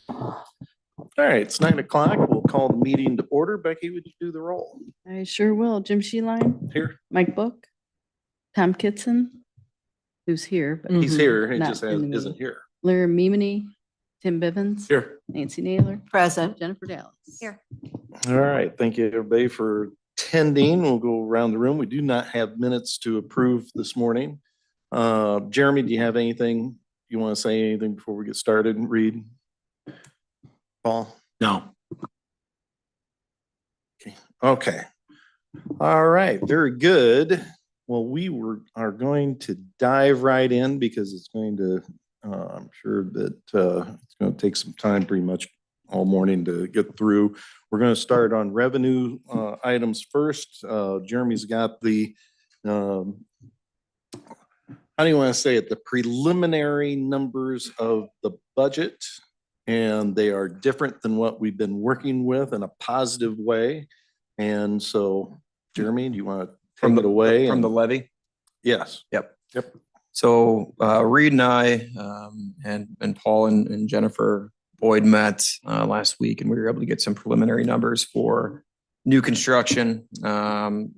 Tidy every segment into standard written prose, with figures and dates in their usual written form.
All right, it's 9 o'clock. We'll call the meeting to order. Becky, would you do the roll? I sure will. Jim Sheeline, Here. Mike Book, Tom Kitson, who's here, but He's here. He not just in the isn't meeting. here. Larry Mimini, Tim Bivens, Here. Nancy Naylor, Present. Jennifer Dallas. Here. All right. Thank you, everybody, for attending. We'll go around the room. We do not have minutes to approve this morning. Jeremy, do you have anything you want to say? Anything before we get started and read? Paul? No. Okay. All right. Very good. Well, are going to dive right in because it's going to, I'm sure that it's going to take some time, pretty much all morning to get through. We're going to start on revenue items first. Jeremy's got the, how do you want to say it? The preliminary numbers of the budget, and they are different than what we've been working with in a positive way. And so, Jeremy, do you want to take it away? From the levy? Yes. Yep. Yep. So Reed and I and Paul and Jennifer Boyd met last week, and we were able to get some preliminary numbers for new construction and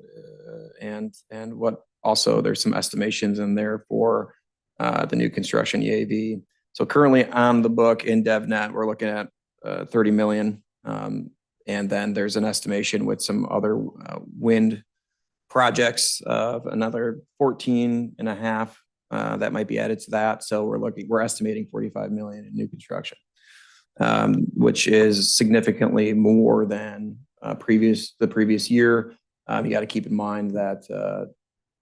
what also there's some estimations in there for the new construction EAV. So currently on the book in DevNet, we're looking at 30 million. And then there's an estimation with some other wind projects of another 14 and a half that might be added to that. So we're estimating 45 million in new construction, which is significantly more than the previous year. You got to keep in mind that,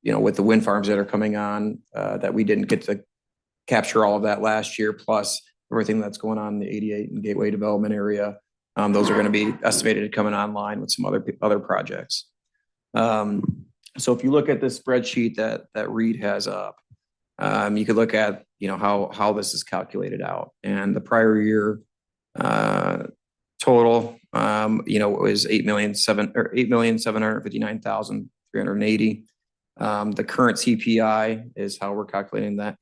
with the wind farms that are coming on, that we didn't get to capture all of that last year, plus everything that's going on in the 88 and Gateway development area. Those are going to be estimated to coming online with some other projects. So if you look at this spreadsheet that Reed has up, you could look at how this is calculated out. And the prior year total, was 8,759,380. The current CPI is how we're calculating that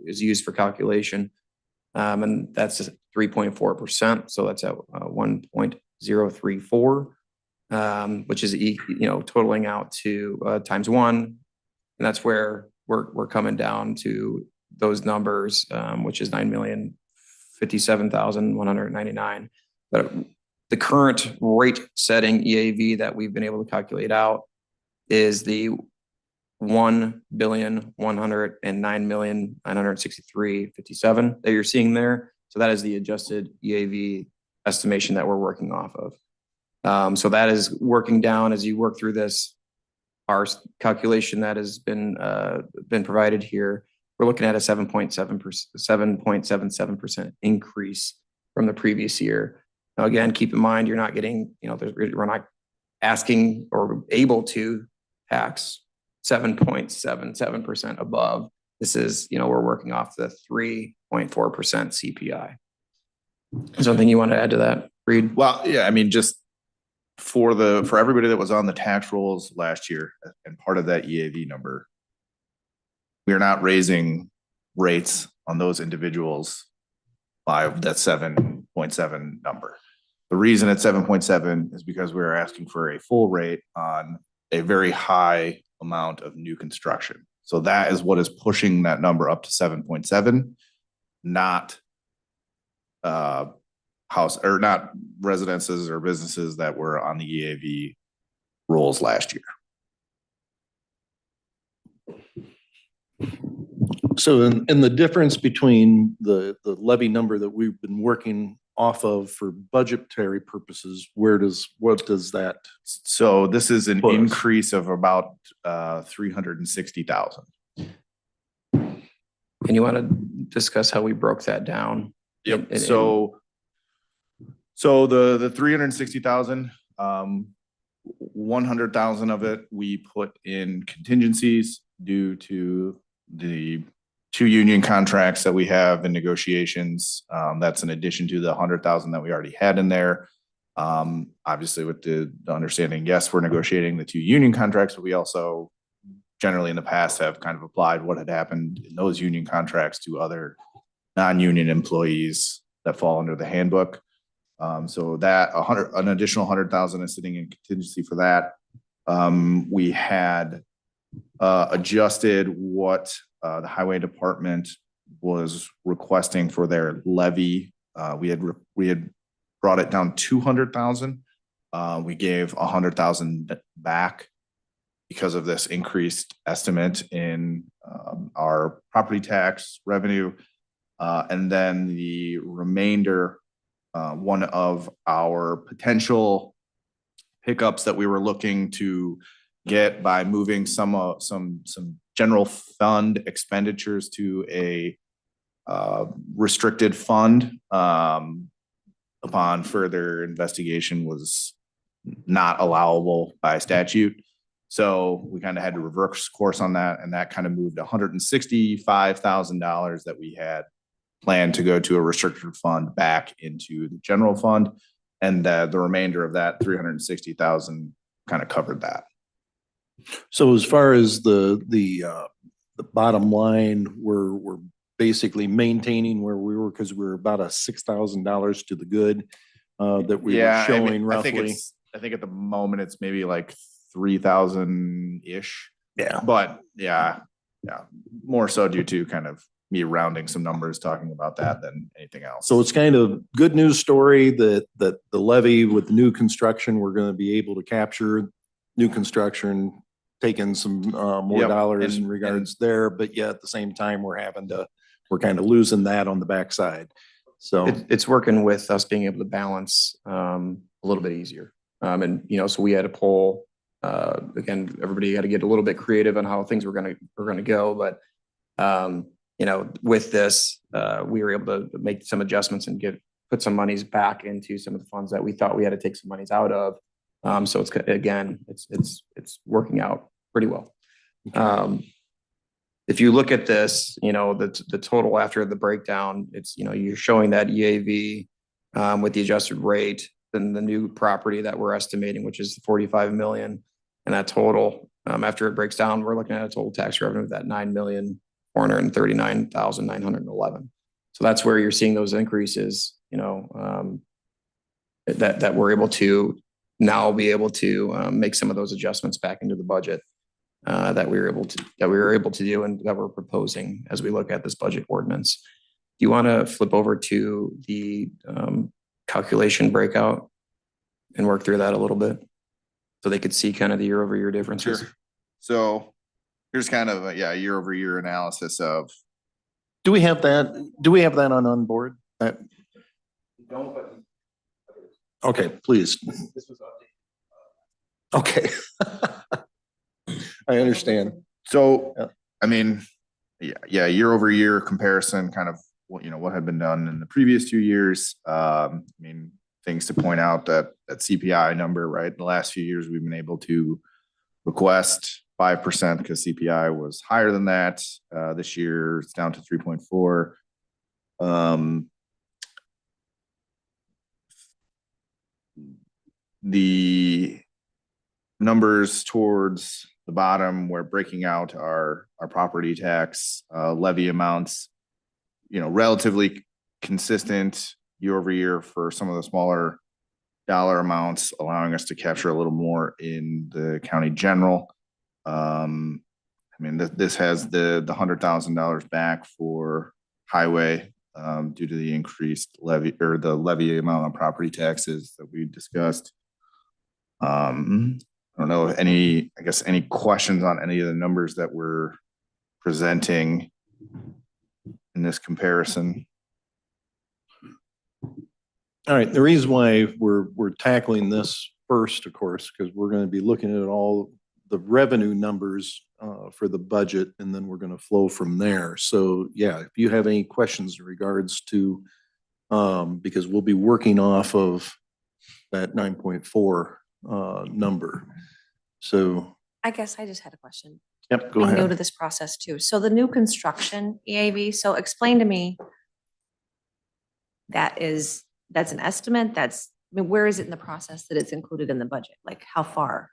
is used for calculation. And that's 3.4%. So that's at 1.034, which is, totaling out to times one. And that's where we're coming down to those numbers, which is 9,057,199. But the current rate setting EAV that we've been able to calculate out is the 1,109,963.57 that you're seeing there. So that is the adjusted EAV estimation that we're working off of. So that is working down as you work through this. Our calculation that has been provided here, we're looking at a 7.77% increase from the previous year. Now, again, keep in mind, you're not getting, we're not asking or able to tax 7.77% above. This is, we're working off the 3.4% CPI. Something you want to add to that, Reed? Well, yeah, I mean, just for everybody that was on the tax rolls last year and part of that EAV number, we are not raising rates on those individuals by that 7.7 number. The reason it's 7.7 is because we're asking for a full rate on a very high amount of new construction. So that is what is pushing that number up to 7.7, not not residences or businesses that were on the EAV rolls last year. So in the difference between the levy number that we've been working off of for budgetary purposes, what does that? So this is an increase of about 360,000. And you want to discuss how we broke that down? Yep. So the 360,000, 100,000 of it we put in contingencies due to the 2 union contracts that we have in negotiations. That's in addition to the 100,000 that we already had in there. Obviously with the understanding, yes, we're negotiating the 2 union contracts, but we also generally in the past have kind of applied what had happened in those union contracts to other non-union employees that fall under the handbook. So that an additional 100,000 is sitting in contingency for that. We had adjusted what the highway department was requesting for their levy. We had brought it down 200,000. We gave 100,000 back because of this increased estimate in our property tax revenue. And then the remainder, one of our potential pickups that we were looking to get by moving some general fund expenditures to a restricted fund, upon further investigation, was not allowable by statute. So we kind of had to reverse course on that, and that kind of moved $165,000 that we had planned to go to a restricted fund back into the general fund, and the remainder of that 360,000 kind of covered that. So as far as the bottom line, we're basically maintaining where we were, because we're about a $6,000 to the good that we were showing roughly. I think at the moment it's maybe like 3,000-ish. Yeah. But yeah, more so due to kind of me rounding some numbers talking about that than anything else. So it's kind of good news story that the levy with the new construction, we're going to be able to capture new construction, taking some more dollars in regards there, but yet at the same time, we're kind of losing that on the backside. So It's working with us being able to balance a little bit easier. And, so we had a poll, again, everybody had to get a little bit creative on how things were going to go. But, with this, we were able to make some adjustments and put some monies back into some of the funds that we thought we had to take some monies out of. So it's working out pretty well. If you look at this, the total after the breakdown, it's, you're showing that EAV with the adjusted rate, then the new property that we're estimating, which is 45 million. And that total, after it breaks down, we're looking at a total tax revenue of that 9,439,911. So that's where you're seeing those increases, that we're able to now be able to make some of those adjustments back into the budget that we were able to do and that we're proposing as we look at this budget ordinance. Do you want to flip over to the calculation breakout and work through that a little bit so they could see kind of the year-over-year differences? Sure. So here's kind of a year-over-year analysis of. do we have that on board? Okay, please. This was Okay. I understand. So, Yeah. I mean, year-over-year comparison, kind of what had been done in the previous 2 years. Things to point out, that CPI number, right? The last few years, we've been able to request 5% because CPI was higher than that. This year, it's down to 3.4. The numbers towards the bottom, we're breaking out our property tax levy amounts, relatively consistent year over year for some of the smaller dollar amounts, allowing us to capture a little more in the county general. This has the $100,000 back for highway due to the increased levy, or the levy amount on property taxes that we discussed. I don't know if any questions on any of the numbers that we're presenting in this comparison. All right. The reason why we're tackling this first, of course, because we're going to be looking at all the revenue numbers for the budget, and then we're going to flow from there. So yeah, if you have any questions in regards to, because we'll be working off of that 9.4 number. So I guess I just had a question. yep, go I'm new to ahead. this process too. So the new construction EAV, so explain to me. That's an estimate. Where is it in the process that it's included in the budget? Like how far?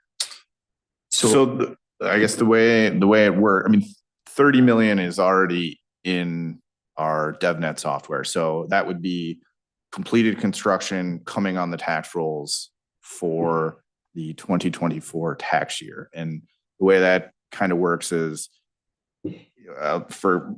I guess the way it works, 30 million is already in our DevNet software. So that would be completed construction coming on the tax rolls for the 2024 tax year. And the way that kind of works is for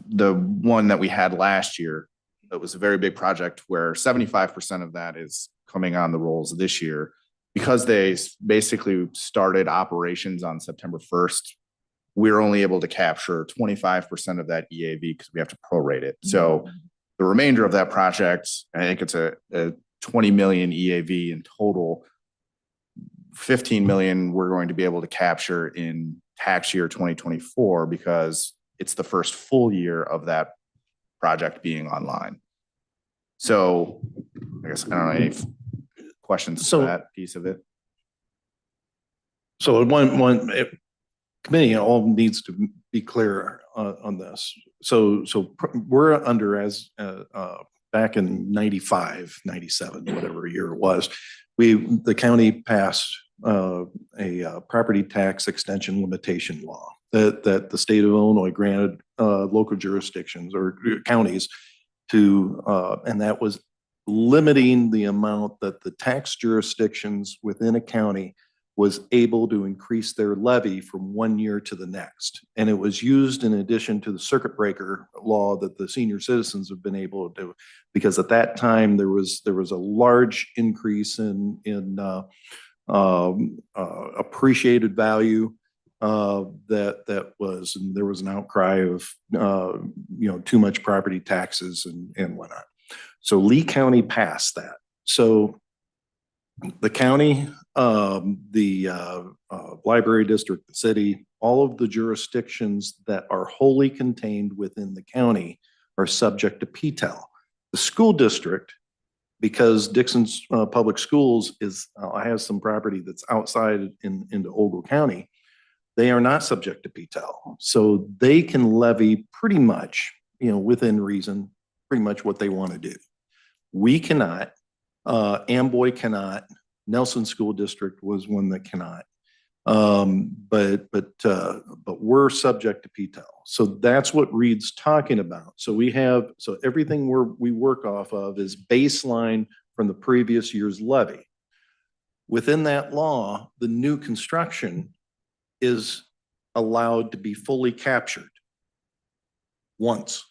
the one that we had last year, it was a very big project where 75% of that is coming on the rolls this year. Because they basically started operations on September 1st, we're only able to capture 25% of that EAV because we have to prorate it. So the remainder of that project, I think it's a 20 million EAV in total. 15 million we're going to be able to capture in tax year 2024 because it's the first full year of that project being online. So I guess I don't know any questions So- to that piece of it. So committee all needs to be clear on this. So we're under as back in 95, 97, whatever year it was, the county passed a property tax extension limitation law that the state of Illinois granted local jurisdictions or counties to, and that was limiting the amount that the tax jurisdictions within a county was able to increase their levy from 1 year to the next. And it was used in addition to the circuit breaker law that the senior citizens have been able to do, because at that time there was a large increase in appreciated value that was, and there was an outcry of too much property taxes and whatnot. So Lee County passed that. So the county, the library district, the city, all of the jurisdictions that are wholly contained within the county are subject to PTEL. The school district, because Dixon's Public Schools has some property that's outside into Ogle County, they are not subject to PTEL. So they can levy pretty much, within reason, pretty much what they want to do. We cannot. Amboy cannot. Nelson School District was one that cannot. But we're subject to PTEL. So that's what Reed's talking about. So everything we work off of is baseline from the previous year's levy. Within that law, the new construction is allowed to be fully captured once.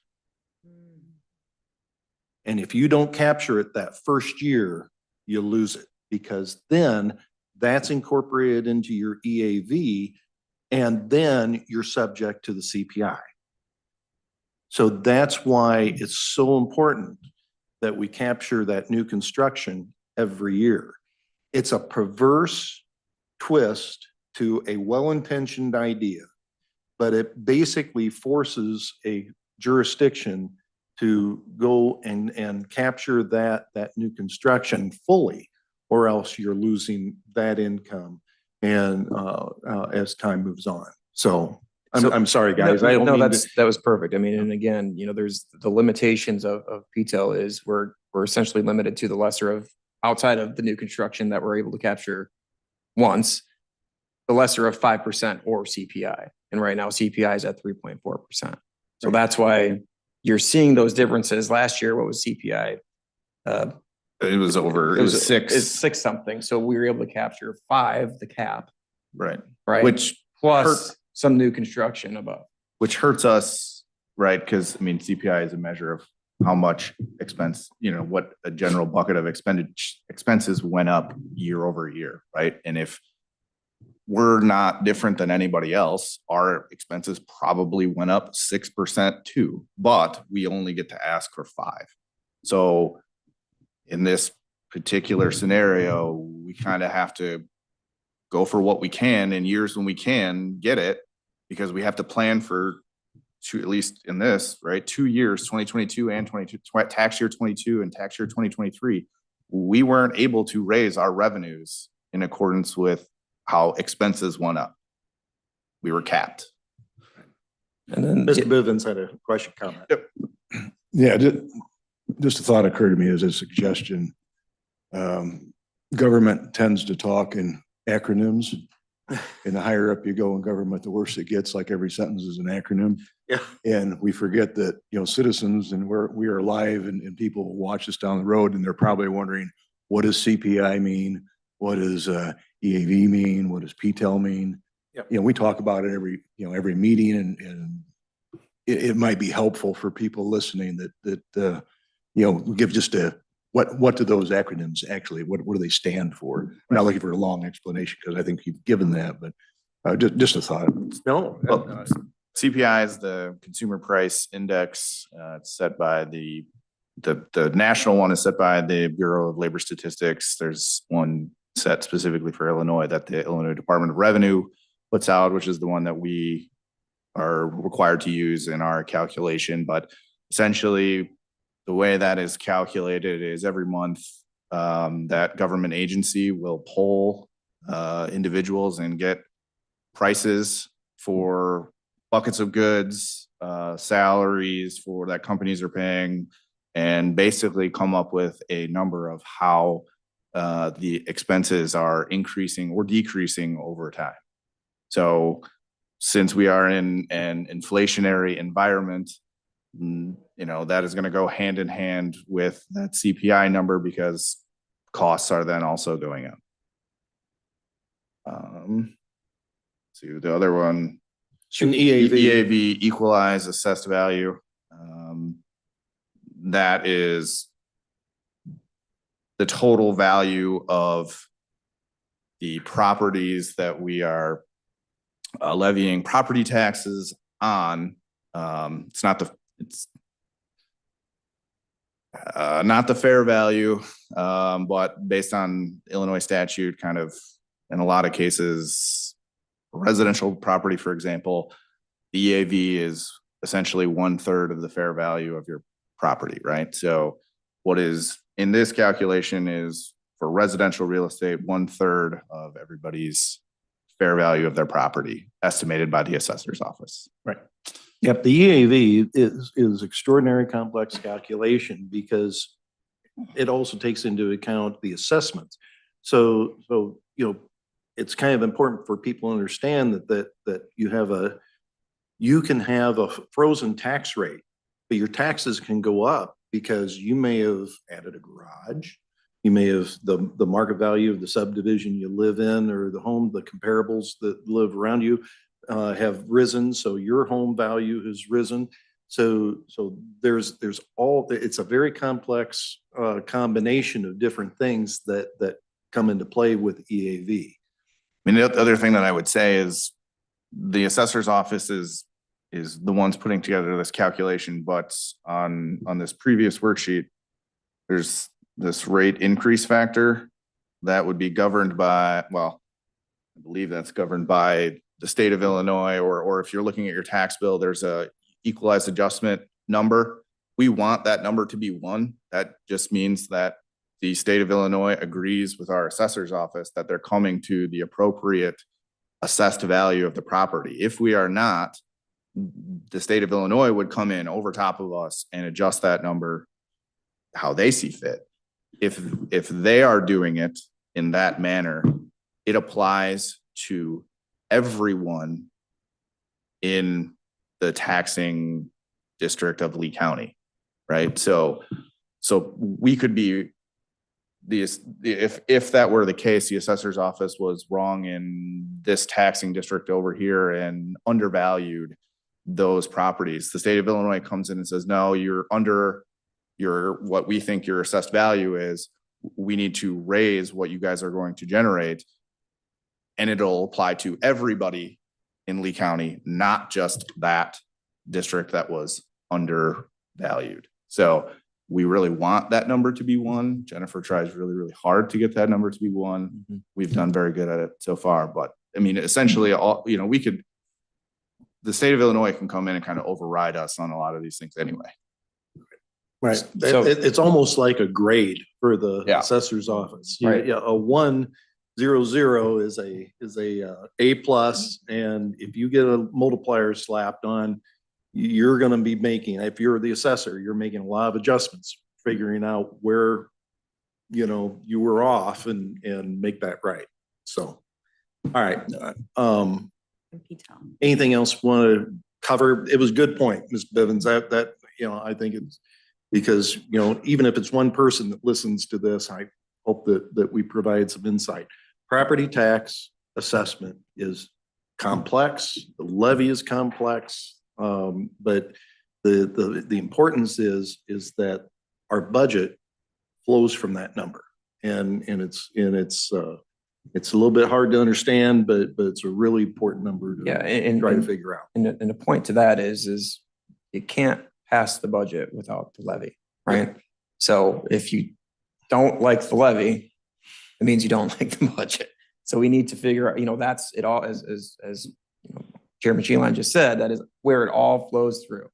And if you don't capture it that first year, you lose it, because then that's incorporated into your EAV, and then you're subject to the CPI. So that's why it's so important that we capture that new construction every year. It's a perverse twist to a well-intentioned idea, but it basically forces a jurisdiction to go and capture that new construction fully, or else you're losing that income and as time moves on. So I'm sorry, guys. I don't No, mean that was perfect. I mean, and again, there's the limitations of PTEL is we're essentially limited to the lesser of, outside of the new construction that we're able to capture once, the lesser of 5% or CPI. And right now CPI is at 3.4%. So that's why you're seeing those differences. Last year, what was CPI? It was over. It was 6. It's 6 something. So we were able to capture 5, the cap. Right. Right. Which plus some new construction above. Which hurts us, right? Because CPI is a measure of how much expense, what a general bucket of expenses went up year over year, right? And if we're not different than anybody else, our expenses probably went up 6% too, but we only get to ask for 5. So in this particular scenario, we kind of have to go for what we can in years when we can get it, because we have to plan for at least in this, right? 2 years, 2022 and 22, tax year 22 and tax year 2023, we weren't able to raise our revenues in accordance with how expenses went up. We were capped. And then Mr. Bivens had a question, comment. Yep. Yeah, just a thought occurred to me as a suggestion. Government tends to talk in acronyms. And the higher up you go in government, the worse it gets, like every sentence is an acronym. Yeah. And we forget that, citizens and we are live and people will watch us down the road and they're probably wondering, what does CPI mean? What does EAV mean? What does PTEL mean? Yep. We talk about it every meeting and it might be helpful for people listening that give just what do those acronyms actually, what do they stand for? I'm not looking for a long explanation because I think you've given that, but just a thought. No. Well, CPI is the Consumer Price Index. It's set by the national one is set by the Bureau of Labor Statistics. There's one set specifically for Illinois that the Illinois Department of Revenue puts out, which is the one that we are required to use in our calculation. But essentially, the way that is calculated is every month that government agency will poll individuals and get prices for buckets of goods, salaries for that companies are paying, and basically come up with a number of how the expenses are increasing or decreasing over time. So since we are in an inflationary environment, that is going to go hand in hand with that CPI number because costs are then also going up. See the other one. An EAV. EAV, equalized assessed value. That is the total value of the properties that we are levying property taxes on. It's not the fair value, but based on Illinois statute, kind of in a lot of cases, residential property, for example, the EAV is essentially 1/3 of the fair value of your property, right? So what is in this calculation is for residential real estate, 1/3 of everybody's fair value of their property estimated by the assessor's office. Right. Yep, the EAV is extraordinary complex calculation because it also takes into account the assessments. So it's kind of important for people to understand that you can have a frozen tax rate, but your taxes can go up because you may have added a garage. You may have the market value of the subdivision you live in or the home, the comparables that live around you have risen. So your home value has risen. So there's it's a very complex combination of different things that come into play with EAV. I mean, the other thing that I would say is the assessor's office is the ones putting together this calculation, but on this previous worksheet, there's this rate increase factor that would be governed by, well, I believe that's governed by the state of Illinois, or if you're looking at your tax bill, there's a equalized adjustment number. We want that number to be 1. That just means that the state of Illinois agrees with our assessor's office that they're coming to the appropriate assessed value of the property. If we are not, the state of Illinois would come in over top of us and adjust that number how they see fit. If they are doing it in that manner, it applies to everyone in the taxing district of Lee County, right? So we could be if that were the case, the assessor's office was wrong in this taxing district over here and undervalued those properties. The state of Illinois comes in and says, no, you're under what we think your assessed value is. We need to raise what you guys are going to generate. And it'll apply to everybody in Lee County, not just that district that was undervalued. So we really want that number to be 1. Jennifer tries really, really hard to get that number to be 1. Mm-hmm. We've done very good at it so far, but I mean, essentially the state of Illinois can come in and kind of override us on a lot of these things anyway. Right. So- It's almost like a grade for the Yeah. assessor's office. Right. Yeah, a 100 is a A+, and if you get a multiplier slapped on, you're going to be making, if you're the assessor, you're making a lot of adjustments, figuring out where you were off and make that right. So All right. And P-TEL. Anything else want to cover? It was a good point, Ms. Bivens, that, I think it's because, even if it's one person that listens to this, I hope that we provide some insight. Property tax assessment is complex. The levy is complex. But the importance is that our budget flows from that number. And it's a little bit hard to understand, but it's a really important number Yeah, to try to figure out. And the point to that is you can't pass the budget without the levy, right? So if you don't like the levy, it means you don't like the budget. So we need to figure out, that's it all, as Chairman Sheehan just said, that is where it all flows through.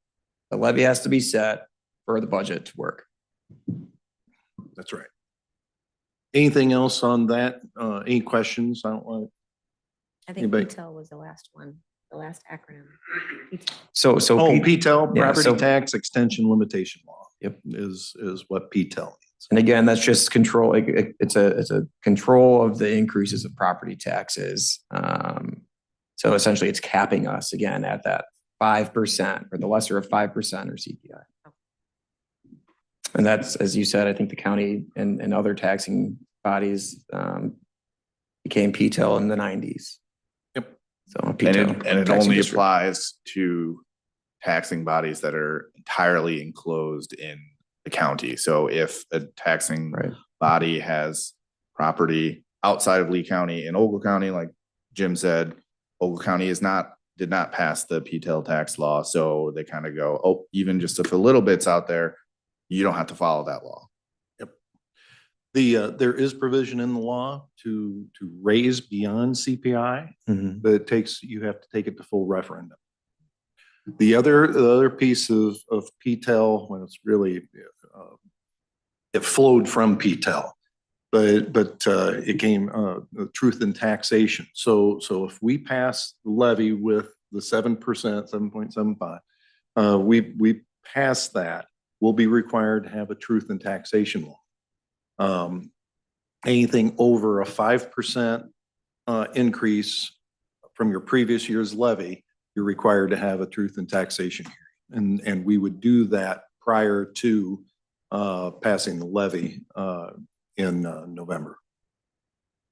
The levy has to be set for the budget to work. That's right. Anything else on that? Any questions? I don't want. I think Anybody? P-TEL was the last one, the last acronym. P-TEL. So PTEL, yeah, Property so- Tax Extension Limitation Law. Yep. Is what PTEL means. And again, that's just control. It's a control of the increases of property taxes. So essentially it's capping us again at that 5% or the lesser of 5% or CPI. And that's, as you said, I think the county and other taxing bodies became PTEL in the 90s. Yep. So And PTEL, it taxing only district. applies to taxing bodies that are entirely enclosed in the county. So if a taxing Right. body has property outside of Lee County in Ogle County, like Jim said, Ogle County did not pass the PTEL tax law. So they kind of go, oh, even just if a little bit's out there, you don't have to follow that law. There is provision in the law to raise beyond CPI, Mhm. but you have to take it to full referendum. The other piece of PTEL, when it's really, it flowed from PTEL, but it came truth in taxation. So if we pass the levy with the 7%, 7.75, we pass that, we'll be required to have a truth in taxation law. Anything over a 5% increase from your previous year's levy, you're required to have a truth in taxation hearing. And we would do that prior to passing the levy in November.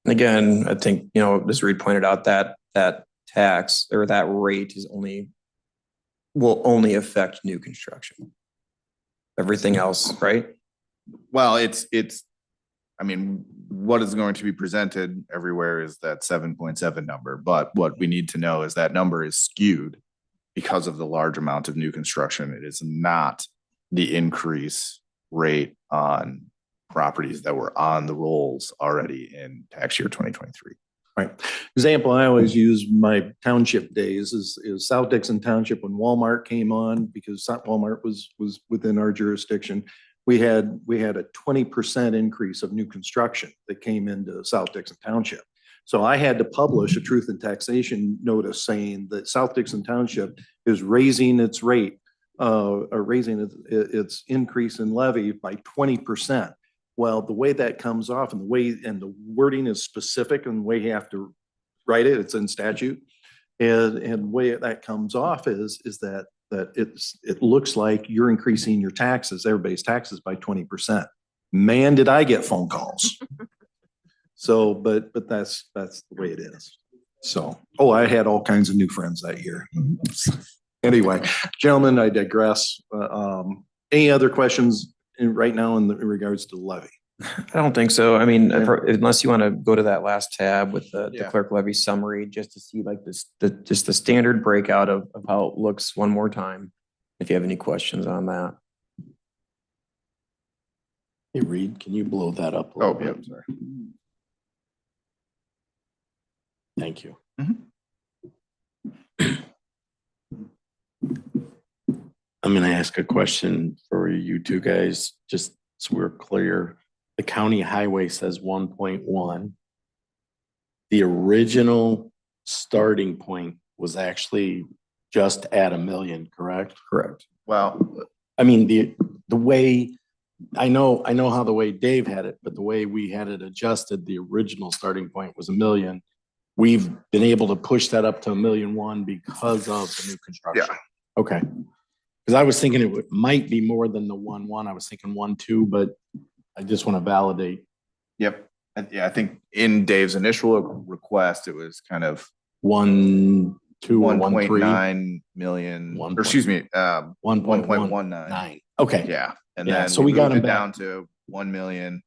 And again, I think, as Reed pointed out, that tax or that rate will only affect new construction. Everything else, right? Well, I mean, what is going to be presented everywhere is that 7.7 number. But what we need to know is that number is skewed because of the large amount of new construction. It is not the increase rate on properties that were on the rolls already in tax year 2023. Right. Example I always use my township days is South Dixon Township when Walmart came on, because Walmart was within our jurisdiction. We had a 20% increase of new construction that came into South Dixon Township. So I had to publish a truth in taxation notice saying that South Dixon Township is raising its rate, or raising its increase in levy by 20%. Well, the way that comes off and the wording is specific and the way you have to write it, it's in statute. And the way that comes off is that it looks like you're increasing your taxes, everybody's taxes by 20%. Man, did I get phone calls. So, but that's the way it is. So, I had all kinds of new friends that year. Anyway, gentlemen, I digress. Any other questions right now in regards to the levy? I don't think so. I mean, Yeah. unless you want to go to that last tab with the Yeah. clerk levy summary, just to see like just the standard breakout of how it looks one more time. If you have any questions on that. Hey Reed, can you blow that up a Oh, little yeah, bit? sorry. Thank you. I'm gonna ask a question for you two guys, just so we're clear. The county highway says 1.1. The original starting point was actually just at 1 million, correct? Correct. Well, I mean, the way, I know how the way Dave had it, but the way we had it adjusted, the original starting point was 1 million. we've been able to push that up to 1,000,001 because of the new construction. Yeah. Okay. Because I was thinking might be more than the 1,1. I was thinking 1,2, but I just want to validate. Yep. Yeah, I think in Dave's initial request, it was kind of 1,2 or 1,3. 1.9 million, One or excuse me, 1.19. 1.19. Okay. Yeah. And Yeah, then so we we got moved him it back. down to 1 million,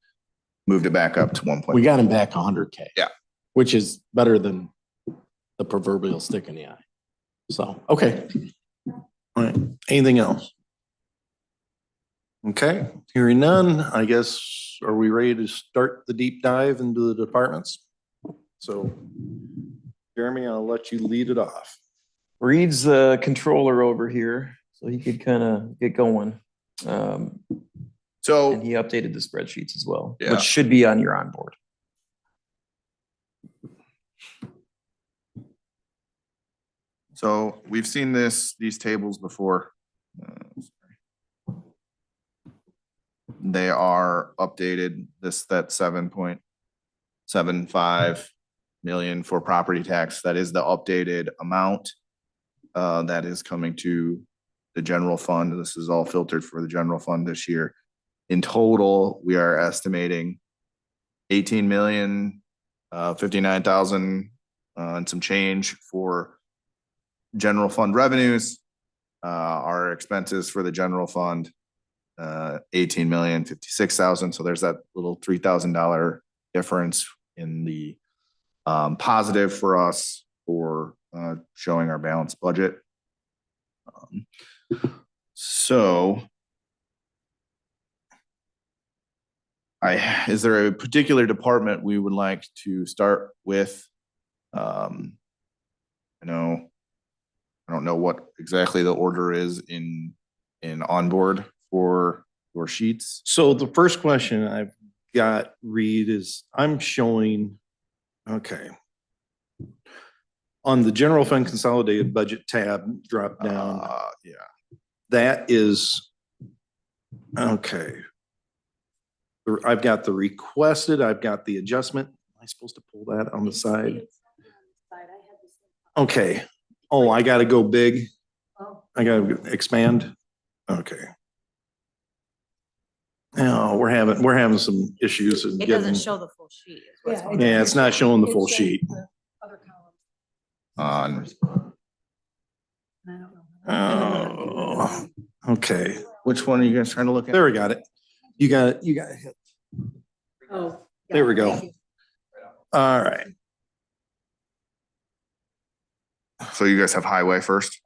moved it back up to 1. We got him back 100K. Yeah. Which is better than the proverbial stick in the eye. So, okay. All right. Anything else? Okay, hearing none, I guess, are we ready to start the deep dive into the departments? So Jeremy, I'll let you lead it off. Reed's the controller over here, so he could kind of get going. So. And he updated the spreadsheets as well, Yeah. which should be on your onboard. So we've seen these tables before. They are updated, that 7.75 million for property tax. That is the updated amount that is coming to the general fund. This is all filtered for the general fund this year. In total, we are estimating 18,059,000 and some change for general fund revenues. Our expenses for the general fund, 18,056,000. So there's that little $3,000 difference in the positive for us for showing our balanced budget. So is there a particular department we would like to start with? I don't know what exactly the order is in onboard for your sheets. So the first question I've got, Reed, is I'm showing, okay. On the general fund consolidated budget tab, drop down, Yeah. that is, okay. I've got the requested, I've got the adjustment. Am I supposed to pull that on the side? Okay. Oh, I gotta go big. I gotta expand. Okay. No, we're having some issues. in It getting- doesn't show the full sheet. is what's going on. Yeah, it's not showing the full sheet. On Oh, okay. which one are you guys trying to look at? There we got it. You got it. Hit. Oh. There we go. All right. So you guys have highway first?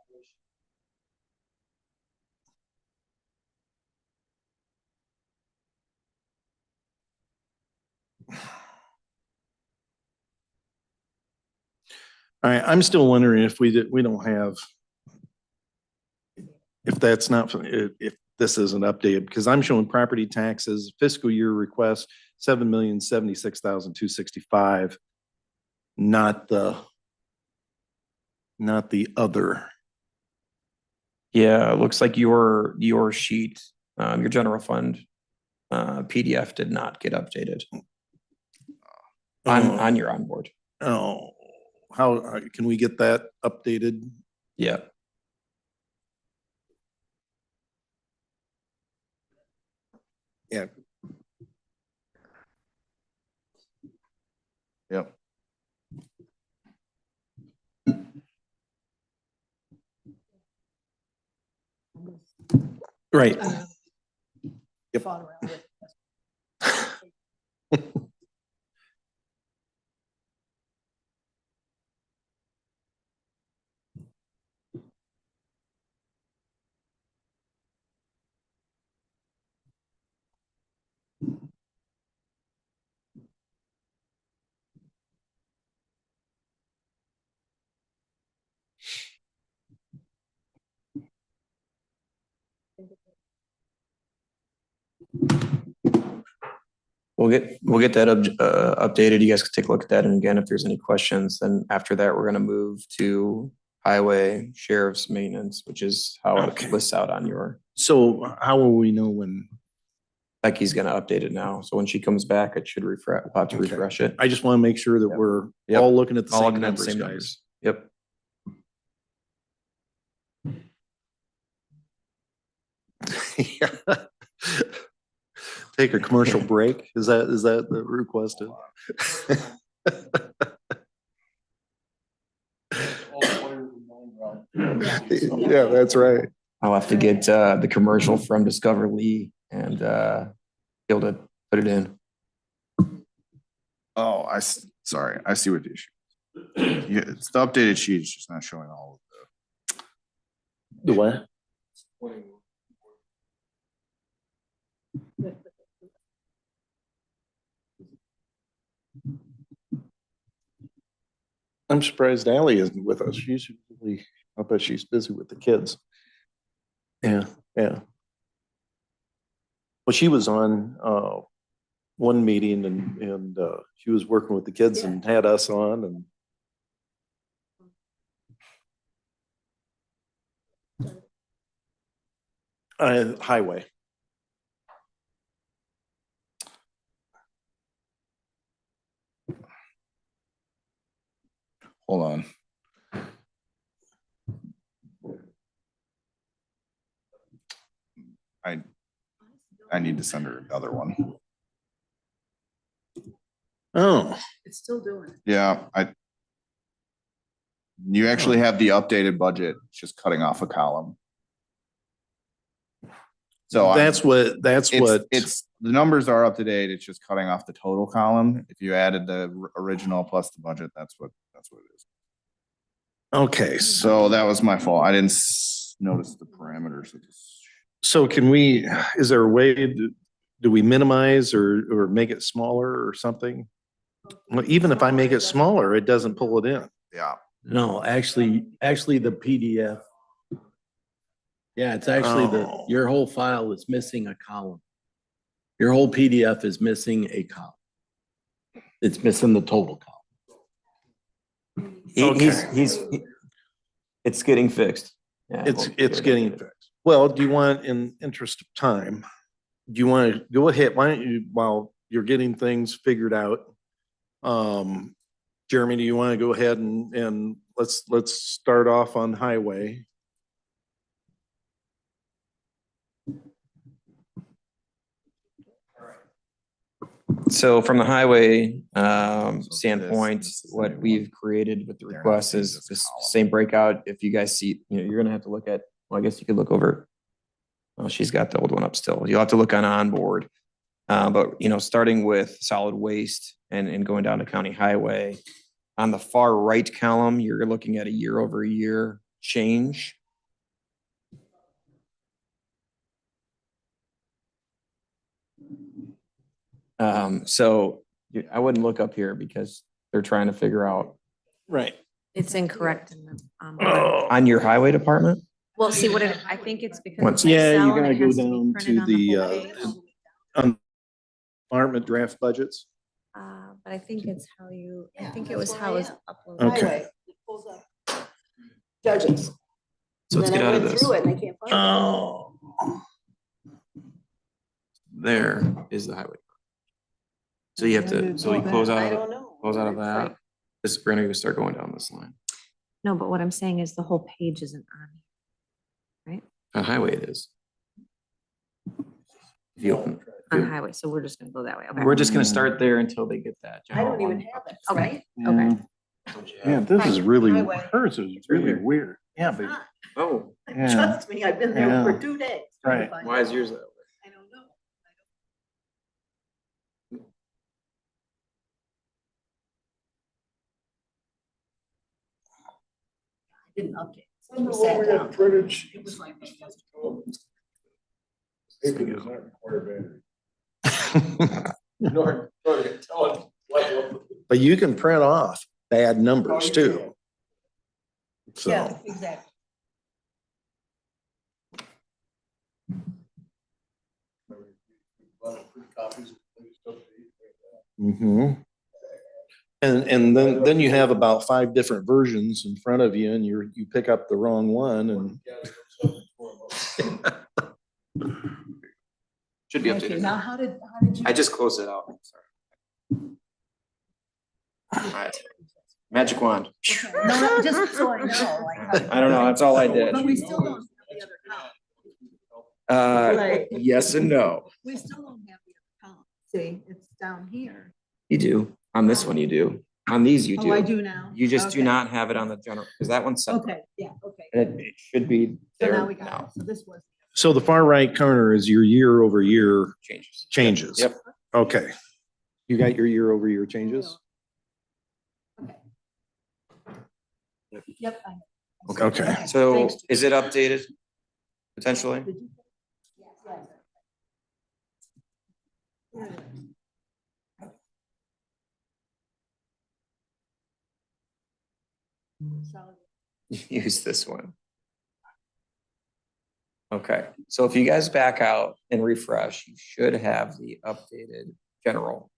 All right, I'm still wondering if we don't have, if that's not, if this isn't updated, because I'm showing property taxes fiscal year request, 7,076,265, not the other. Yeah, it looks like your sheet, your general fund PDF did not get updated on your onboard. Oh, how can we get that updated? Yeah. Yeah. Yep. Right. Yep. We'll get that updated. You guys can take a look at that. And again, if there's any questions, then after that, we're gonna move to highway, sheriff's maintenance, which is how Okay. it lists out on your, So how will we know when? Becky's gonna update it now. So when she comes back, it should refresh, we'll have to Okay. refresh it. I just want to make sure that Yep. we're Yep. all looking at the All same looking at the numbers, same guys. numbers. Yep. Yeah. Take a commercial break. Is that the request? Yeah, that's right. I'll have to get the commercial from Discover Lee and be able to put it in. Oh, sorry, I see what the issue is. Yeah, it's the updated sheet, it's just not showing all of The what? I'm surprised Ally isn't with us. She's usually, I bet she's busy with the kids. Yeah, yeah. Well, she was on one meeting and she was working with the kids and had us on and highway. hold on. I need to send her another one. Oh, It's still doing it. Yeah, you actually have the updated budget, it's just cutting off a column. So that's what it's, the numbers are up to date, it's just cutting off the total column. If you added the original plus the budget, that's what it is. okay. So that was my fault. I didn't notice the parameters of this. So can we, is there a way, do we minimize or make it smaller or something? Well, even if I make it smaller, it doesn't pull it in. Yeah, No, actually the PDF. Yeah, it's actually Oh. your whole file is missing a column. Your whole PDF is missing a column. It's missing the total column. It's getting fixed. Yeah, It's getting fixed. Well, do you want, in interest of time, do you want to go ahead? Why don't you, while you're getting things figured out, Jeremy, do you want to go ahead and let's start off on highway? So from the highway standpoint, this is the what new we've one. created with the They're not request seeing is this this column. same breakout. If you guys see, you're gonna have to look at, well, I guess you could look over. Oh, she's got the old one up still. You'll have to look on onboard. But starting with solid waste and going down to county highway, on the far right column, you're looking at a year over year change. So I wouldn't look up here because they're trying to figure out Right. It's incorrect in the, Oh. on your highway department. well, see what I think it's because. Once- it's Yeah, you Excel and gotta it go has to be down printed to on the the whole page. department draft budgets. But I think it's how you, I think it was how it was uploaded. Okay. Highway, it pulls up Judges. So let's And then get I out of went this. through it and I can't find it. Oh. There is the highway. So you have to, so we close I out, don't know. close out of that. This, we're gonna start going down this line. No, but what I'm saying is the whole page isn't on. Right? On highway it is. If you open, On highway, so we're just gonna go that way. Okay. we're just gonna start there until they get that. I don't even have it, Okay. right? Okay. Yeah, this is really, Highway. hers is really weird. Yeah, It's but, not. Oh, yeah, Trust me, I've been there Yeah. for 2 days. trying to Right. find why is it. yours that way? I don't know. I didn't update. So we sat down. It was like that yesterday. but you can print off bad numbers too. Yeah, So, exactly. mhm. And then you have about 5 different versions in front of you and you pick up the wrong one and Should be Thank you. updated Now, now. how did you? I just closed it out. Sorry. All right. Magic wand. Okay. No, no, just so I know, like. I don't know. That's all I did. But we still don't have the other column. Right. Yes and no. We still don't have the other column. See, it's down here. You do. On this one, you do. On these, you do. Oh, I do now. You just do Okay. not have it on the general, because that one's separate. Okay, yeah, okay. And it should be So there now we got now. it. So this was. So the far right corner is your year over year Changes. changes. Yep. Okay. You got your year over year changes? Okay. Yep. Okay. So Thanks, Jim. is it updated potentially? Did you- Yes. Solid. Use this one. Okay, so if you guys back out and refresh, you should have the updated general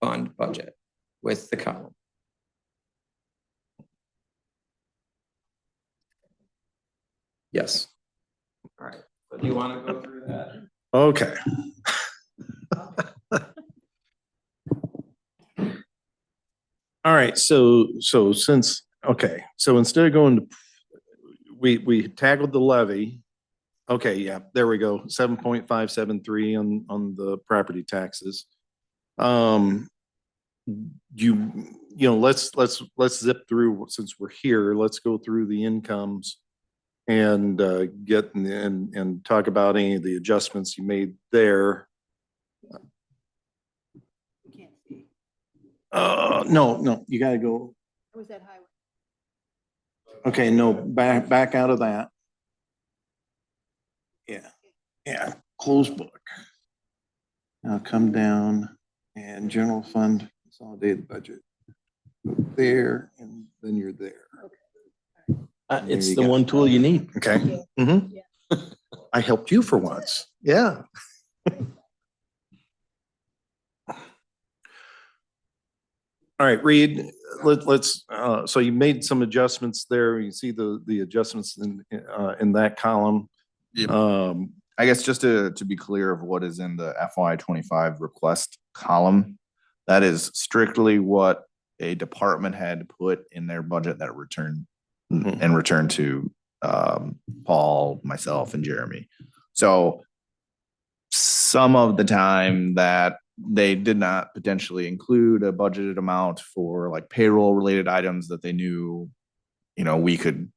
fund budget with the column. Yes. All right, so do you want to go through that? Okay. All right, so since, okay, so instead of going to, we tackled the levy. Okay, yeah, there we go, 7.573 on the property taxes. Let's zip through, since we're here, let's go through the incomes and get and talk about any of the adjustments you made there. We can't see. No, you gotta go, Or was that highway? okay, no, back out of that. Yeah, close book. Now come down and general fund consolidated budget. There, and then you're there. There It's you the go. one tool you need. Okay. Mhm. I helped you for once. Yeah. All right, Reed, let's, so you made some adjustments there. You see the adjustments in that column. Yep. Um, I guess just to be clear of what is in the FY 25 request column, that is strictly what a department had put in their budget that returned Mhm. and returned to Paul, myself, and Jeremy. So some of the time that they did not potentially include a budgeted amount for like payroll related items that they knew, we could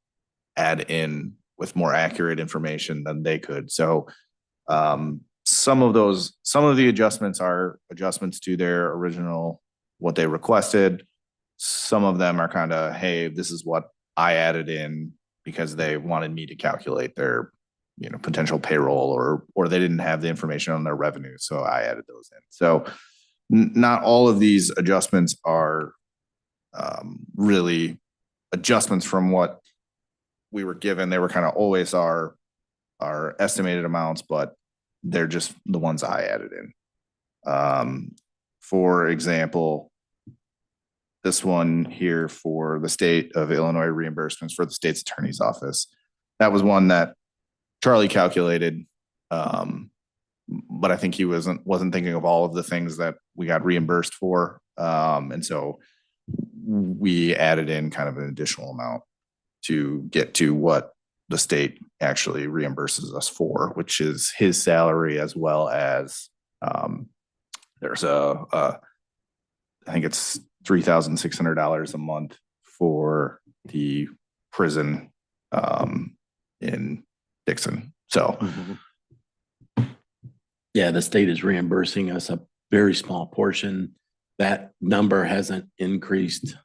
add in with more accurate information than they could. So some of the adjustments are adjustments to their original, what they requested. Some of them are kind of, hey, this is what I added in because they wanted me to calculate their, potential payroll, or they didn't have the information on their revenue. So I added those in. So not all of these adjustments are really adjustments from what we were given. They were kind of always our estimated amounts, but they're just the ones I added in. For example, this one here for the state of Illinois reimbursements for the state's attorney's office. That was one that Charlie calculated. But I think he wasn't thinking of all of the things that we got reimbursed for. And so we added in kind of an additional amount to get to what the state actually reimburses us for, which is his salary as well as there's I think it's $3,600 a month for the prison in Dixon. So Yeah, the state is reimbursing us a very small portion. That number hasn't increased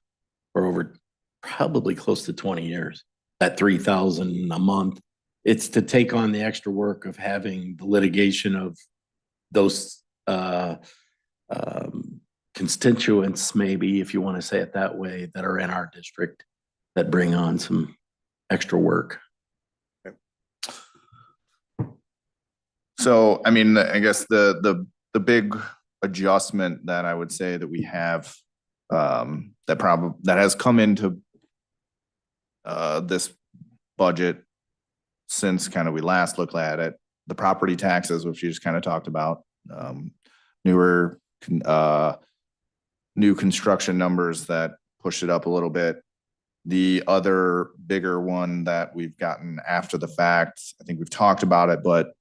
for over probably close to 20 years. That 3,000 a month, it's to take on the extra work of having the litigation of those constituents, maybe, if you want to say it that way, that are in our district that bring on some extra work. So, I mean, I guess the big adjustment that I would say that we have that has come into this budget since kind of we last looked at it the property taxes, which you just kind of talked about, newer, new construction numbers that pushed it up a little bit. The other bigger one that we've gotten after the fact, I think we've talked about it, but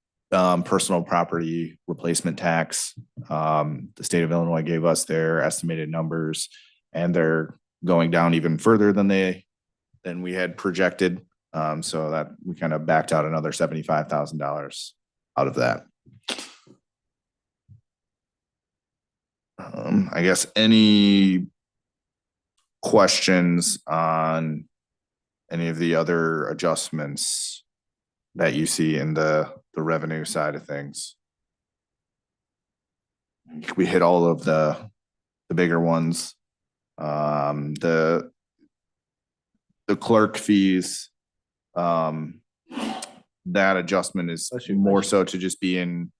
personal property replacement tax. The state of Illinois gave us their estimated numbers, and they're going down even further than we had projected. So that we kind of backed out another $75,000 out of that. I guess any questions on any of the other adjustments that you see in the revenue side of things? We hit all of the bigger ones. The clerk fees, that adjustment is more so to just be in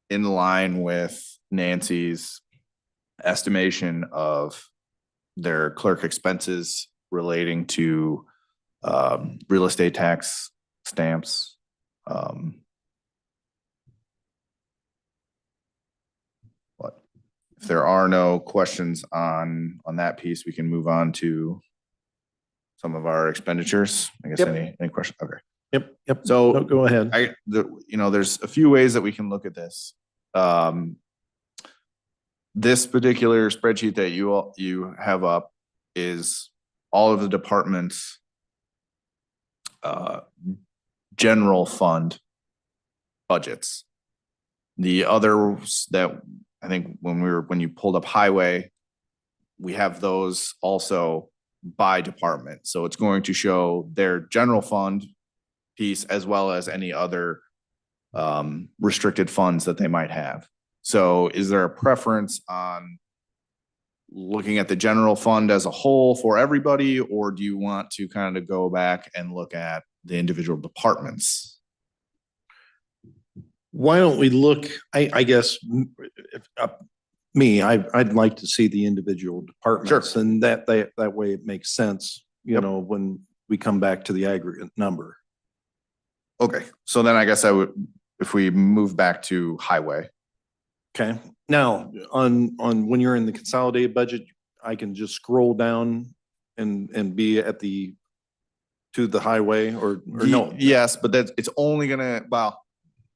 line with Nancy's estimation of their clerk expenses relating to real estate tax stamps. But if there are no questions on that piece, we can move on to some of our expenditures. I guess Yep. any question? Okay. Yep. So No, go ahead. there's a few ways that we can look at this. This particular spreadsheet that you have up is all of the departments' general fund budgets. The others that I think when you pulled up highway, we have those also by department. So it's going to show their general fund piece as well as any other restricted funds that they might have. So is there a preference on looking at the general fund as a whole for everybody, or do you want to kind of go back and look at the individual departments? Why don't we look, I guess, I'd like to see the individual departments. Sure. And that way it makes sense, Yep. when we come back to the aggregate number. Okay, so then I guess if we move back to highway. Okay, now, on when you're in the consolidated budget, I can just scroll down and be at to the highway or no? Yes, but it's only gonna, well,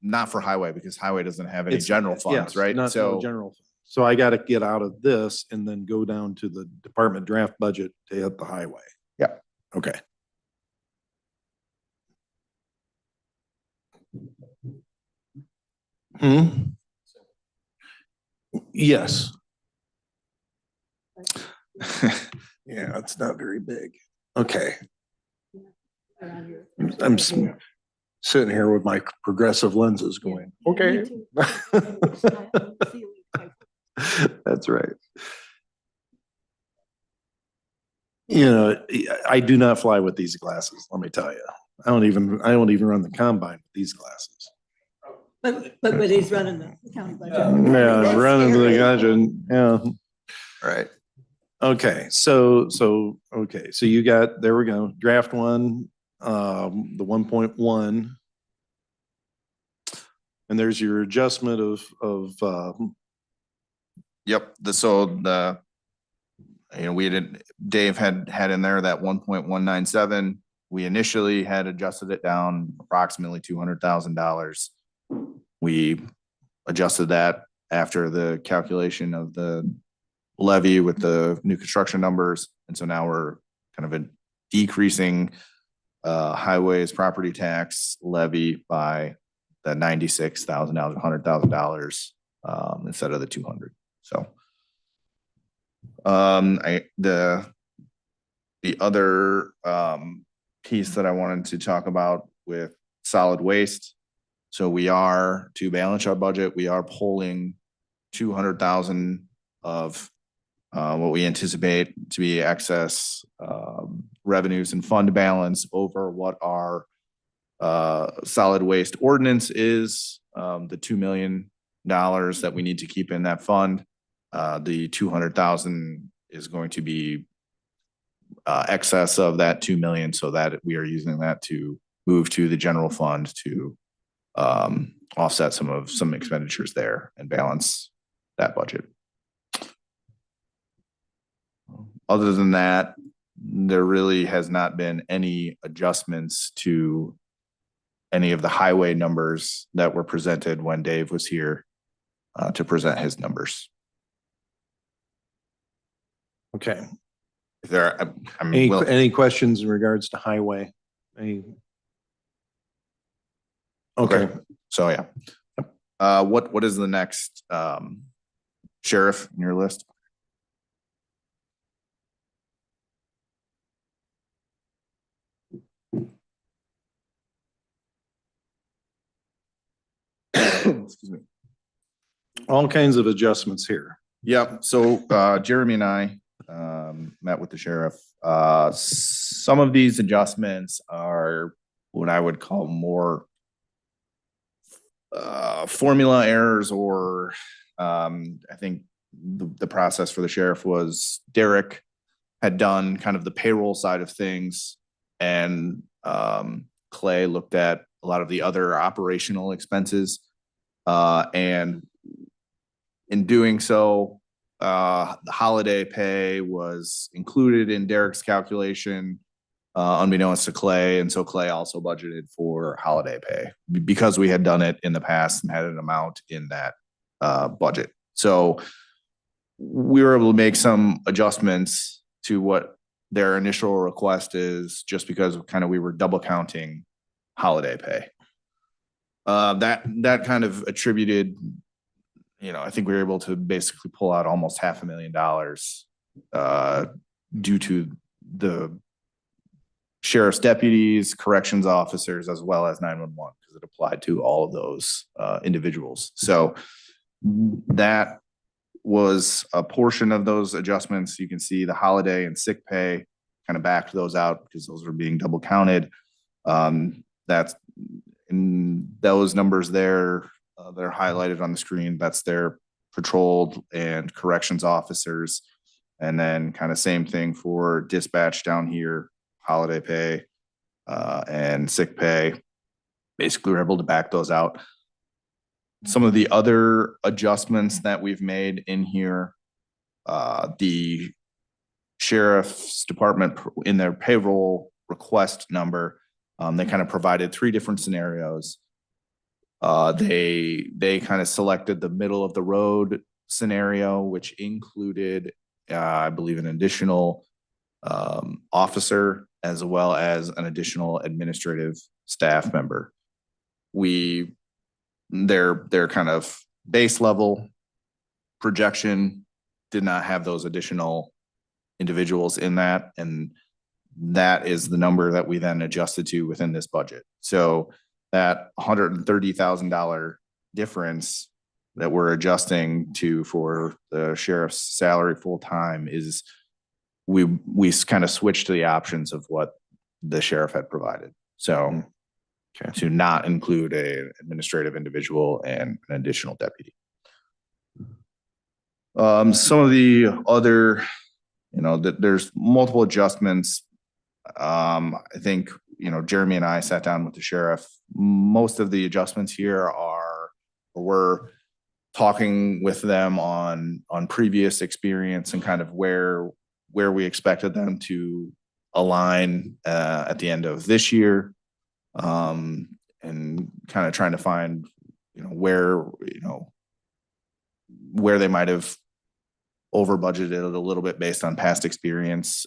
not for highway because highway doesn't have any It's- general funds, yes, right? No general. So I gotta get out of this and then go down to the department draft budget to hit the highway. Yeah. Okay. Yes. Yeah, it's not very big. Okay. I'm sitting here with my progressive lenses going, okay. That's right. I do not fly with these glasses, let me tell you. I don't even run the combine with these glasses. But he's running the county budget. Yeah, That's running to the scary. budget, yeah. Right. Okay, so you got, there we go, draft one, the 1.1. And there's your adjustment of Yep, Dave had in there that 1.197. We initially had adjusted it down approximately $200,000. We adjusted that after the calculation of the levy with the new construction numbers. And so now we're kind of decreasing highways property tax levy by the $96,000, $100,000 instead of the 200. So the other piece that I wanted to talk about with solid waste. So we are, to balance our budget, we are pulling 200,000 of what we anticipate to be excess revenues and fund balance over what our solid waste ordinance is, the $2 million that we need to keep in that fund. The 200,000 is going to be excess of that 2 million, so that we are using that to move to the general fund to offset some expenditures there and balance that budget. Other than that, there really has not been any adjustments to any of the highway numbers that were presented when Dave was here to present his numbers. Okay. If there, I'm willing. Any questions in regards to highway? Okay, So yeah. What is the next sheriff in your list? Excuse me. all kinds of adjustments here. Yep. So Jeremy and I met with the sheriff. Some of these adjustments are what I would call more formula errors, or I think the process for the sheriff was Derek had done kind of the payroll side of things, and Clay looked at a lot of the other operational expenses. And in doing so, the holiday pay was included in Derek's calculation, unbeknownst to Clay. And so Clay also budgeted for holiday pay because we had done it in the past and had an amount in that budget. So we were able to make some adjustments to what their initial request is, just because of kind of we were double counting holiday pay. That kind of attributed, I think we were able to basically pull out almost $500,000 due to the sheriff's deputies, corrections officers, as well as 911, because it applied to all of those individuals. So that was a portion of those adjustments. You can see the holiday and sick pay kind of backed those out because those were being double counted. That's in those numbers there. They're highlighted on the screen. That's their patrol and corrections officers. And then kind of same thing for dispatch down here, holiday pay and sick pay. Basically, we're able to back those out. Some of the other adjustments that we've made in here, the sheriff's department in their payroll request number, they kind of provided 3 different scenarios. They kind of selected the middle of the road scenario, which included, I believe, an additional officer as well as an additional administrative staff member. Their kind of base level projection did not have those additional individuals in that, and that is the number that we then adjusted to within this budget. So that $130,000 difference that we're adjusting to for the sheriff's salary full-time is we kind of switched to the options of what the sheriff had provided. So to not include an administrative individual and an additional deputy. Some of the other, there's multiple adjustments. I think, Jeremy and I sat down with the sheriff. Most of the adjustments here we're talking with them on previous experience and kind of where we expected them to align at the end of this year. And kind of trying to find, where they might have over budgeted a little bit based on past experience.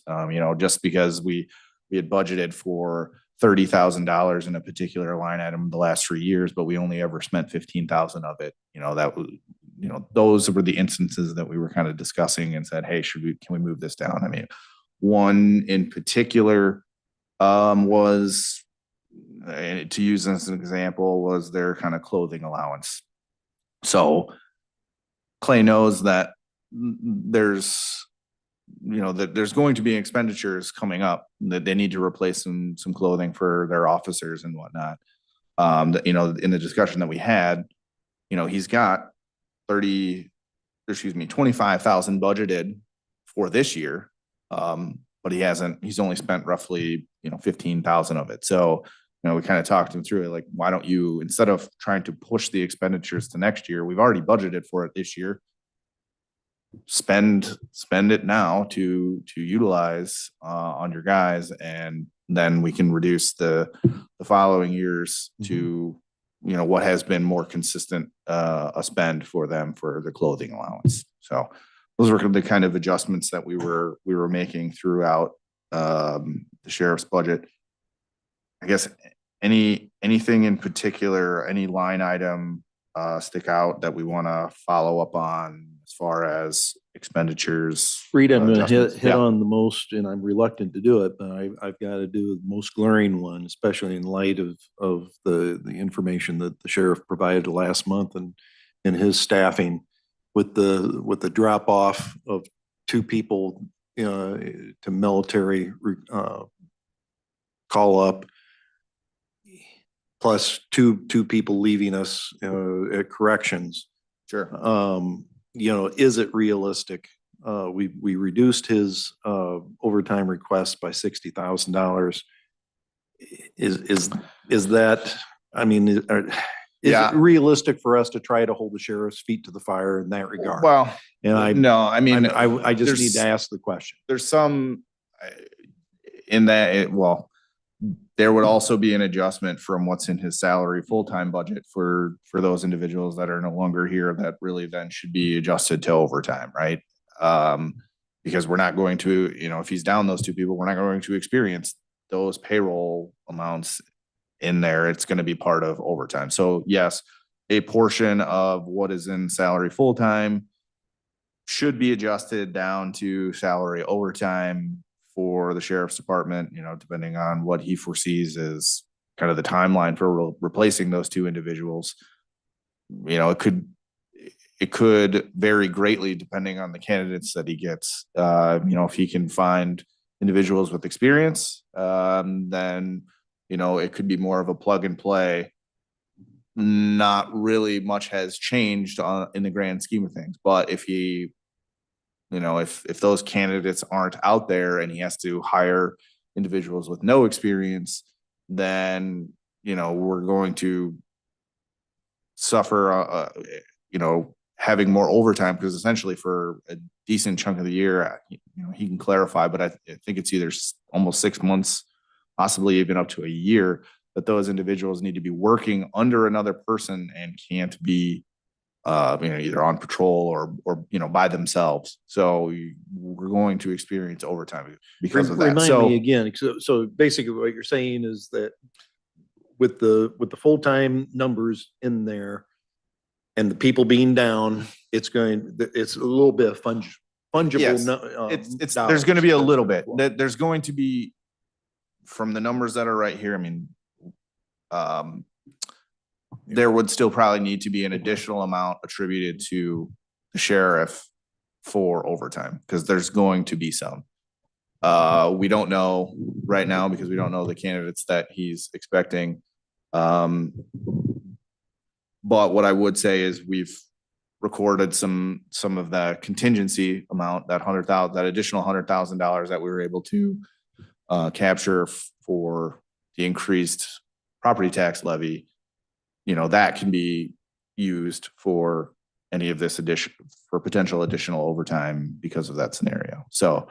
Just because we had budgeted for $30,000 in a particular line item the last 3 years, but we only ever spent 15,000 of it. That was, those were the instances that we were kind of discussing and said, hey, can we move this down? I mean, one in particular was, to use as an example, was their kind of clothing allowance. So Clay knows that there's going to be expenditures coming up that they need to replace some clothing for their officers and whatnot. In the discussion that we had, he's got 25,000 budgeted for this year. But he's only spent roughly, 15,000 of it. So you know, we kind of talked them through it, like, why don't you, instead of trying to push the expenditures to next year, we've already budgeted for it this year. Spend it now to utilize on your guys, and then we can reduce the following years to, you know, what has been more consistent a spend for them for the clothing allowance. So those were the kind of adjustments that we were making throughout the sheriff's budget. I guess anything in particular, any line item stick out that we want to follow up on as far as expenditures? Reed, I'm gonna adjustments? hit Yeah. on the most, and I'm reluctant to do it, but I've got to do the most glaring one, especially in light of the information that the sheriff provided last month and his staffing with the drop off of 2 people to military call up, plus two people leaving us at corrections. Sure. You know, is it realistic? We reduced his overtime request by $60,000. Is that, I mean, is Yeah. it realistic for us to try to hold the sheriff's feet to the fire in that regard? Well, And no, I mean, I just need there's- to ask the question. there's some in that well, there would also be an adjustment from what's in his salary full-time budget for those individuals that are no longer here that really then should be adjusted to overtime, right? Because we're not going to, you know, if he's down those 2 people, we're not going to experience those payroll amounts in there. It's going to be part of overtime. So yes, a portion of what is in salary full-time should be adjusted down to salary overtime for the sheriff's department, you know, depending on what he foresees as kind of the timeline for replacing those 2 individuals. You know, it could vary greatly depending on the candidates that he gets. You know, if he can find individuals with experience, then, you know, it could be more of a plug and play. Not really much has changed in the grand scheme of things, but if he, you know, if those candidates aren't out there and he has to hire individuals with no experience, then, you know, we're going to suffer, you know, having more overtime, because essentially for a decent chunk of the year, you know, he can clarify, but I think it's either almost 6 months, possibly even up to a year, that those individuals need to be working under another person and can't be you know, either on patrol or, you know, by themselves. So we're going to experience overtime because of that. Remind So me again, so basically what you're saying is that with the full-time numbers in there and the people being down, it's a little bit of fungible. Yes, it's there's going to be a little bit. There's going to be, from the numbers that are right here, I mean, there would still probably need to be an additional amount attributed to the sheriff for overtime, because there's going to be some. We don't know right now because we don't know the candidates that he's expecting. But what I would say is we've recorded some of the contingency amount, that additional $100,000 that we were able to capture for the increased property tax levy. You know, that can be used for any of this for potential additional overtime because of that scenario. So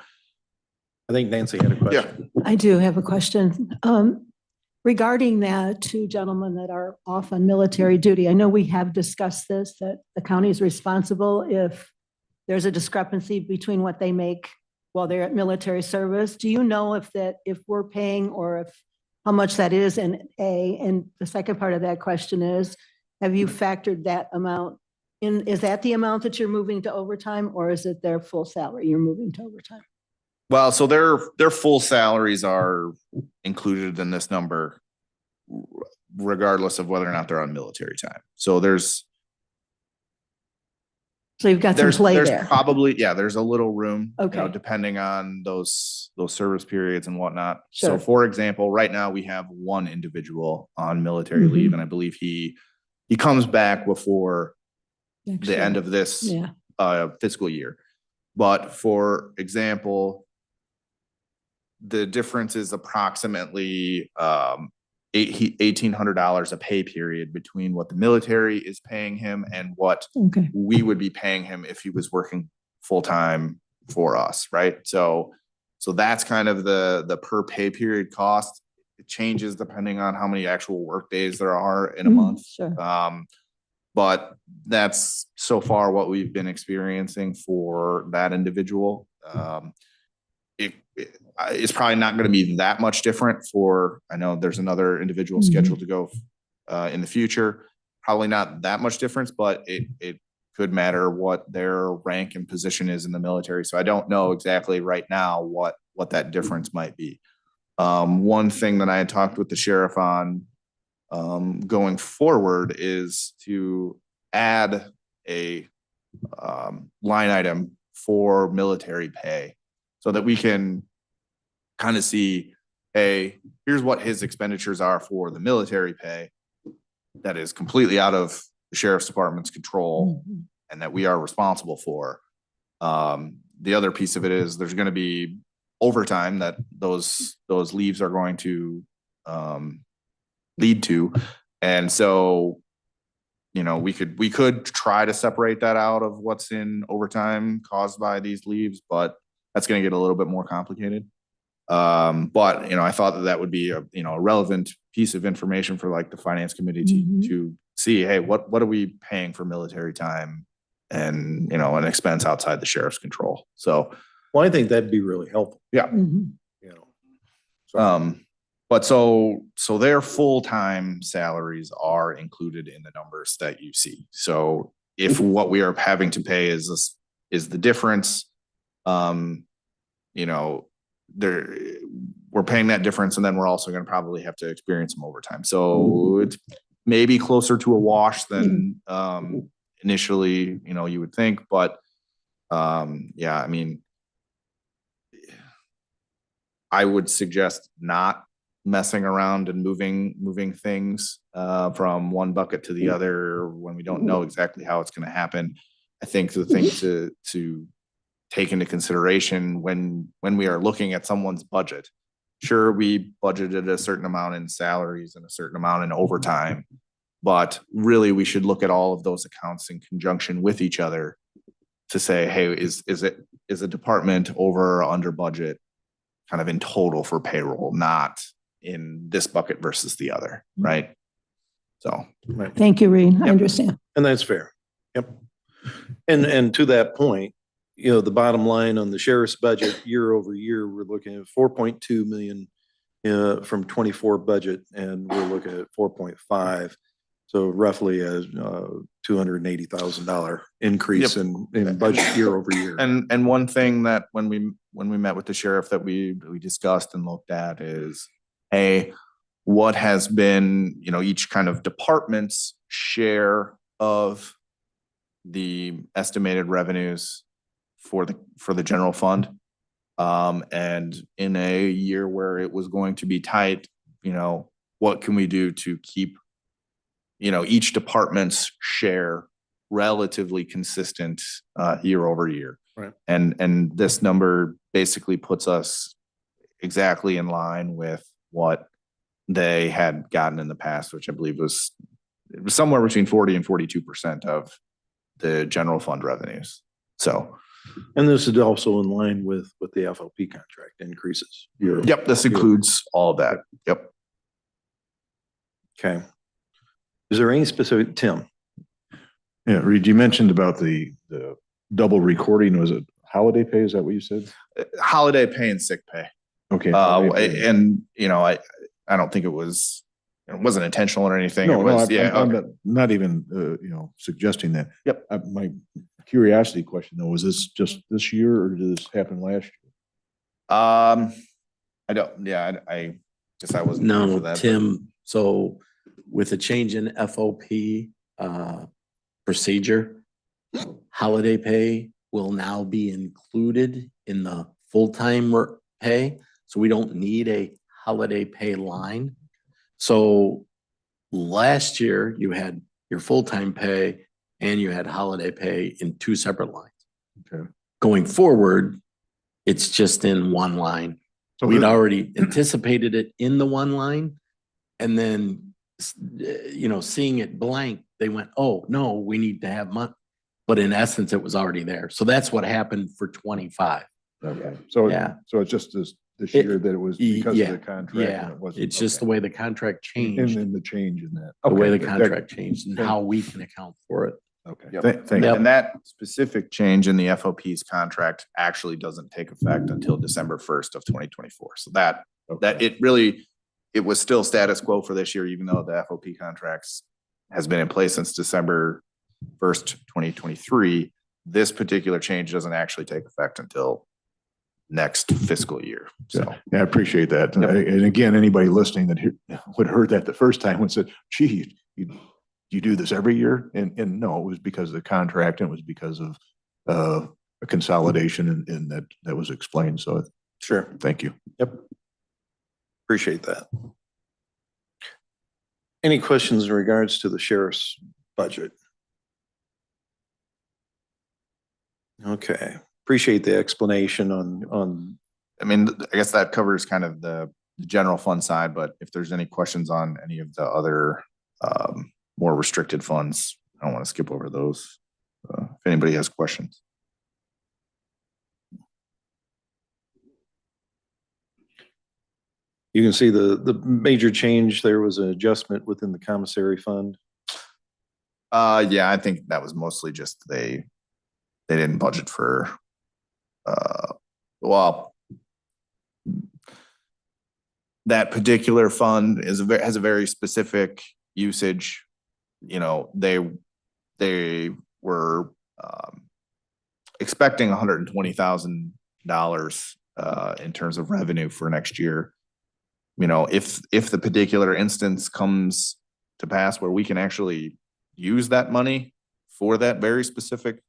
I think Nancy had a question. I do have a question. Regarding that, 2 gentlemen that are off on military duty, I know we have discussed this, that the county is responsible if there's a discrepancy between what they make while they're at military service. Do you know if we're paying, or how much that is? And the second part of that question is, have you factored that amount in? Is that the amount that you're moving to overtime, or is it their full salary you're moving to overtime? well, so their full salaries are included in this number, regardless of whether or not they're on military time. So So you've got some play there's there. probably, there's a little room, you know, Okay. depending on those service periods and whatnot. So Sure. for example, right now we have 1 individual on military Mhm. leave, and I believe he comes back before the end of this Yeah. fiscal year. But for example, the difference is approximately $1,800 a pay period between what the military is paying him and what Okay. we would be paying him if he was working full-time for us, right? So that's kind of the per pay period cost. It changes depending on how many actual work days there are in a month. Sure. But that's so far what we've been experiencing for that individual. It's probably not going to be that much different for, I know there's another individual scheduled to go in the future. Probably not that much difference, but it could matter what their rank and position is in the military. So I don't know exactly right now what that difference might be. One thing that I had talked with the sheriff on going forward is to add a line item for military pay so that we can kind of see, hey, here's what his expenditures are for the military pay that is completely out of the sheriff's department's control and that we are responsible for. The other piece of it is there's going to be overtime that those leaves are going to lead to. And so, you know, we could try to separate that out of what's in overtime caused by these leaves, but that's going to get a little bit more complicated. But, you know, I thought that would be a relevant piece of information for like the finance committee to see, hey, what are we paying for military time and, you know, an expense outside the sheriff's control. So, Well, I think that'd be really helpful, yeah. Mhm. you know. But so their full-time salaries are included in the numbers that you see. So if what we are having to pay is the difference, you know, we're paying that difference, and then we're also going to probably have to experience some overtime. So it's maybe closer to a wash than initially, you know, you would think. But yeah, I mean, I would suggest not messing around and moving things from one bucket to the other when we don't know exactly how it's going to happen. I think the thing to take into consideration when we are looking at someone's budget, sure, we budgeted a certain amount in salaries and a certain amount in overtime, but really we should look at all of those accounts in conjunction with each other to say, hey, is a department over or under budget kind of in total for payroll, not in this bucket versus the other, right? So. Right. Thank you, Reed. I Yep. understand. And that's fair. Yep. And to that point, you know, the bottom line on the sheriff's budget year over year, we're looking at 4.2 million from 24 budget, and we're looking at 4.5. So roughly a $280,000 increase in budget year over year. And one thing that when we met with the sheriff that we discussed and looked at is, hey, what has been, you know, each kind of department's share of the estimated revenues for the general fund. And in a year where it was going to be tight, you know, what can we do to keep, you know, each department's share relatively consistent year over year. Right. And this number basically puts us exactly in line with what they had gotten in the past, which I believe was somewhere between 40 and 42% of the general fund revenues. So. And this is also in line with the FLP contract increases. Yep, this includes all of that. Yep. Okay. Is there any specific, Tim? Yeah, Reed, you mentioned about the double recording. Was it holiday pay? Is that what you said? Holiday pay and sick pay. Okay. And you know, I don't think it wasn't intentional or anything. No, It was, I'm not even, you know, suggesting that. Yep. My curiosity question though, was this just this year or did this happen last year? I guess I wasn't here for No, that. Tim, so with a change in FOP procedure, holiday pay will now be included in the full-time pay. So we don't need a holiday pay line. So last year you had your full-time pay and you had holiday pay in two separate lines. Okay. Going forward, it's just in one line. So We'd already anticipated it in the one line, And then, seeing it blank, they went, oh, no, we need to have money. But in essence, it was already there. So that's what happened for 25. Okay, so, Yeah. so it's just this It- year that it was because of yeah, the contract Yeah, and it wasn't. it's just the okay. way the contract And changed, then the change in that. the way Okay, the that- contract changed and thank- how we can account for it. Okay, Yep. thank you. And that specific change in the FOP's contract actually doesn't take effect until December 1st of 2024. So that it was still status quo for this year, even though the FOP contracts has been in place since December 1st, 2023. This particular change doesn't actually take effect until next fiscal year. So Yeah, I appreciate that. Yep. And again, anybody listening that would have heard that the first time would say, gee, you do this every year? And no, it was because of the contract and it was because of a consolidation and that was explained. So Sure. thank you. Yep. Appreciate that. Any questions in regards to the sheriff's budget? Okay, appreciate the explanation on, I mean, I guess that covers kind of the general fund side, but if there's any questions on any of the other more restricted funds, I don't want to skip over those. If anybody has questions. you can see the major change, there was an adjustment within the commissary fund. Yeah, I think that was mostly just they didn't budget for well, that particular fund has a very specific usage. You know, they were expecting $120,000 in terms of revenue for next year. You know, if the particular instance comes to pass where we can actually use that money for that very specific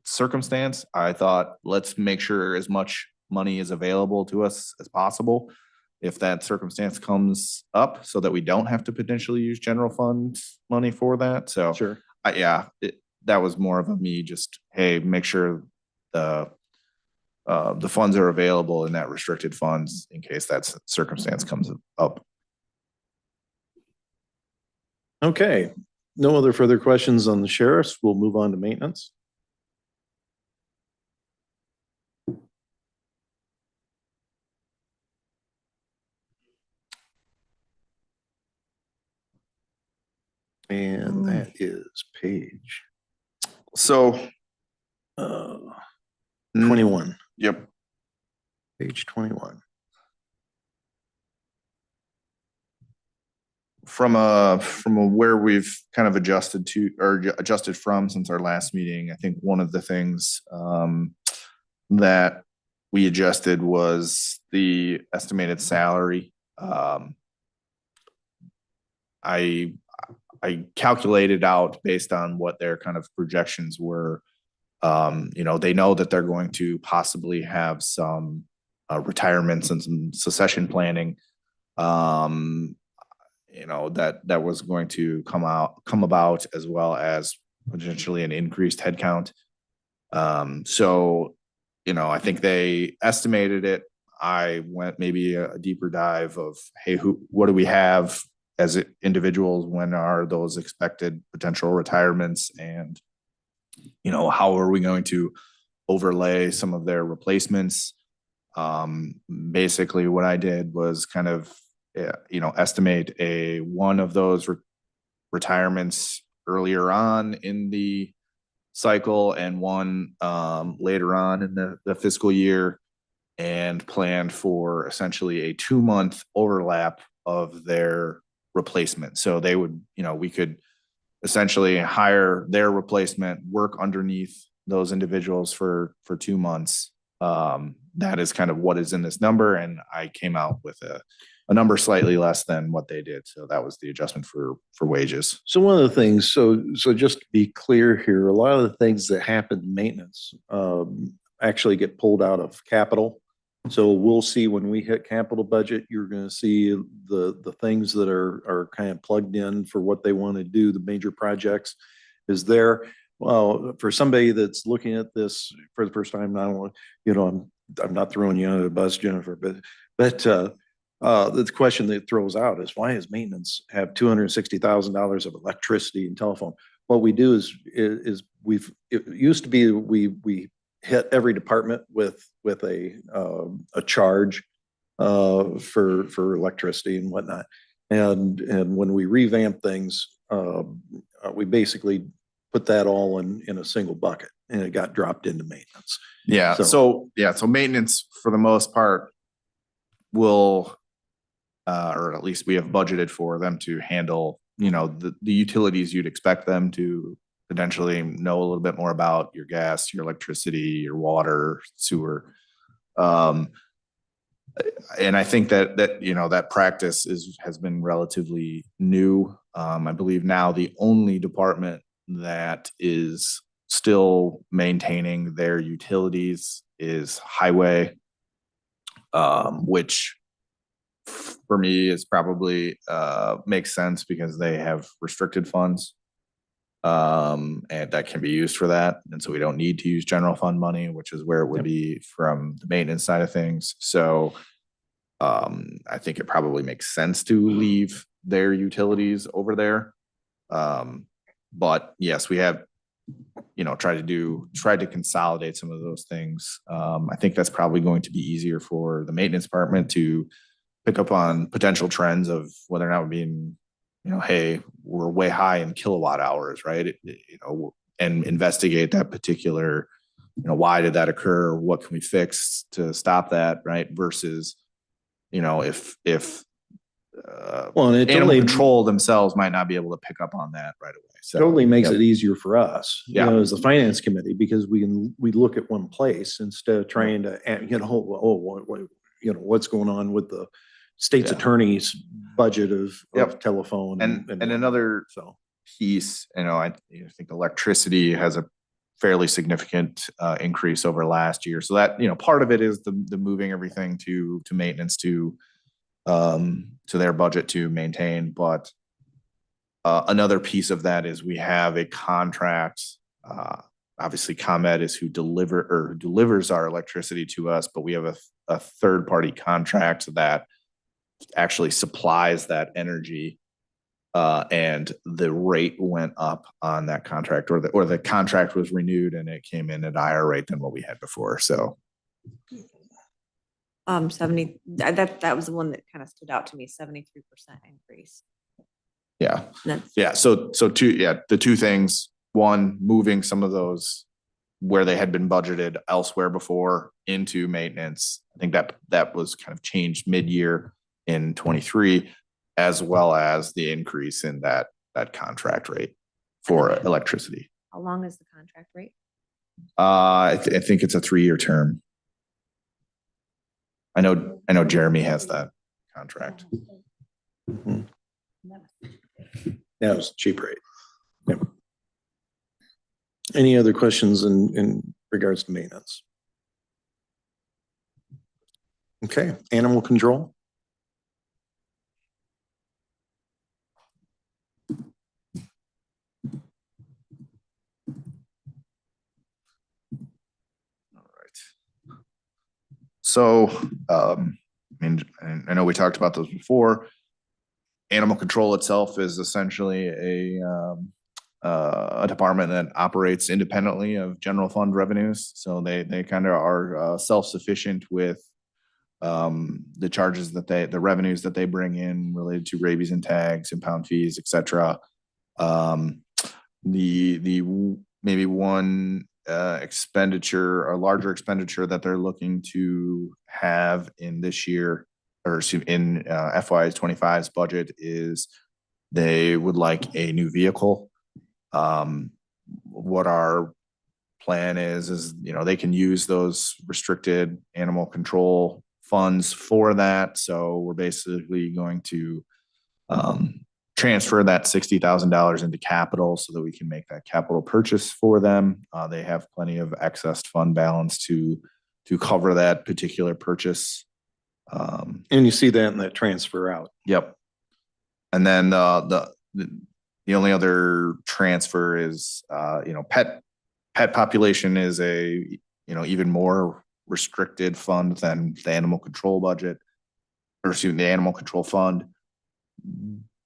circumstance, I thought, let's make sure as much money is available to us as possible if that circumstance comes up, so that we don't have to potentially use general fund money for that. So Sure. that was more of a me just, hey, make sure the funds are available in that restricted funds in case that circumstance comes up. Okay, no other further questions on the sheriff's. We'll move on to maintenance. And that is page So 21, yep. page 21. From a where we've kind of adjusted to or adjusted from since our last meeting, I think one of the things that we adjusted was the estimated salary. I calculated out based on what their kind of projections were. You know, they know that they're going to possibly have some retirements and some succession planning. You know, that was going to come about, as well as potentially an increased headcount. So, you know, I think they estimated it. I went maybe a deeper dive of, hey, what do we have as individuals? When are those expected potential retirements? And, you know, how are we going to overlay some of their replacements? Basically what I did was kind of, you know, estimate one of those retirements earlier on in the cycle and one later on in the fiscal year, and planned for essentially a 2-month overlap of their replacement. So they would, you know, we could essentially hire their replacement, work underneath those individuals for 2 months. That is kind of what is in this number. And I came out with a number slightly less than what they did. So that was the adjustment for wages. So one of the things, so just to be clear here, a lot of the things that happen in maintenance actually get pulled out of capital. So we'll see when we hit capital budget, you're going to see the things that are kind of plugged in for what they want to do, the major projects is there. Well, for somebody that's looking at this for the first time, I don't want, you know, I'm not throwing you under the bus, Jennifer, but The question that throws out is why does maintenance have $260,000 of electricity and telephone? What we do is it used to be we hit every department with a charge for electricity and whatnot. And when we revamp things, we basically put that all in a single bucket and it got dropped into maintenance. Yeah, so maintenance for the most part will, or at least we have budgeted for them to handle, the utilities you'd expect them to potentially know a little bit more about: your gas, your electricity, your water, sewer. And I think that practice has been relatively new. I believe now the only department that is still maintaining their utilities is highway, which for me is probably makes sense because they have restricted funds, and that can be used for that. And so we don't need to use general fund money, which is where it would be from the maintenance side of things. So I think it probably makes sense to leave their utilities over there. But yes, we have, tried to consolidate some of those things. I think that's probably going to be easier for the maintenance department to pick up on potential trends of whether or not we're being, hey, we're way high in kilowatt hours, right? And investigate that particular, why did that occur? What can we fix to stop that, right? Versus, if Well, and it animal totally control themselves might not be able to pick up on that right away. So totally makes yep. it easier for us, Yeah. as the finance committee, because we look at one place instead of trying to, what's going on with the state's Yeah. attorney's budget of Yep. telephone And whatnot. another piece, I think electricity has a fairly significant increase over last year. So that, part of it is the moving everything to maintenance to their budget to maintain. But another piece of that is we have a contract. Obviously, ComEd is who delivers our electricity to us, but we have a third party contract that actually supplies that energy. And the rate went up on that contract, or the contract was renewed and it came in at a higher rate than what we had before. So 70, that was the one that kind of stood out to me, 73% increase. yeah. That's, Yeah. So the two things: one, moving some of those where they had been budgeted elsewhere before into maintenance. I think that was kind of changed mid-year in 23, as well as the increase in that contract rate for electricity. how long is the contract rate? I think it's a 3-year term. I know Jeremy has that contract. Mhm. Yeah, it was a cheap rate. Yep. Any other questions in regards to maintenance? Okay, animal control. So, I know we talked about those before. Animal control itself is essentially a department that operates independently of general fund revenues. So they kind of are self-sufficient with the charges the revenues that they bring in related to rabies and tags, impound fees, etc. The maybe one expenditure or larger expenditure that they're looking to have in this year, or in FY 25's budget, is they would like a new vehicle. What our plan is they can use those restricted animal control funds for that. So we're basically going to transfer that $60,000 into capital so that we can make that capital purchase for them. They have plenty of excess fund balance to cover that particular purchase. And you see that in that transfer out. Yep. And then the only other transfer is pet population is a even more restricted fund than the animal control budget. or excuse me, the Animal Control Fund,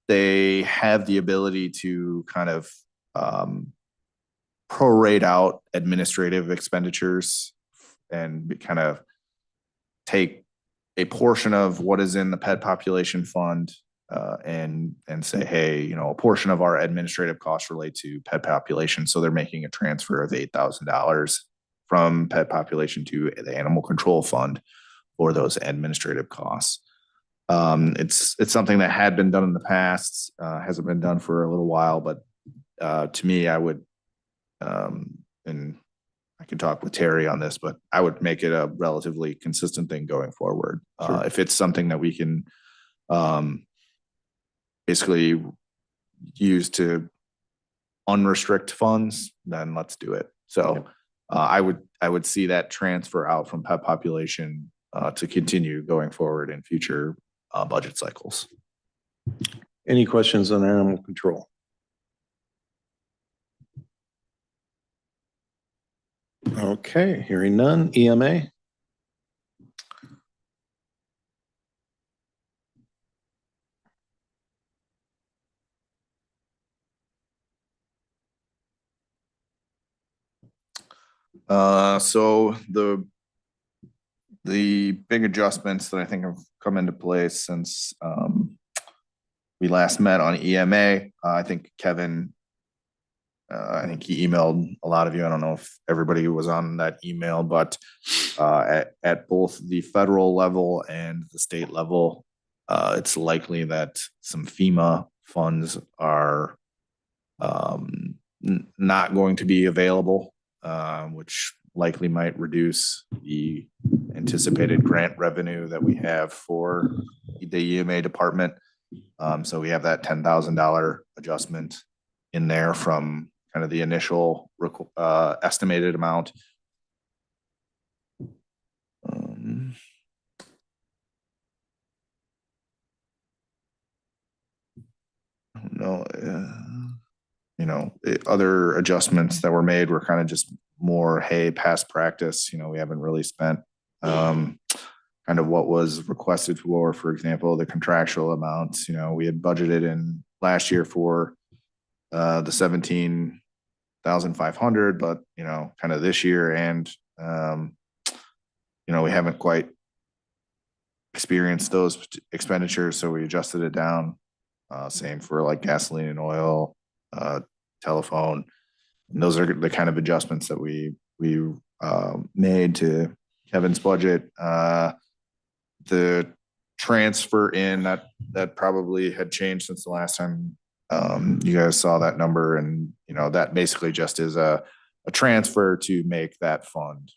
they have the ability to kind of prorate out administrative expenditures and kind of take a portion of what is in the pet population fund and say, hey, you know, a portion of our administrative costs relate to pet population. So they're making a transfer of $8,000 from pet population to the animal control fund for those administrative costs. It's something that had been done in the past, hasn't been done for a little while, but to me, I would, and I could talk with Terry on this, but I would make it a relatively consistent thing going forward. Sure. If it's something that we can basically use to unrestrict funds, then let's do it. So I would see that transfer out from pet population to continue going forward in future budget cycles. Any questions on animal control? Okay, hearing none. EMA? So the big adjustments that I think have come into place since we last met on EMA, I think Kevin, I think he emailed a lot of you. I don't know if everybody was on that email, but at both the federal level and the state level, it's likely that some FEMA funds are not going to be available, which likely might reduce the anticipated grant revenue that we have for the EMA department. So we have that $10,000 adjustment in there from kind of the initial estimated amount. No, you know, other adjustments that were made were kind of just more, hey, past practice, you know, we haven't really spent kind of what was requested for example, the contractual amounts. You know, we had budgeted in last year for the 17,500, but you know, kind of this year and you know, we haven't quite experienced those expenditures, so we adjusted it down. Same for like gasoline and oil, telephone. And those are the kind of adjustments that we made to Kevin's budget. The transfer in that probably had changed since the last time you guys saw that number, and you know, that basically just is a transfer to make that fund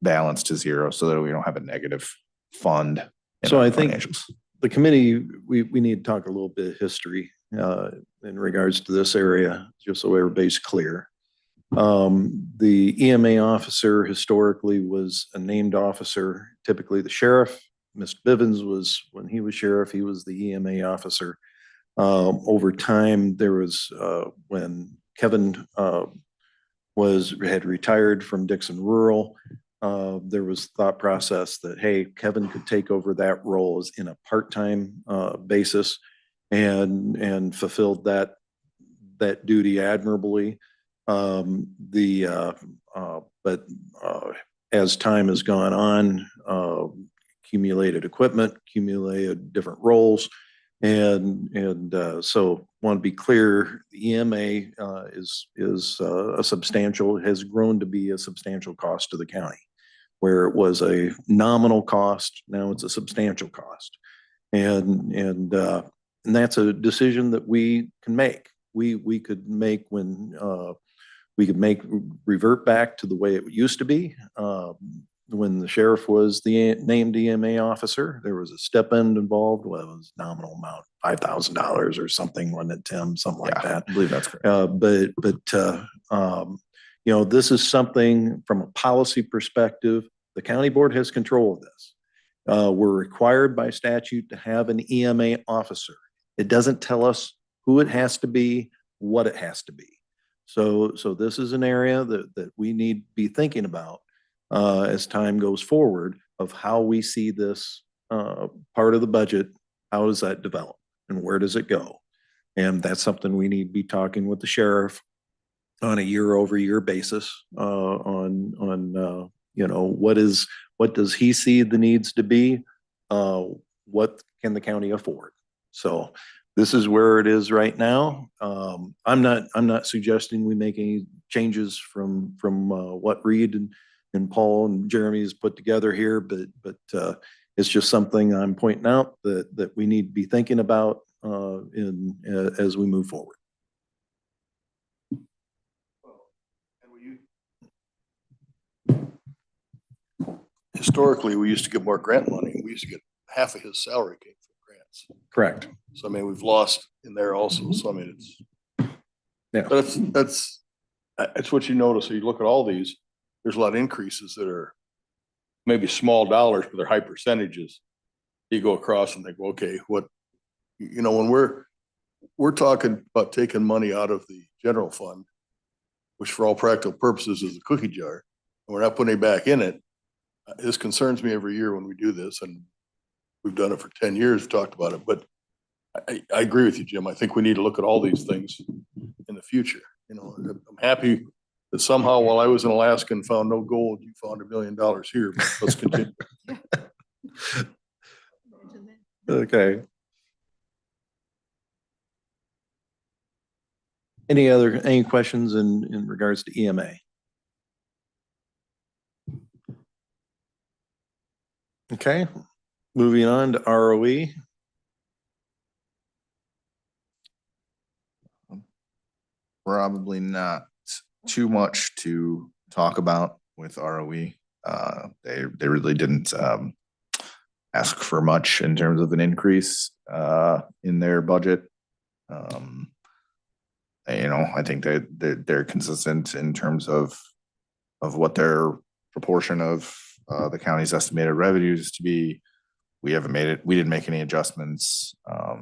balance to zero so that we don't have a negative fund. So I think financials. The committee, we need to talk a little bit of history in regards to this area, just so everybody's clear. The EMA officer historically was a named officer, typically the sheriff. Mr. Bivens was, when he was sheriff, he was the EMA officer. Over time, there was, when Kevin had retired from Dixon Rural, there was thought process that, hey, Kevin could take over that role as in a part-time basis and fulfilled that duty admirably. But as time has gone on, accumulated equipment, accumulated different roles. And so want to be clear, the EMA is a substantial, has grown to be a substantial cost to the county, where it was a nominal cost, now it's a substantial cost. And that's a decision that we can make. We could make when we could revert back to the way it used to be. When the sheriff was the named EMA officer, there was a stipend involved. Well, it was nominal amount, $5,000 or something, wasn't it, Tim? Something like that. I believe that's correct. You know, this is something from a policy perspective, the county board has control of this. We're required by statute to have an EMA officer. It doesn't tell us who it has to be, what it has to be. So this is an area that we need to be thinking about as time goes forward of how we see this part of the budget, how does that develop and where does it go? And that's something we need to be talking with the sheriff on a year-over-year basis, you know, what does he see the needs to be? What can the county afford? So this is where it is right now. I'm not suggesting we make any changes from what Reed and Paul and Jeremy has put together here, but it's just something I'm pointing out that we need to be thinking about as we move forward. Historically, we used to get more grant money. We used to get half of his salary came from grants. Correct. So I mean, we've lost in there also. So I mean, it's. Yeah. But it's what you notice. You look at all these, there's a lot of increases that are maybe small dollars, but they're high percentages. You go across and think, well, okay, what, you know, when we're talking about taking money out of the general fund, which for all practical purposes is a cookie jar, and we're not putting it back in it. This concerns me every year when we do this, and we've done it for 10 years, we've talked about it, but I agree with you, Jim. I think we need to look at all these things in the future. You know, I'm happy that somehow while I was in Alaska and found no gold, you found $1 million here, but let's continue. Okay. Any questions in regards to EMA? Okay, moving on to ROE. Probably not too much to talk about with ROE. They really didn't ask for much in terms of an increase in their budget. You know, I think they're consistent in terms of what their proportion of the county's estimated revenues to be. We didn't make any adjustments. I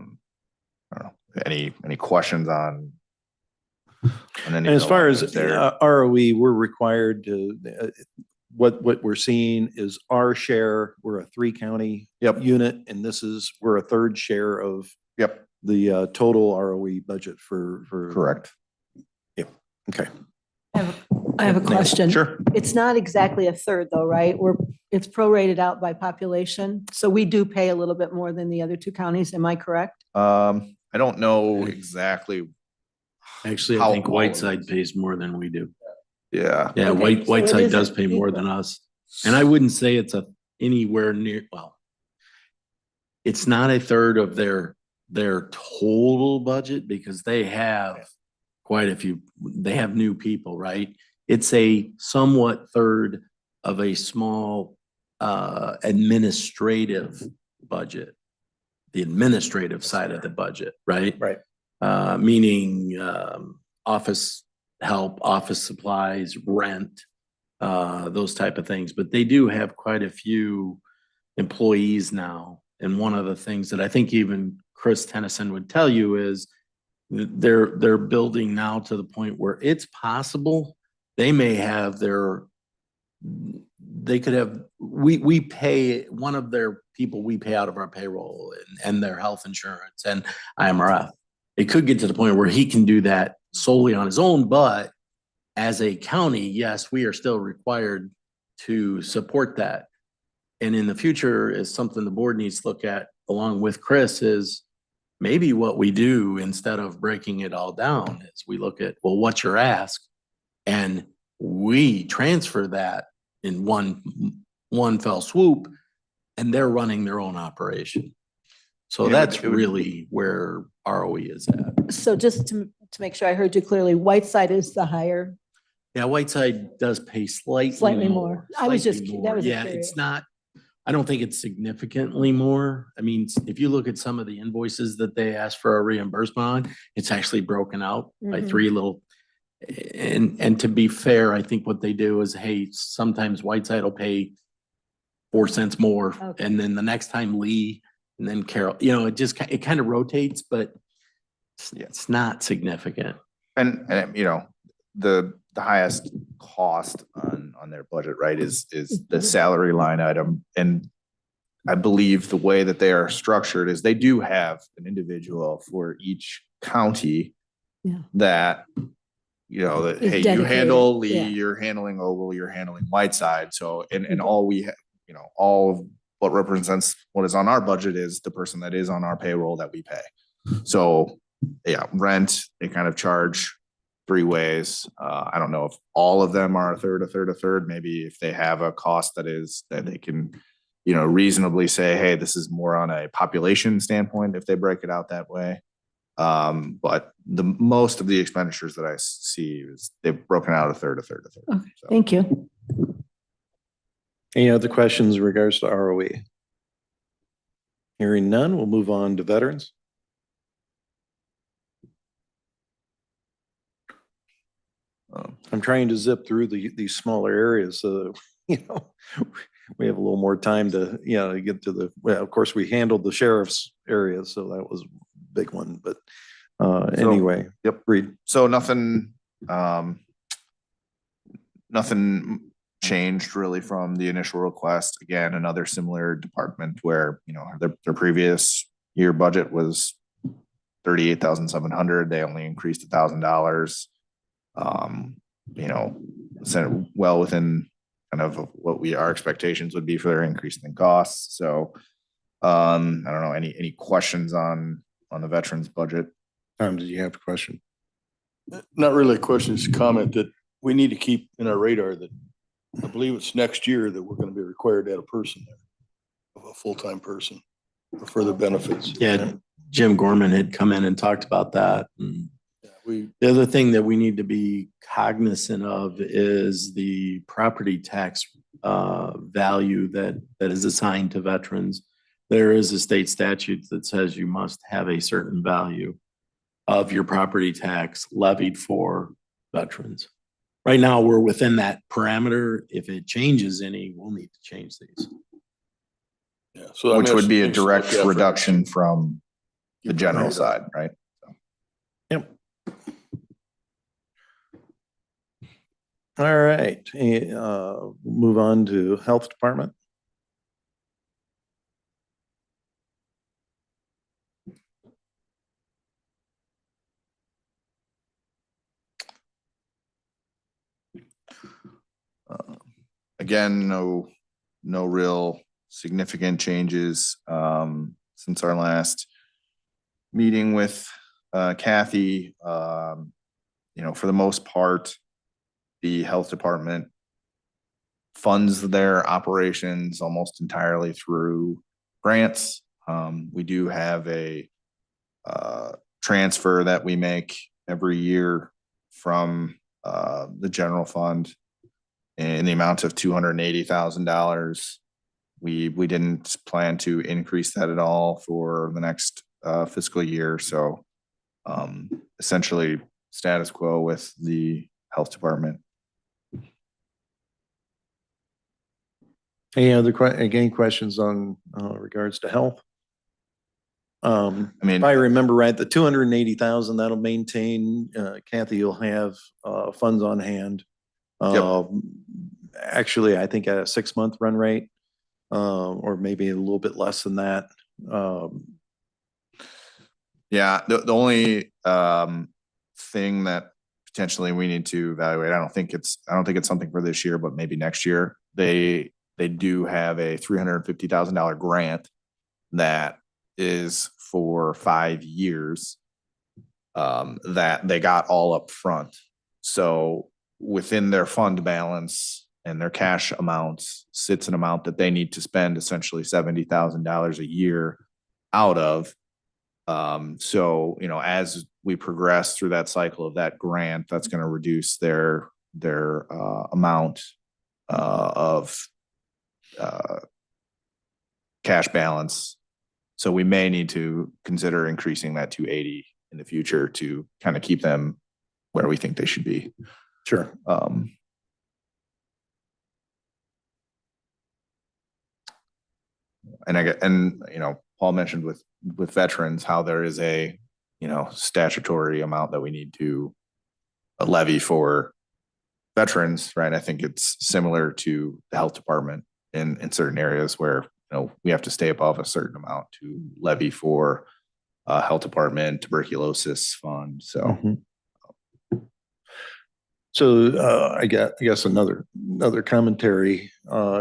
don't know, any questions on any And of as the far as lines there? ROE, we're required to, what we're seeing is our share, we're a 3-county unit, and we're a third share of the total ROE budget for. Correct. Yeah, okay. I have a question. Sure. It's not exactly a third though, right? It's prorated out by population. So we do pay a little bit more than the other 2 counties. Am I correct? I don't know exactly. Actually, How I think all of Whiteside those- pays more than we do. Yeah. Yeah, Okay, so it Whiteside does isn't pay more than equal. us. And I wouldn't say it's anywhere near, well, it's not a third of their total budget because they have quite a few, they have new people, right? It's a somewhat third of a small administrative budget, the administrative side of the budget, right? Right. Meaning office help, office supplies, rent, those type of things. But they do have quite a few employees now. And one of the things that I think even Chris Tennyson would tell you is they're building now to the point where it's possible they may have they could have, we pay one of their people, we pay out of our payroll and their health insurance and IMRF. It could get to the point where he can do that solely on his own, but as a county, yes, we are still required to support that. And in the future is something the board needs to look at along with Chris is maybe what we do instead of breaking it all down is we look at, well, what's your ask? And we transfer that in one fell swoop and they're running their own operation. So Yeah, that's it would- really where ROE is at. So just to make sure I heard you clearly, Whiteside is the higher. Yeah, Whiteside does pay slightly Slightly more. I was slightly just- more. that was a Yeah, curious. it's not, I don't think it's significantly more. I mean, if you look at some of the invoices that they ask for a reimbursement on, it's actually broken out by Mhm. 3 little. And to be fair, I think what they do is, hey, sometimes Whiteside will pay 4 cents more. Okay. And then the next time Lee and then Carol, it kind of rotates, but it's not significant. And you know, the highest cost on their budget, right, is the salary line item. And I believe the way that they are structured is they do have an individual for each county Yeah. that, you know, that, Is hey, you dedicated, handle Lee, yeah. you're handling Ogle, you're handling Whiteside. So, and all we have, you know, all of what represents what is on our budget is the person that is on our payroll that we pay. So, yeah, rent, they kind of charge 3 ways. I don't know if all of them are a third. Maybe if they have a cost that they can, you know, reasonably say, hey, this is more on a population standpoint if they break it out that way. But the most of the expenditures that I see is they've broken out a third. Okay, So, thank you. Any other questions in regards to ROE? Hearing none, we'll move on to veterans. I'm trying to zip through these smaller areas so, you know, we have a little more time to, you know, get to the, well, of course, we handled the sheriff's area, so that was a big one, but anyway. Yep. Read. So nothing changed really from the initial request. Again, another similar department where, you know, their previous year budget was 38,700. They only increased $1,000. You know, well within kind of what our expectations would be for their increase in costs. So, I don't know, any questions on the veterans budget? Tom, did you have a question? Not really a question, it's a comment that we need to keep in our radar that I believe it's next year that we're going to be required to add a person there, a full-time person for further benefits. Yeah, Jim Gorman had come in and talked about that. And Yeah, the other thing that we need to be cognizant of is the property tax value that is assigned to veterans. There is a state statute that says you must have a certain value of your property tax levied for veterans. Right now, we're within that parameter. If it changes any, we'll need to change these. yeah. So Which would be a thanks so much, direct yeah, for- reduction from the general side, right? Yep. All right, move on to health department. Again, no real significant changes since our last meeting with Kathy. You know, for the most part, the health department funds their operations almost entirely through grants. We do have a transfer that we make every year from the general fund in the amount of $280,000. We didn't plan to increase that at all for the next fiscal year. So essentially status quo with the health department. Any other questions on regards to health? I mean, If I remember right, the 280,000 that'll maintain, Kathy, you'll have funds on hand. Actually, I think at a 6-month run rate, or maybe a little bit less than that. yeah, the only thing that potentially we need to evaluate, I don't think it's something for this year, but maybe next year. They do have a $350,000 grant that is for 5 years that they got all up front. So within their fund balance and their cash amounts sits an amount that they need to spend essentially $70,000 a year out of. So, you know, as we progress through that cycle of that grant, that's going to reduce their amount of cash balance. So we may need to consider increasing that to 80 in the future to kind of keep them where we think they should be. Sure. And you know, Paul mentioned with veterans how there is a, you know, statutory amount that we need to levy for veterans, right? I think it's similar to the health department in certain areas where we have to stay above a certain amount to levy for health department, tuberculosis fund. So Mhm. So I guess another commentary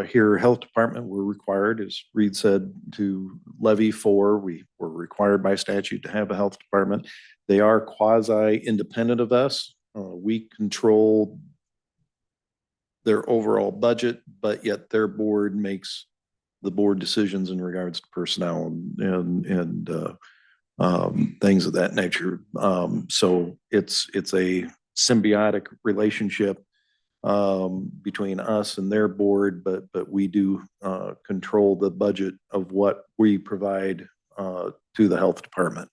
here. Health department, we're required, as Reed said, to levy for. We were required by statute to have a health department. They are quasi independent of us. We control their overall budget, but yet their board makes the board decisions in regards to personnel and things of that nature. So it's a symbiotic relationship between us and their board, but we do control the budget of what we provide to the health department.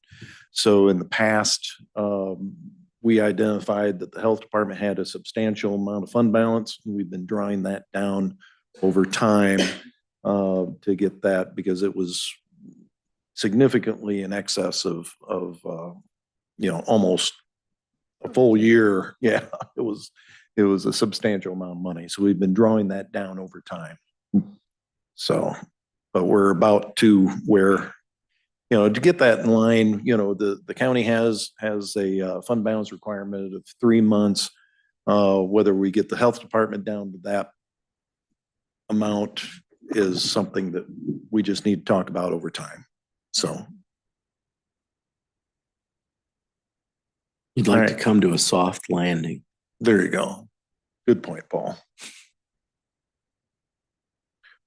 So in the past, we identified that the health department had a substantial amount of fund balance. We've been drawing that down over time to get that, because it was significantly in excess of almost a full year. Yeah, it was a substantial amount of money. So we've been drawing that down over time. So, but we're about to where, to get that in line, the county has a fund balance requirement of 3 months. Whether we get the health department down to that amount is something that we just need to talk about over time. So. You'd like to Alright. come to a soft landing. There you go. Good point, Paul.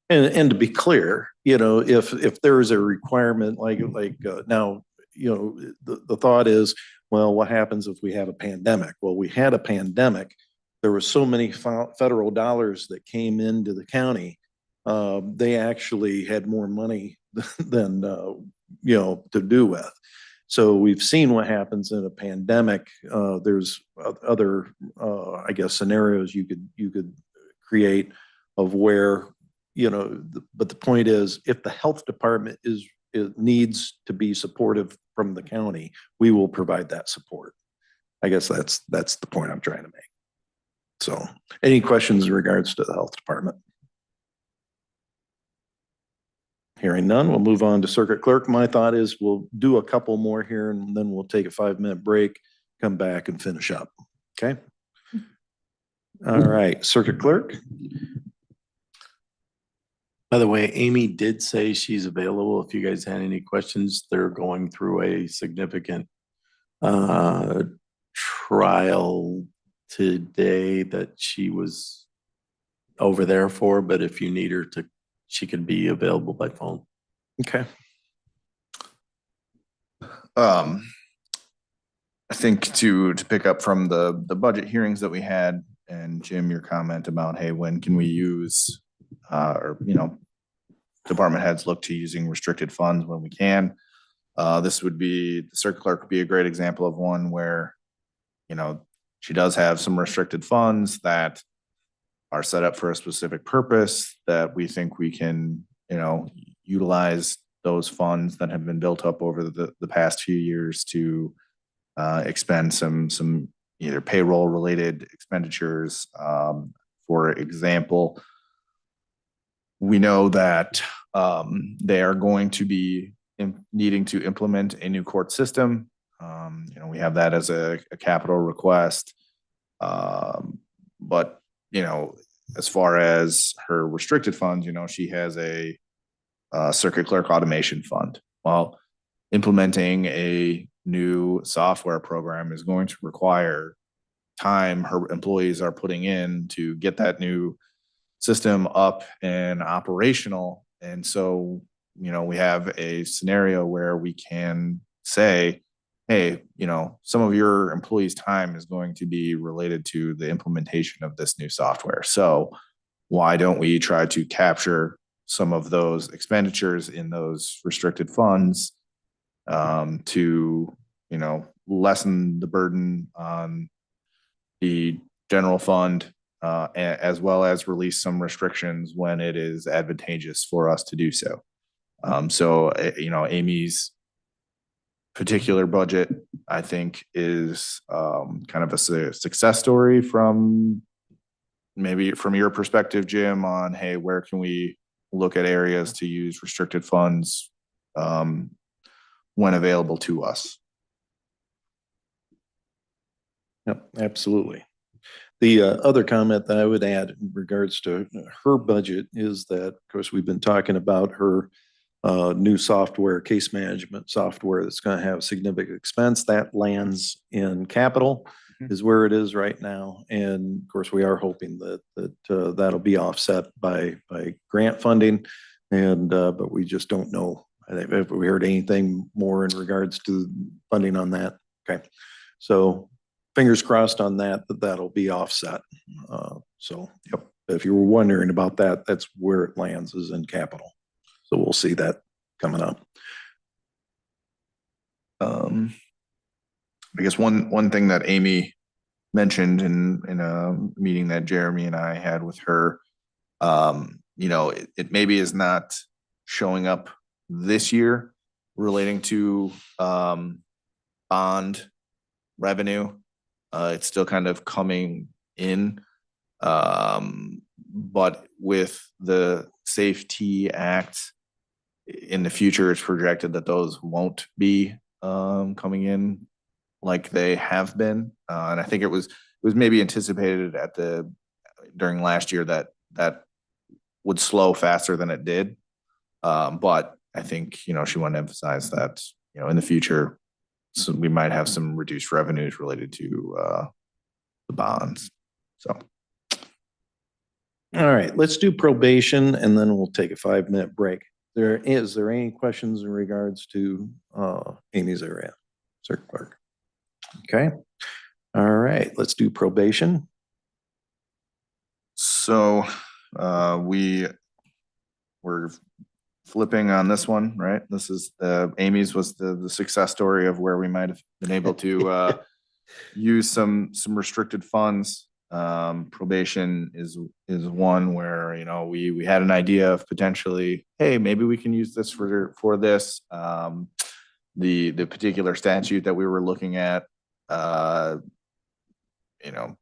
And to be clear, if there is a requirement like now, the thought is, well, what happens if we have a pandemic? Well, we had a pandemic. There were so many federal dollars that came into the county. They actually had more money than to do with. So we've seen what happens in a pandemic. There's other, I guess, scenarios you could create of where, but the point is, if the health department needs to be supportive from the county, we will provide that support. I guess that's the point I'm trying to make. So, any questions in regards to the health department? Hearing none, we'll move on to circuit clerk. My thought is we'll do a couple more here and then we'll take a 5-minute break, come back and finish up. Okay. All right, circuit clerk. By the way, Amy did say she's available if you guys had any questions. They're going through a significant trial today that she was over there for, but if you need her to, she could be available by phone. Okay. I think to pick up from the budget hearings that we had, and Jim, your comment about, hey, when can we use department heads look to using restricted funds when we can. This would be, the circuit clerk would be a great example of one where, she does have some restricted funds that are set up for a specific purpose that we think we can, utilize those funds that have been built up over the past few years to expend some either payroll related expenditures. For example, we know that they are going to be needing to implement a new court system. We have that as a capital request. But, as far as her restricted funds, she has a circuit clerk automation fund. Well, implementing a new software program is going to require time her employees are putting in to get that new system up and operational. And so, we have a scenario where we can say, hey, some of your employees' time is going to be related to the implementation of this new software. So why don't we try to capture some of those expenditures in those restricted funds to, lessen the burden on the general fund, as well as release some restrictions when it is advantageous for us to do so. Amy's particular budget, I think, is kind of a success story from maybe from your perspective, Jim, on, hey, where can we look at areas to use restricted funds when available to us. Yep, absolutely. The other comment that I would add in regards to her budget is that, of course, we've been talking about her new software, case management software that's going to have significant expense. That lands in capital is where it is right now. And of course, we are hoping that that'll be offset by grant funding. And but we just don't know if we heard anything more in regards to funding on that. Okay, so fingers crossed on that that'll be offset. So yep, if you were wondering about that, that's where it lands, is in capital. So we'll see that coming up. I guess one thing that Amy mentioned in a meeting that Jeremy and I had with her, you know, it maybe is not showing up this year relating to bond revenue. It's still kind of coming in. But with the Safety Act in the future, it's projected that those won't be coming in like they have been. And I think it was maybe anticipated during last year that would slow faster than it did. But I think, you know, she wanted to emphasize that, you know, in the future, so we might have some reduced revenues related to the bonds. So. All right, let's do probation and then we'll take a 5-minute break. Is there any questions in regards to Amy's area? Circuit Clerk. Okay. All right, let's do probation. So we're flipping on this one, right? This is Amy's was the success story of where we might have been able to use some restricted funds. Probation is one where, you know, we had an idea of potentially, hey, maybe we can use this for this. The particular statute that we were looking at, you know,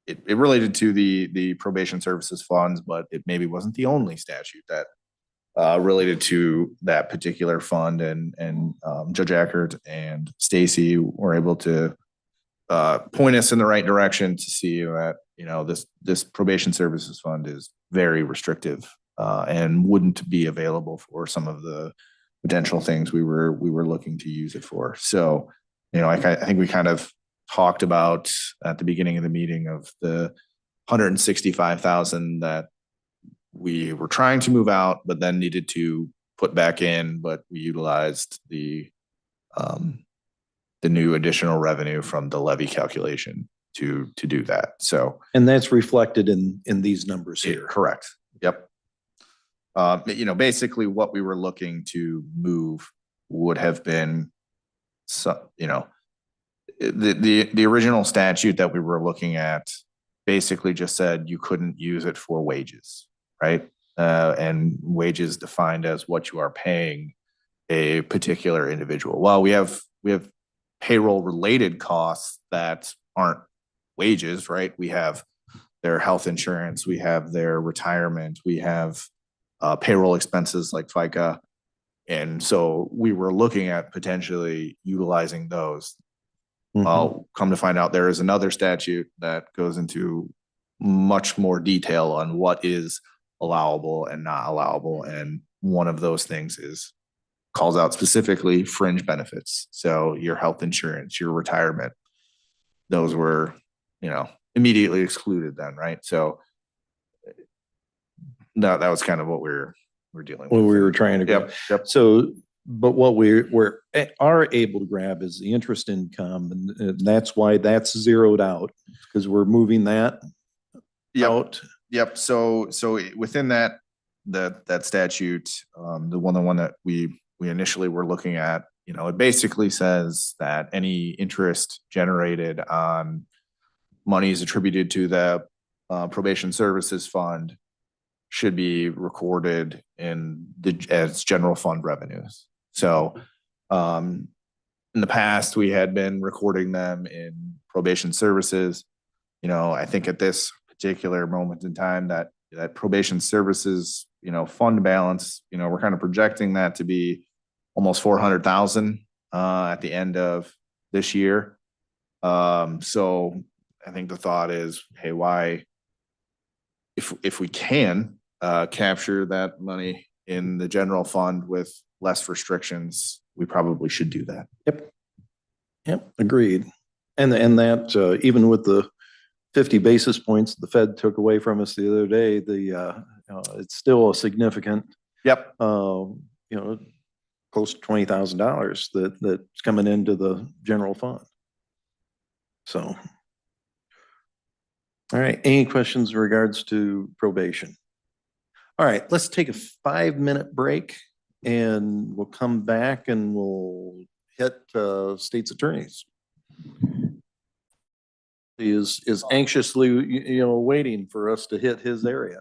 it related to the probation services funds, but it maybe wasn't the only statute that related to that particular fund. And Judge Ackert and Stacy were able to point us in the right direction to see that, you know, this probation services fund is very restrictive and wouldn't be available for some of the potential things we were looking to use it for. So, you know, I think we kind of talked about at the beginning of the meeting of the $165,000 that we were trying to move out, but then needed to put back in, but we utilized the new additional revenue from the levy calculation to do that. So, and that's reflected in these numbers here. Correct. Yep. You know, basically what we were looking to move would have been, you know, the original statute that we were looking at basically just said you couldn't use it for wages, right? And wages defined as what you are paying a particular individual. Well, we have payroll related costs that aren't wages, right? We have their health insurance, we have their retirement, we have payroll expenses like FICA. And so we were looking at potentially utilizing those. I'll come to find out there is another statute that goes into much more detail on what is allowable and not allowable. And one of those things calls out specifically fringe benefits. So your health insurance, your retirement, those were, you know, immediately excluded then, right? So that was kind of what we're dealing with. What we were trying to grab. Yep. So, but what we are able to grab is the interest income, and that's why that's zeroed out, because we're moving that out. Yep. So within that statute, the one that we initially were looking at, you know, it basically says that any interest generated on monies attributed to the probation services fund should be recorded as general fund revenues. So in the past, we had been recording them in probation services. You know, I think at this particular moment in time that probation services fund balance, we're kind of projecting that to be almost 400,000 at the end of this year. So I think the thought is, hey, why, if we can capture that money in the general fund with less restrictions, we probably should do that. Yep, agreed. And that even with the 50 basis points the Fed took away from us the other day, it's still a significant, Yep. close to $20,000 that's coming into the general fund. So, all right, any questions in regards to probation? All right, let's take a 5-minute break and we'll come back and we'll hit state's attorneys. He is anxiously, waiting for us to hit his area.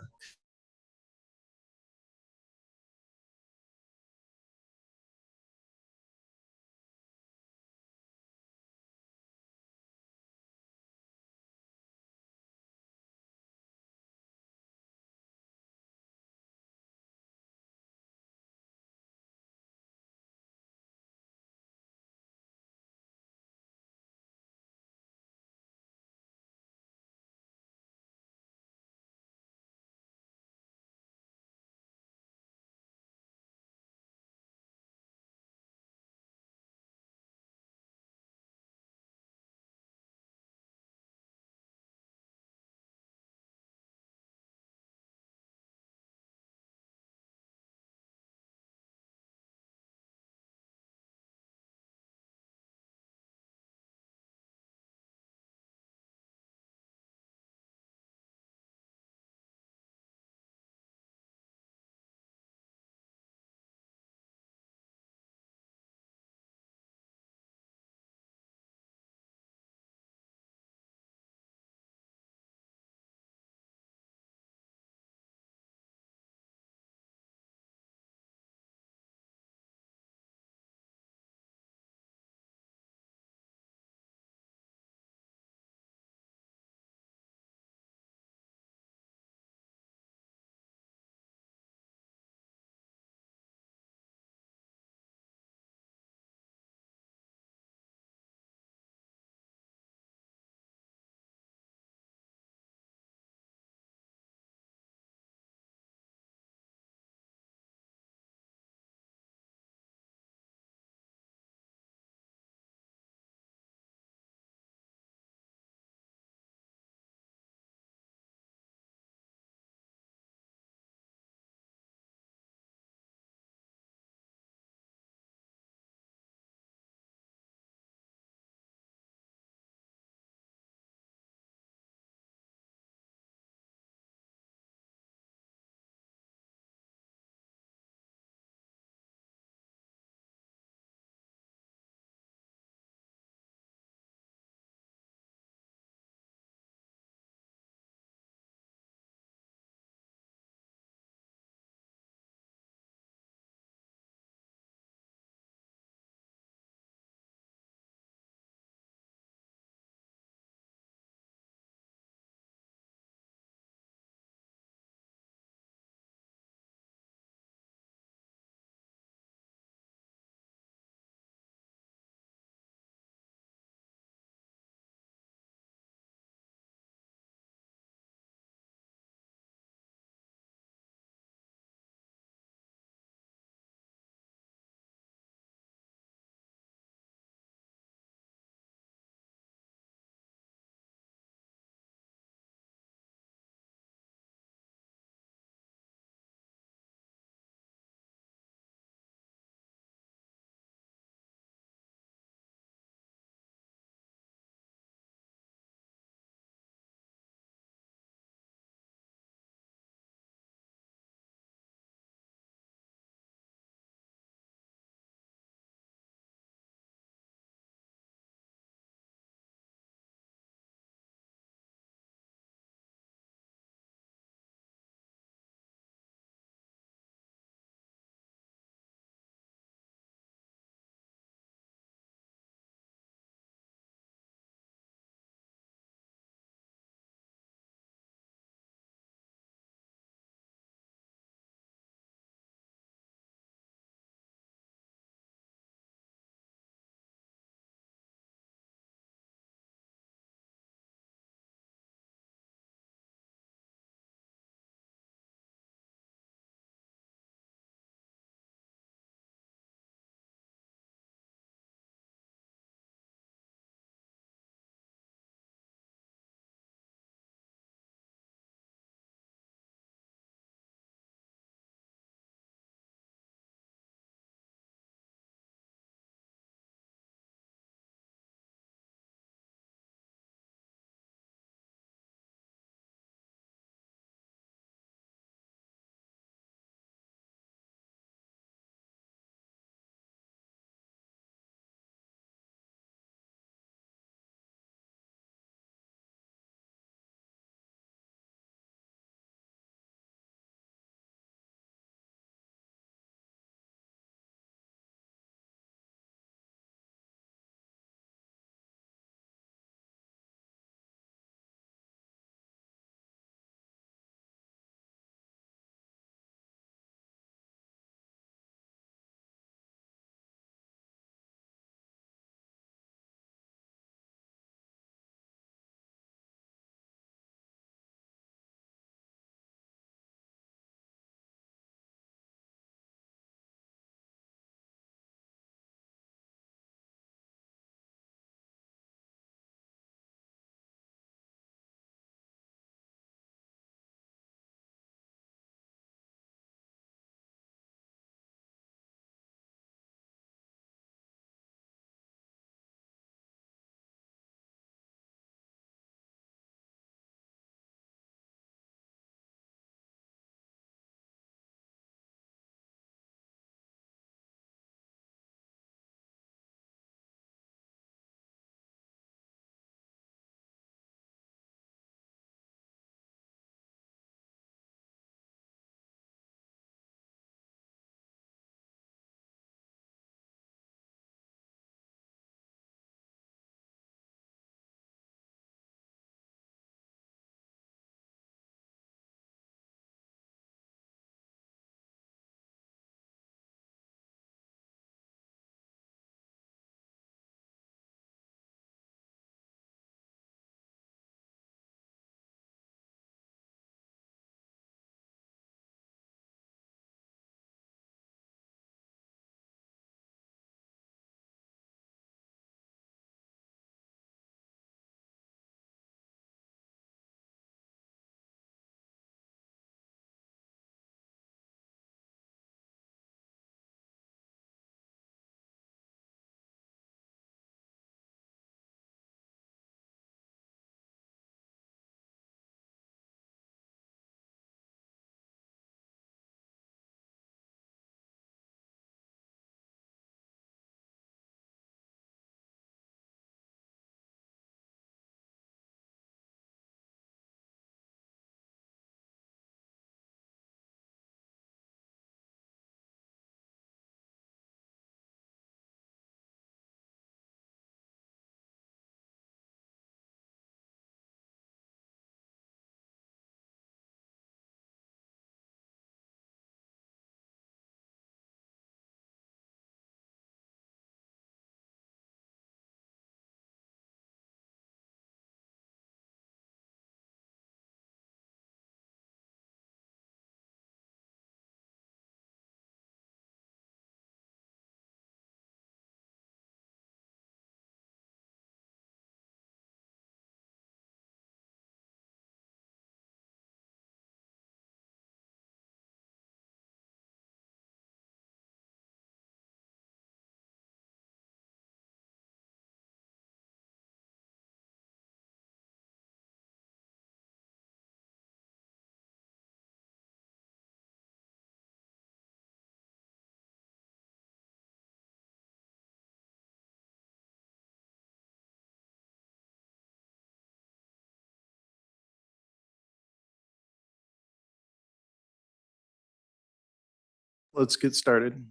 let's get started.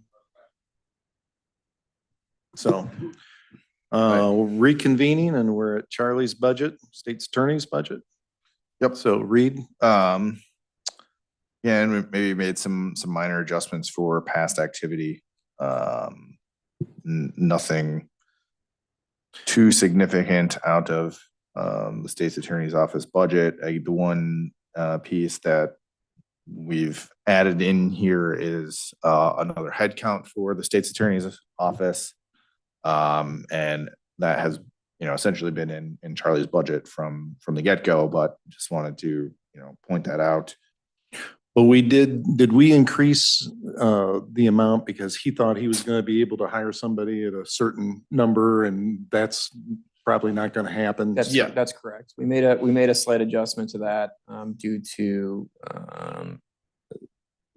So, reconvening, and we're at Charlie's budget, state's attorney's budget. Yep. So Reed, Yeah, and we maybe made some minor adjustments for past activity. Nothing too significant out of the state's attorney's office budget. The one piece that we've added in here is another headcount for the state's attorney's office. And that has, essentially been in Charlie's budget from the get-go, but just wanted to, point that out. well, did we increase the amount because he thought he was gonna be able to hire somebody at a certain number, and that's probably not gonna happen? That's correct. We made a slight adjustment to that due to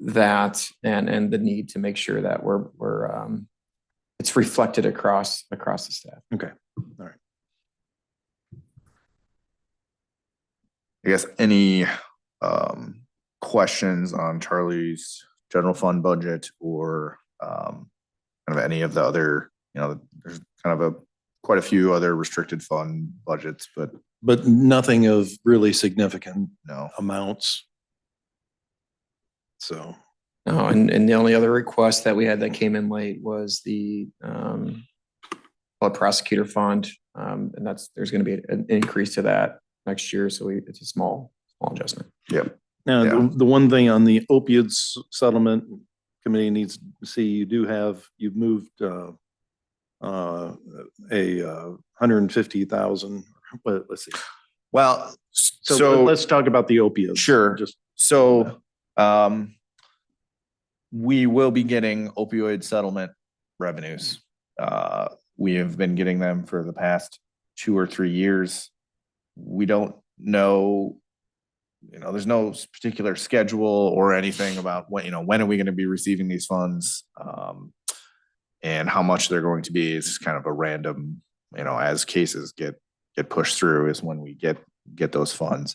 that and the need to make sure that we're it's reflected across the staff. Okay, all right. I guess any questions on Charlie's general fund budget or kind of any of the other, there's kind of quite a few other restricted fund budgets, But nothing of really significant no. amounts. So, No, and the only other request that we had that came in late was the prosecutor fund. And there's going to be an increase to that next year. So it's a small adjustment. Yep. now, Yeah. the one thing on the opioids settlement committee needs to see, you've moved a 150,000, but let's see. Well, So let's talk about the opioids. Sure. Just So, we will be getting opioid settlement revenues. We have been getting them for the past 2 or 3 years. We don't know, there's no particular schedule or anything about when are we going to be receiving these funds, and how much they're going to be. It's just kind of a random, as cases get pushed through is when we get those funds.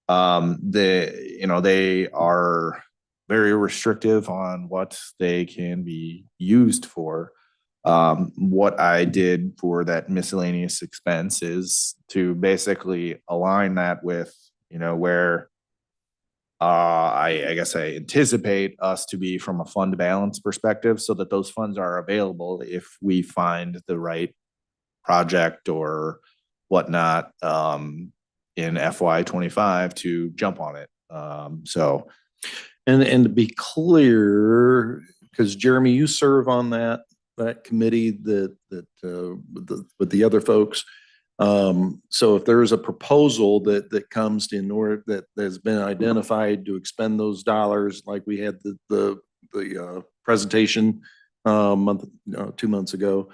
They are very restrictive on what they can be used for. What I did for that miscellaneous expense is to basically align that with, where I guess I anticipate us to be from a fund balance perspective, so that those funds are available if we find the right project or whatnot in FY25 to jump on it. And to be clear, because Jeremy, you serve on that committee with the other folks. So if there is a proposal that comes in order that has been identified to expend those dollars, like we had the presentation 2 months ago,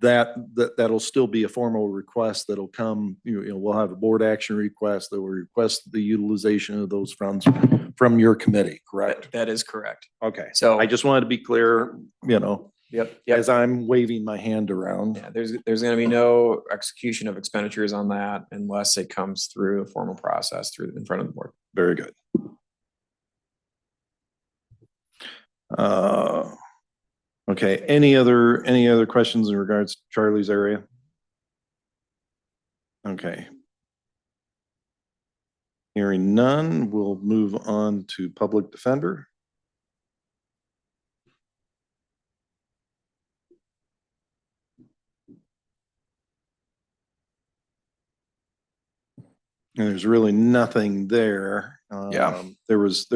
that'll still be a formal request that'll come. We'll have a board action request that will request the utilization of those funds from your committee, correct? That is correct. Okay. So I just wanted to be clear, Yep. as I'm waving my hand around. Yeah, there's going to be no execution of expenditures on that unless it comes through a formal process in front of the board. Very good. Okay, any other questions in regards to Charlie's area? Okay. Hearing none, we'll move on to public defender. And there's really nothing there. Yeah. There was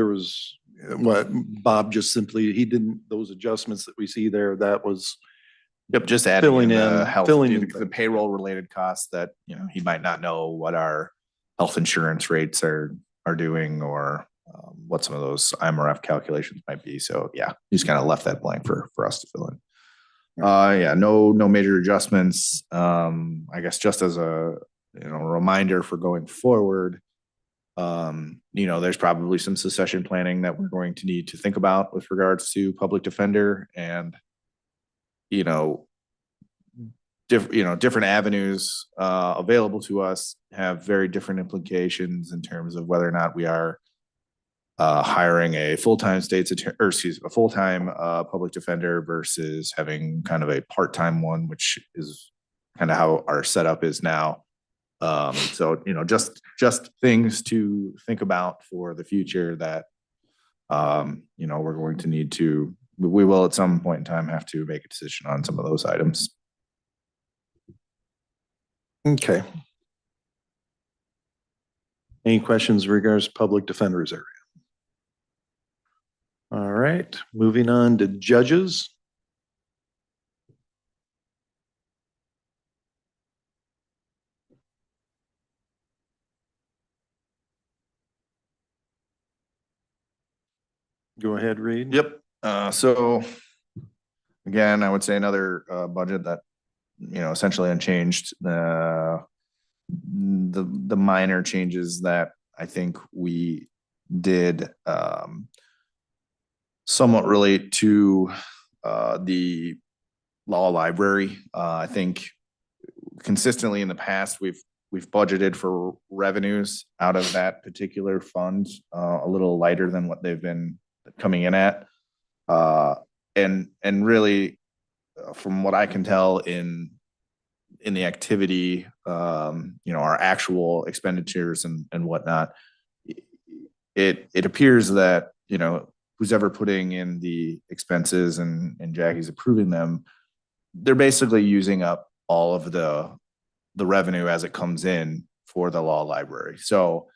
what Bob just simply, he didn't, those adjustments that we see there, that was. Yep, just adding Filling in the in- health, filling in the payroll related costs that, he might not know what our health insurance rates are doing, or what some of those IMRF calculations might be. So yeah, just kind of left that blank for us to fill in. Yeah, no major adjustments. I guess just as a reminder for going forward, there's probably some succession planning that we're going to need to think about with regards to public defender, and different avenues available to us have very different implications in terms of whether or not we are hiring a full-time state's attorney, or excuse me, a full-time public defender versus having kind of a part-time one, which is kind of how our setup is now. So, you know, just things to think about for the future that, you know, we're going to need to, we will at some point in time have to make a decision on some of those items. Okay. Any questions in regards to public defenders area? All right, moving on to judges. Go ahead, Reed. Yep. So again, I would say another budget that, you know, essentially unchanged. The minor changes that I think we did somewhat relate to the law library. I think consistently in the past we've budgeted for revenues out of that particular fund a little lighter than what they've been coming in at. And really, from what I can tell in the activity, you know, our actual expenditures and whatnot, it appears that, you know, who's ever putting in the expenses and Jackie's approving them, they're basically using up all of the revenue as it comes in for the law library. So,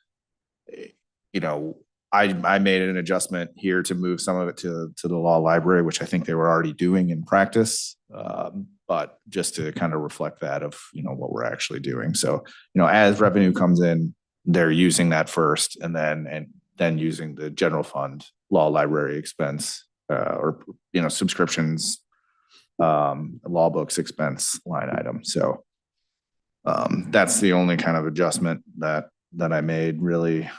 you know, I made an adjustment here to move some of it to the law library, which I think they were already doing in practice. But just to kind of reflect that of, you know, what we're actually doing. So, you know, as revenue comes in, they're using that first and then using the general fund law library expense or, you know, subscriptions, law books expense line item. So that's the only kind of adjustment that I made really.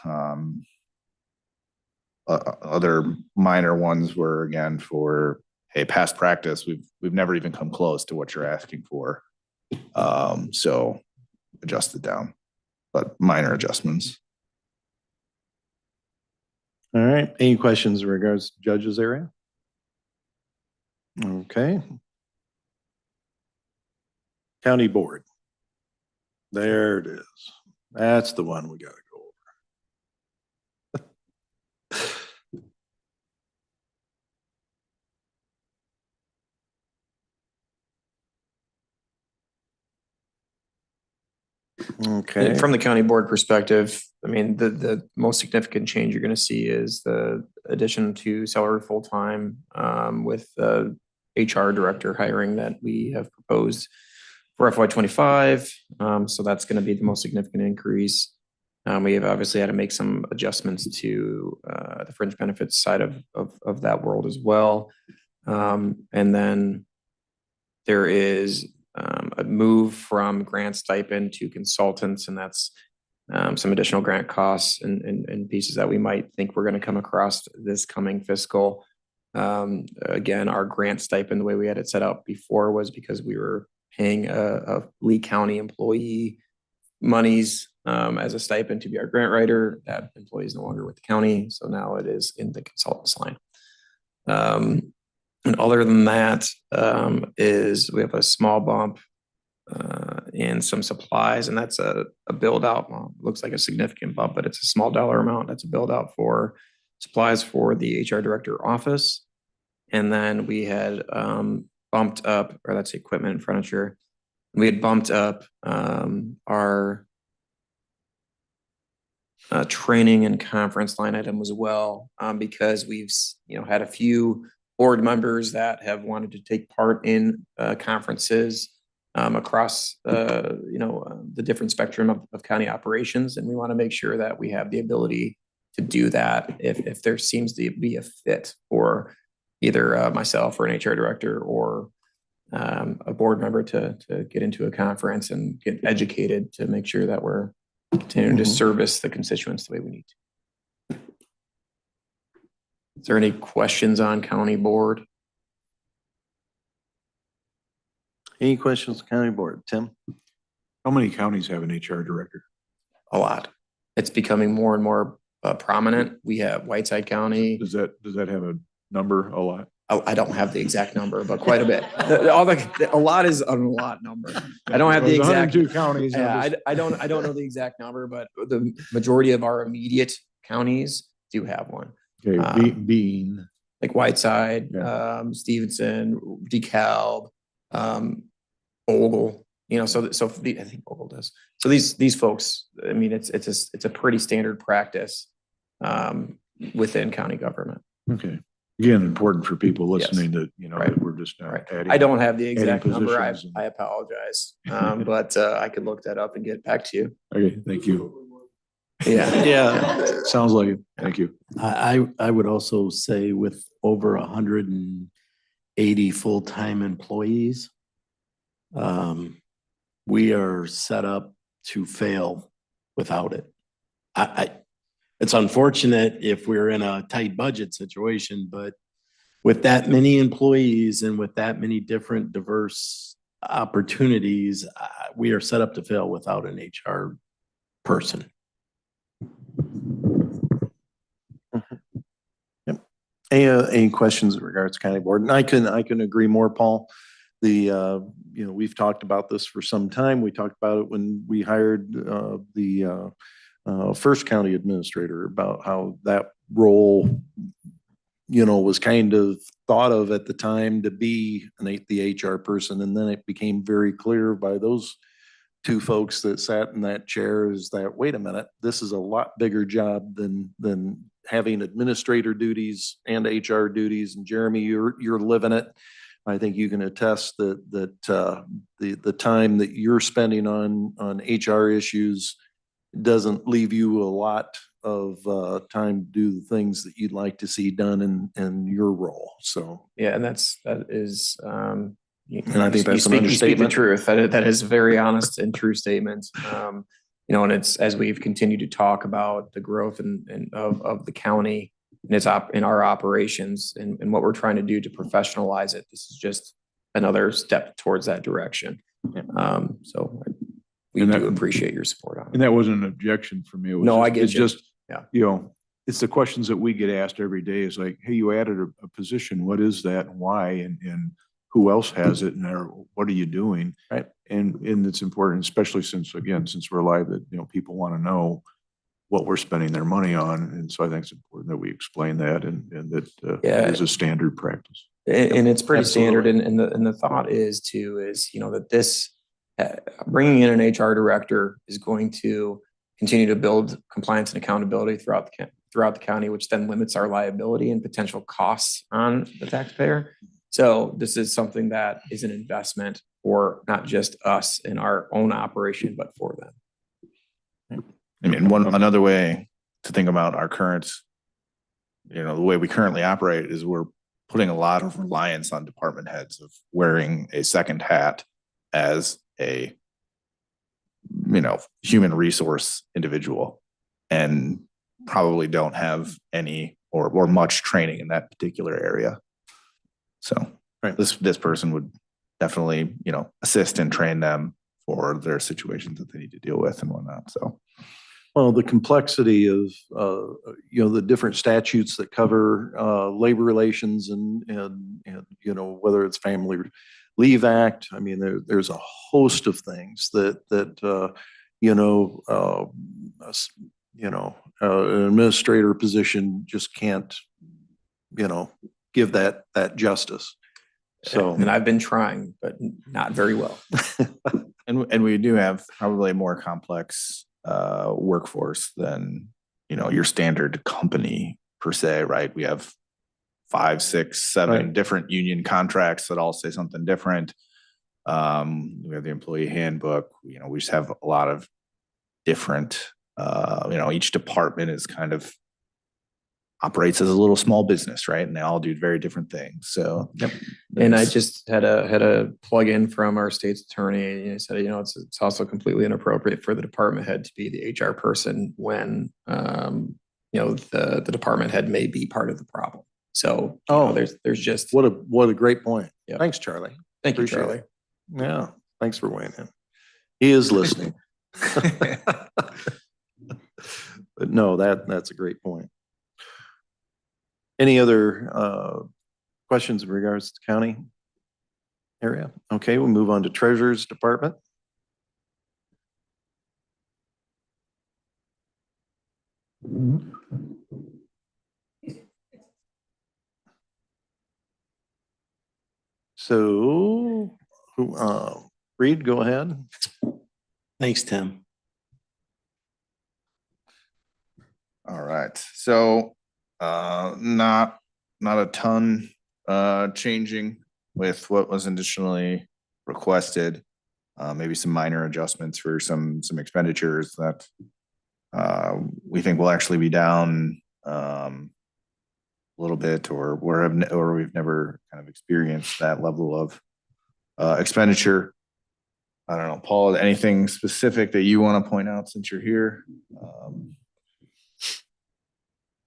Other minor ones were again for, hey, past practice, we've never even come close to what you're asking for. So adjusted down, but minor adjustments. All right, any questions in regards to judges area? Okay. County board. There it is. That's the one we gotta go over. Okay. From the county board perspective, I mean, the most significant change you're going to see is the addition to salary full-time with the HR director hiring that we have proposed for FY25. So that's going to be the most significant increase. We have obviously had to make some adjustments to the fringe benefits side of that world as well. And then there is a move from grant stipend to consultants, and that's some additional grant costs and pieces that we might think we're going to come across this coming fiscal. Again, our grant stipend, the way we had it set up before was because we were paying a Lee County employee monies as a stipend to be our grant writer. That employee is no longer with the county, so now it is in the consultants line. And other than that, is we have a small bump in some supplies, and that's a build out. Well, looks like a significant bump, but it's a small dollar amount. That's a build out for supplies for the HR director office. And then we had bumped up, or that's equipment and furniture. We had bumped up our training and conference line item as well, because we've had a few board members that have wanted to take part in conferences across the different spectrum of county operations, and we want to make sure that we have the ability to do that if there seems to be a fit for either myself or an HR director or a board member to get into a conference and get educated to make sure that we're continuing to service the constituents the way we need to. Is there any questions on county board? Any questions, county board? Tim? How many counties have an HR director? A lot. It's becoming more and more prominent. We have Whiteside County. Does that have a number a lot? I don't have the exact number, but quite a bit. A lot is a lot number. I don't have the There's exact. 102 counties. Yeah, I don't know the exact number, but the majority of our immediate counties do have one. Okay, Bean. Like Whiteside, Yeah. Stevenson, DeKalb, Ogle, I think Ogle does. So these folks, I mean, it's a pretty standard practice within county government. Okay. Again, important for people Yes. listening that, Right. that we're just not Right. adding. I don't have the exact number. positions and- I apologize. But I could look that up and get back to you. Okay, thank you. Yeah. Yeah. Sounds like it. Thank you. I would also say with over 180 full-time employees, we are set up to fail without it. It's unfortunate if we're in a tight budget situation, but with that many employees and with that many different diverse opportunities, we are set up to fail without an HR person. Any questions in regards to county board? And I can agree more, Paul. We've talked about this for some time. We talked about it when we hired the first county administrator, about how that role, was kind of thought of at the time to be the HR person. And then it became very clear by those two folks that sat in that chair is that, wait a minute, this is a lot bigger job than having administrator duties and HR duties. And Jeremy, you're living it. I think you can attest that the time that you're spending on HR issues doesn't leave you a lot of time to do the things that you'd like to see done in your role. So Yeah, and that is. And I think that's an you speak the understatement. truth. That is a very honest and true statement. And it's as we've continued to talk about the growth of the county and in our operations and what we're trying to do to professionalize it. This is just another step towards that direction. So we do appreciate your support on it. And that wasn't an objection for me. It was No, I get it's you. just, Yeah. it's the questions that we get asked every day is like, hey, you added a position. What is that and why? And who else has it? And what are you doing? Right. And it's important, especially since we're live, that, people want to know what we're spending their money on. And so I think it's important that we explain that and that it is a standard practice. And it's pretty Absolutely. standard. And the thought is that this bringing in an HR director is going to continue to build compliance and accountability throughout the county, which then limits our liability and potential costs on the taxpayer. So this is something that is an investment for not just us in our own operation, but for them. I mean, another way to think about our current, the way we currently operate is we're putting a lot of reliance on department heads of wearing a second hat as a, human resource individual, and probably don't have any or much training in that particular area. So Right. this person would definitely, assist and train them for their situations that they need to deal with and whatnot. So. Well, the complexity of, the different statutes that cover labor relations and whether it's Family Leave Act. I mean, there's a host of things that an administrator position just can't, give that justice. So, And I've been trying, but not very well. And we do have probably a more complex workforce than, your standard company per se, right? We have 5, 6, 7 Right. different union contracts that all say something different. We have the employee handbook, we just have a lot of different, each department is kind of operates as a little small business, right? And they all do very different things. So, And I just had a plug in from our state's attorney. And he said, it's also completely inappropriate for the department head to be the HR person when, the department head may be part of the problem. So, there's just. what a great point. Yep. Thanks, Charlie. Thank you, Appreciate Charlie. it. Yeah, thanks for weighing in. He is listening. But no, that's a great point. Any other questions in regards to county area? Okay, we'll move on to Treasurer's Department. So, Reed, go ahead. Thanks, Tim. All right, so not a ton changing with what was initially requested. Maybe some minor adjustments for some expenditures that we think will actually be down a little bit, or we've never kind of experienced that level of expenditure. I don't know, Paul, anything specific that you want to point out since you're here?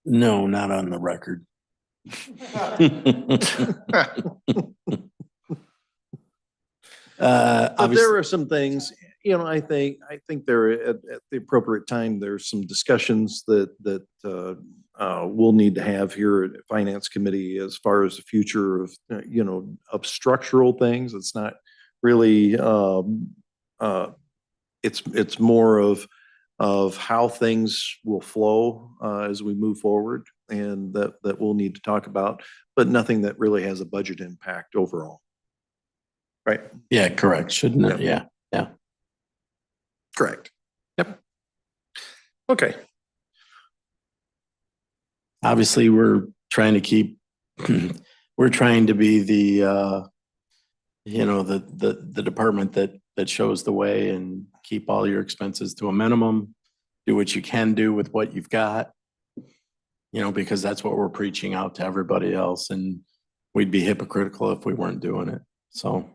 No, not on the record. But Obviously, there are some things, I think there at the appropriate time, there's some discussions that we'll need to have here at Finance Committee as far as the future of, of structural things. It's not really, it's more of how things will flow as we move forward, and that we'll need to talk about, but nothing that really has a budget impact overall. Right? yeah, correct. Shouldn't it? Yeah. Correct. Yep. Okay. Obviously, we're trying to keep, we're trying to be the, the department that shows the way and keep all your expenses to a minimum. Do what you can do with what you've got, because that's what we're preaching out to everybody else. And we'd be hypocritical if we weren't doing it. So.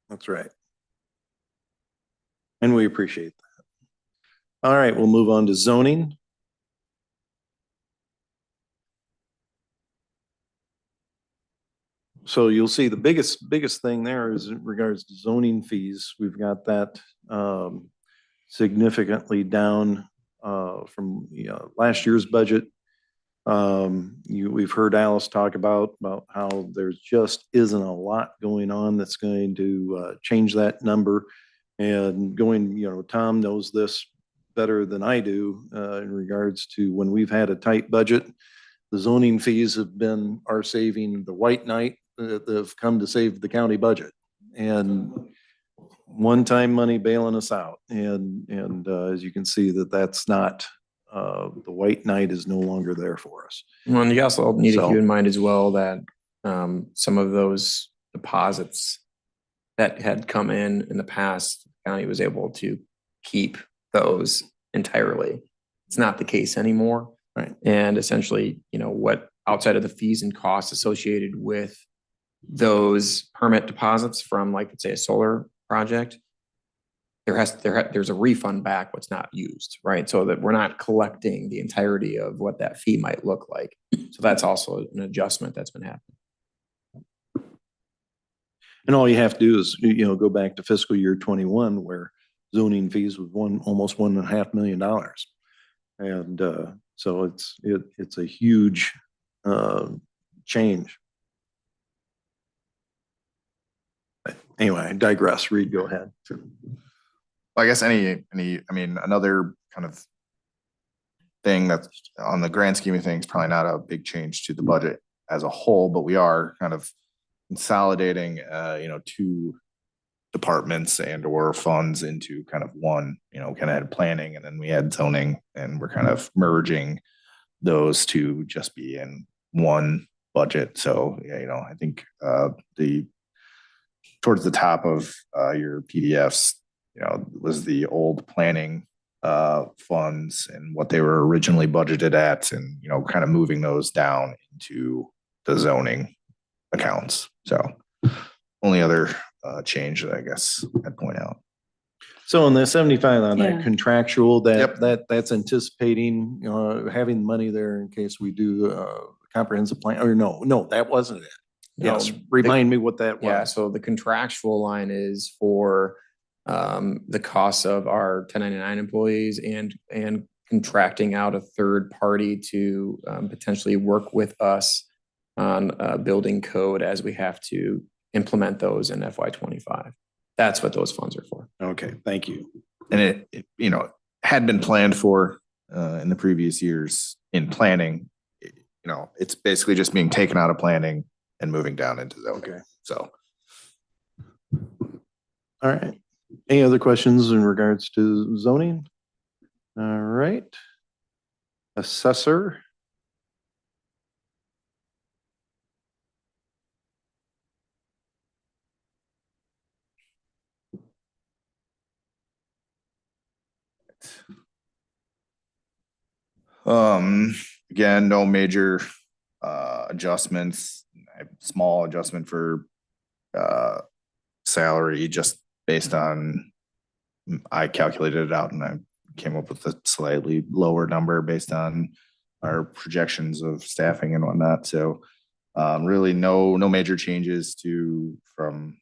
That's right. And we appreciate that. All right, we'll move on to zoning. So you'll see the biggest thing there is in regards to zoning fees. We've got that significantly down from last year's budget. We've heard Alice talk about how there's just isn't a lot going on that's going to change that number. And Tom knows this better than I do in regards to when we've had a tight budget, the zoning fees are saving the white knight that have come to save the county budget, and one-time money bailing us out. And as you can see, that's not, the white knight is no longer there for us. Well, and you also need to So- keep in mind as well that some of those deposits that had come in the past, the county was able to keep those entirely. It's not the case anymore. Right. And essentially, what outside of the fees and costs associated with those permit deposits from, like, let's say, a solar project, there's a refund back what's not used, right? So that we're not collecting the entirety of what that fee might look like. So that's also an adjustment that's been happening. And all you have to do is, go back to fiscal year 21, where zoning fees was almost $1.5 million. And so it's a huge change. But anyway, I digress. Reed, go ahead. I guess another kind of thing that's on the grand scheme of things, probably not a big change to the budget as a whole, but we are kind of consolidating, two departments and or funds into kind of one, kind of had planning and then we had zoning, and we're kind of merging those to just be in one budget. So, I think towards the top of your PDFs, was the old planning funds and what they were originally budgeted at, and, kind of moving those down into the zoning accounts. So only other change that I guess I'd point out. So on the 75 on that Yeah. contractual, Yep. that's anticipating, having money there in case we do a comprehensive plan, or no, that wasn't it. Yes, remind me what that Yeah, was. so the contractual line is for the costs of our 1099 employees and contracting out a third party to potentially work with us on building code as we have to implement those in FY25. That's what those funds are for. Okay, thank you. And it, you know, had been planned for in the previous years in planning. You know, it's basically just being taken out of planning and moving down into zoning. Okay. So All right. Any other questions in regards to zoning? All right. Assessor. again, no major adjustments, small adjustment for salary just based on I calculated it out and I came up with a slightly lower number based on our projections of staffing and whatnot. So really no major changes from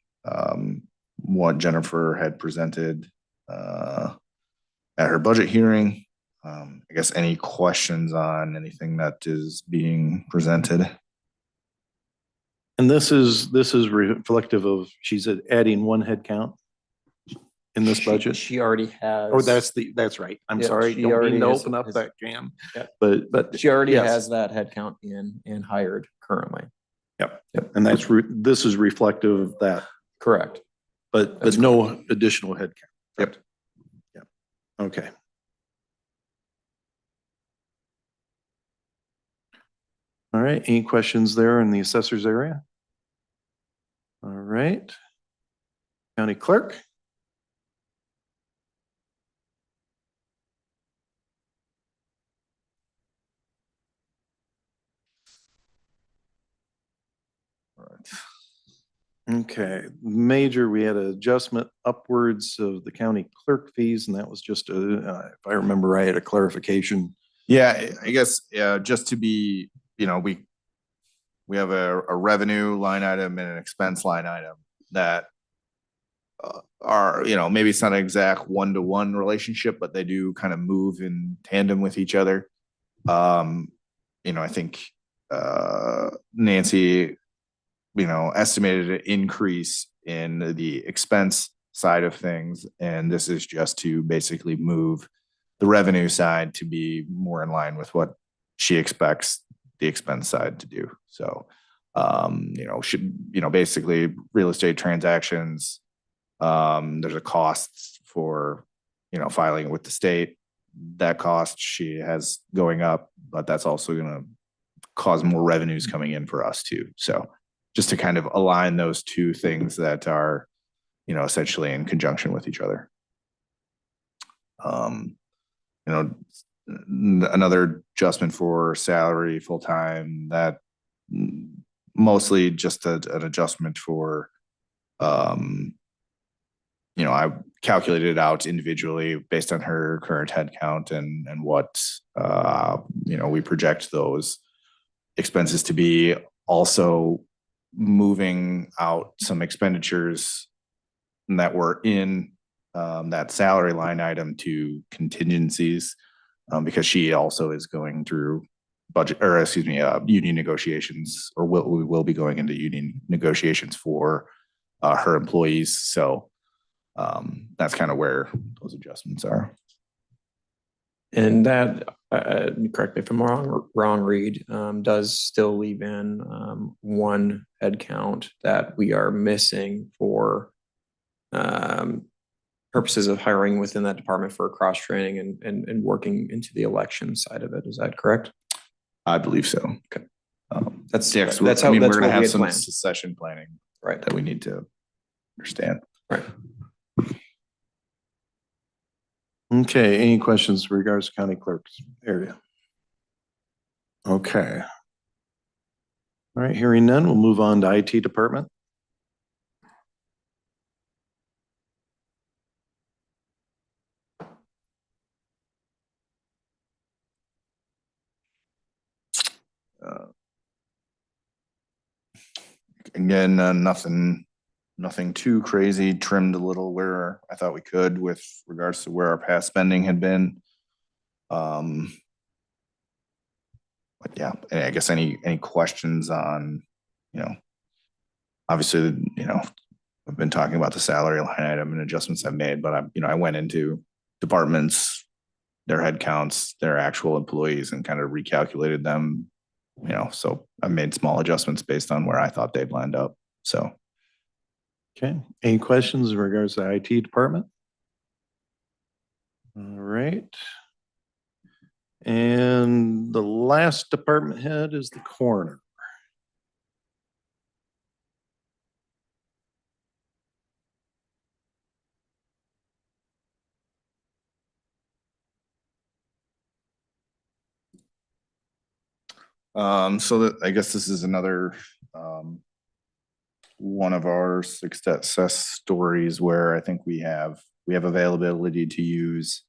what Jennifer had presented at her budget hearing. I guess any questions on anything that is being presented? And this is reflective of, she's adding one head count in this budget. She already has. Oh, that's right. I'm Yeah, sorry. she Don't already mean to is- open up is- that can. Yeah. But She already yes. has that headcount in and hired currently. Yep. Yep. And this is reflective of that, Correct. but That's no additional head count. Yep. Yep. Okay. All right. Any questions there in the assessor's area? All right. County clerk. All right. Okay, major, we had an adjustment upwards of the county clerk fees, and that was just if I remember right, a clarification. Yeah, I guess, just to be, you know, we have a revenue line item and an expense line item that are, you know, maybe it's not an exact one-to-one relationship, but they do kind of move in tandem with each other. You know, I think Nancy, you know, estimated an increase in the expense side of things, and this is just to basically move the revenue side to be more in line with what she expects the expense side to do. So, you know, basically real estate transactions, there's a cost for, you know, filing with the state. That cost she has going up, but that's also going to cause more revenues coming in for us too. So just to kind of align those two things that are, you know, essentially in conjunction with each other. You know, another adjustment for salary full-time, that mostly just an adjustment for, you know, I calculated it out individually based on her current head count and what, you know, we project those expenses to be. Also moving out some expenditures that were in that salary line item to contingencies, because she also is going through union negotiations, or we will be going into union negotiations for her employees. So that's kind of where those adjustments are. And that, correct me if I'm wrong, Reed, does still leave in one headcount that we are missing for purposes of hiring within that department for cross training and working into the election side of it. Is that correct? I believe so. Okay. That's how- I mean, that's we're what gonna we have had some planned. succession planning Right. that we need to understand. Right. Okay, any questions in regards to county clerk's area? Okay. All right, hearing none, we'll move on to IT department. Again, nothing too crazy, trimmed a little where I thought we could with regards to where our past spending had been. But yeah, and I guess any questions on, you know, obviously, you know, I've been talking about the salary line item and adjustments I've made, but I went into departments, their head counts, their actual employees and kind of recalculated them, you know, so I made small adjustments based on where I thought they'd land up. So. Okay, any questions in regards to the IT department? All right. And the last department head is the coroner. So that, I guess this is another, one of our success stories where I think we have availability to use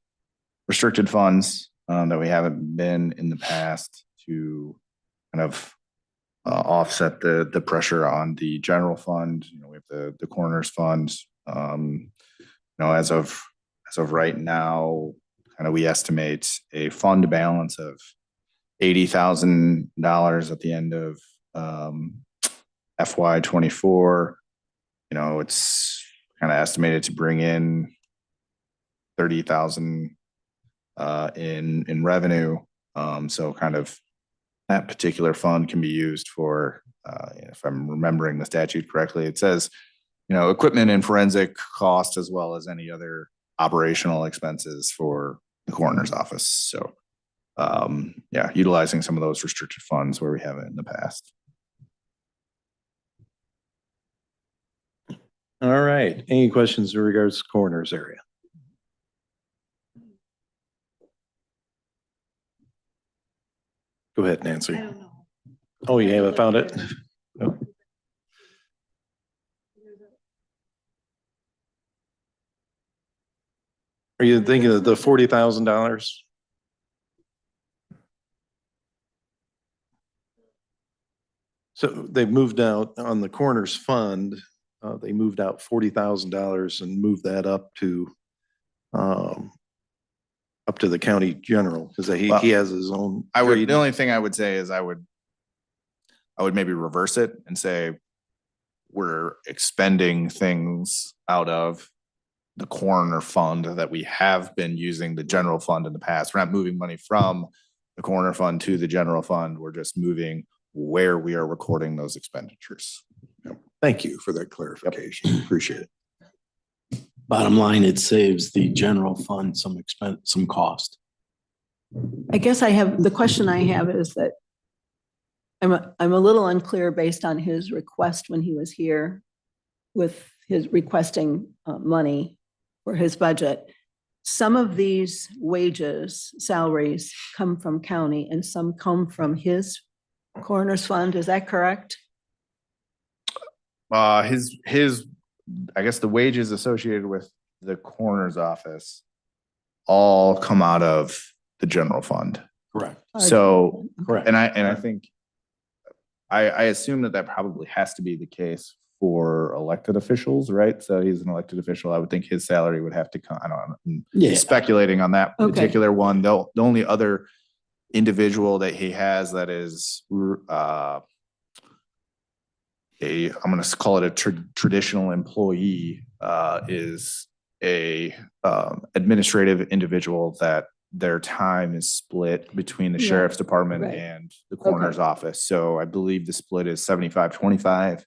restricted funds, that we haven't been in the past to kind of offset the pressure on the general fund. You know, we have the coroner's fund. You know, as of right now, kind of we estimate a fund balance of $80,000 at the end of FY 24. You know, it's kind of estimated to bring in 30,000 in revenue. So kind of that particular fund can be used for, if I'm remembering the statute correctly, it says, you know, equipment and forensic cost as well as any other operational expenses for the coroner's office. So yeah, utilizing some of those restricted funds where we haven't in the past. All right, any questions in regards to coroner's area? Go ahead, Nancy. I don't know. Oh, you haven't found it? No. Are you thinking of the $40,000? So they've moved out on the coroner's fund. They moved out $40,000 and moved that up to the county general because he has his own. The only thing I would say is I would maybe reverse it and say we're expending things out of the coroner fund that we have been using the general fund in the past. We're not moving money from the coroner fund to the general fund. We're just moving where we are recording those expenditures. Thank you for that clarification. Appreciate it. Bottom line, it saves the general fund some expense, some cost. I guess the question I have is that I'm a little unclear based on his request when he was here with his requesting money for his budget. Some of these wages, salaries come from county and some come from his coroner's fund. Is that correct? His I guess the wages associated with the coroner's office all come out of the general fund. Correct. So, Correct. and I think I assume that probably has to be the case for elected officials, right? So he's an elected official. I would think his salary would have to come. I don't know. Speculating on that particular one. The only other individual that he has that is I'm going to call it a traditional employee, is a administrative individual that their time is split between the sheriff's department and the coroner's office. So I believe the split is 75-25.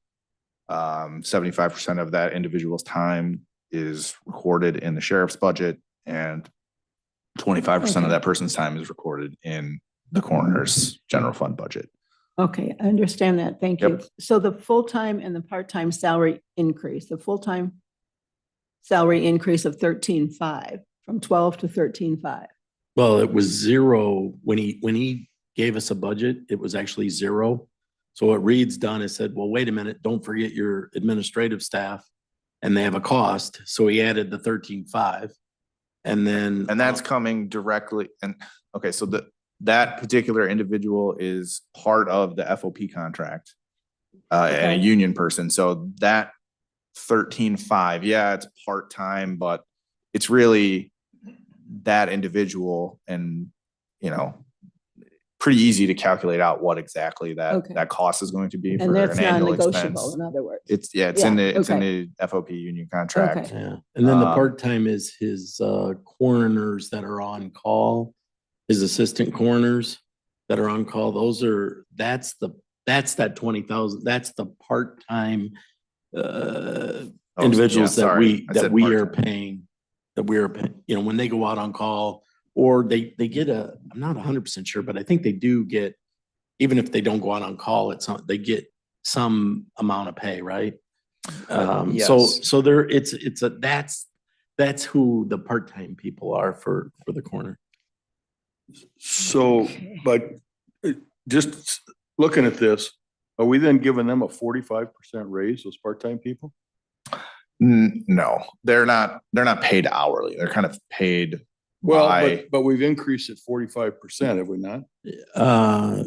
75% of that individual's time is recorded in the sheriff's budget and 25% of that person's time is recorded in the coroner's general fund budget. Okay, I understand that. Thank you. Yep. So the full-time and the part-time salary increase, the full-time salary increase of 13.5 from 12 to 13.5. Well, it was zero when he gave us a budget, it was actually zero. So what Reed's done is said, well, wait a minute, don't forget your administrative staff and they have a cost. So he added the 13.5 and that's coming directly. And okay, so that particular individual is part of the FOP contract and a union person. So that 13.5, yeah, it's part-time, but it's really that individual and you know, pretty easy to calculate out what exactly Okay. that cost is going to be And for that's an annual non-negotiable, expense. in other words. It's in Yeah, the FOP union contract. Okay. Yeah, and then the Um, part-time is his coroners that are on call, his assistant coroners that are on call. That's that 20,000, that's the part-time Oh, individuals yeah, that sorry. I that said we are part-time. paying, you know, when they go out on call, or they get I'm not 100% sure, but I think they do get, even if they don't go out on call, they get some amount of pay, right? Yes. So that's who the part-time people are for the corner. So, but just looking at this, are we then giving them a 45% raise, those part-time people? No, they're not paid hourly. They're kind of paid Well, by, but we've increased it 45%, have we not?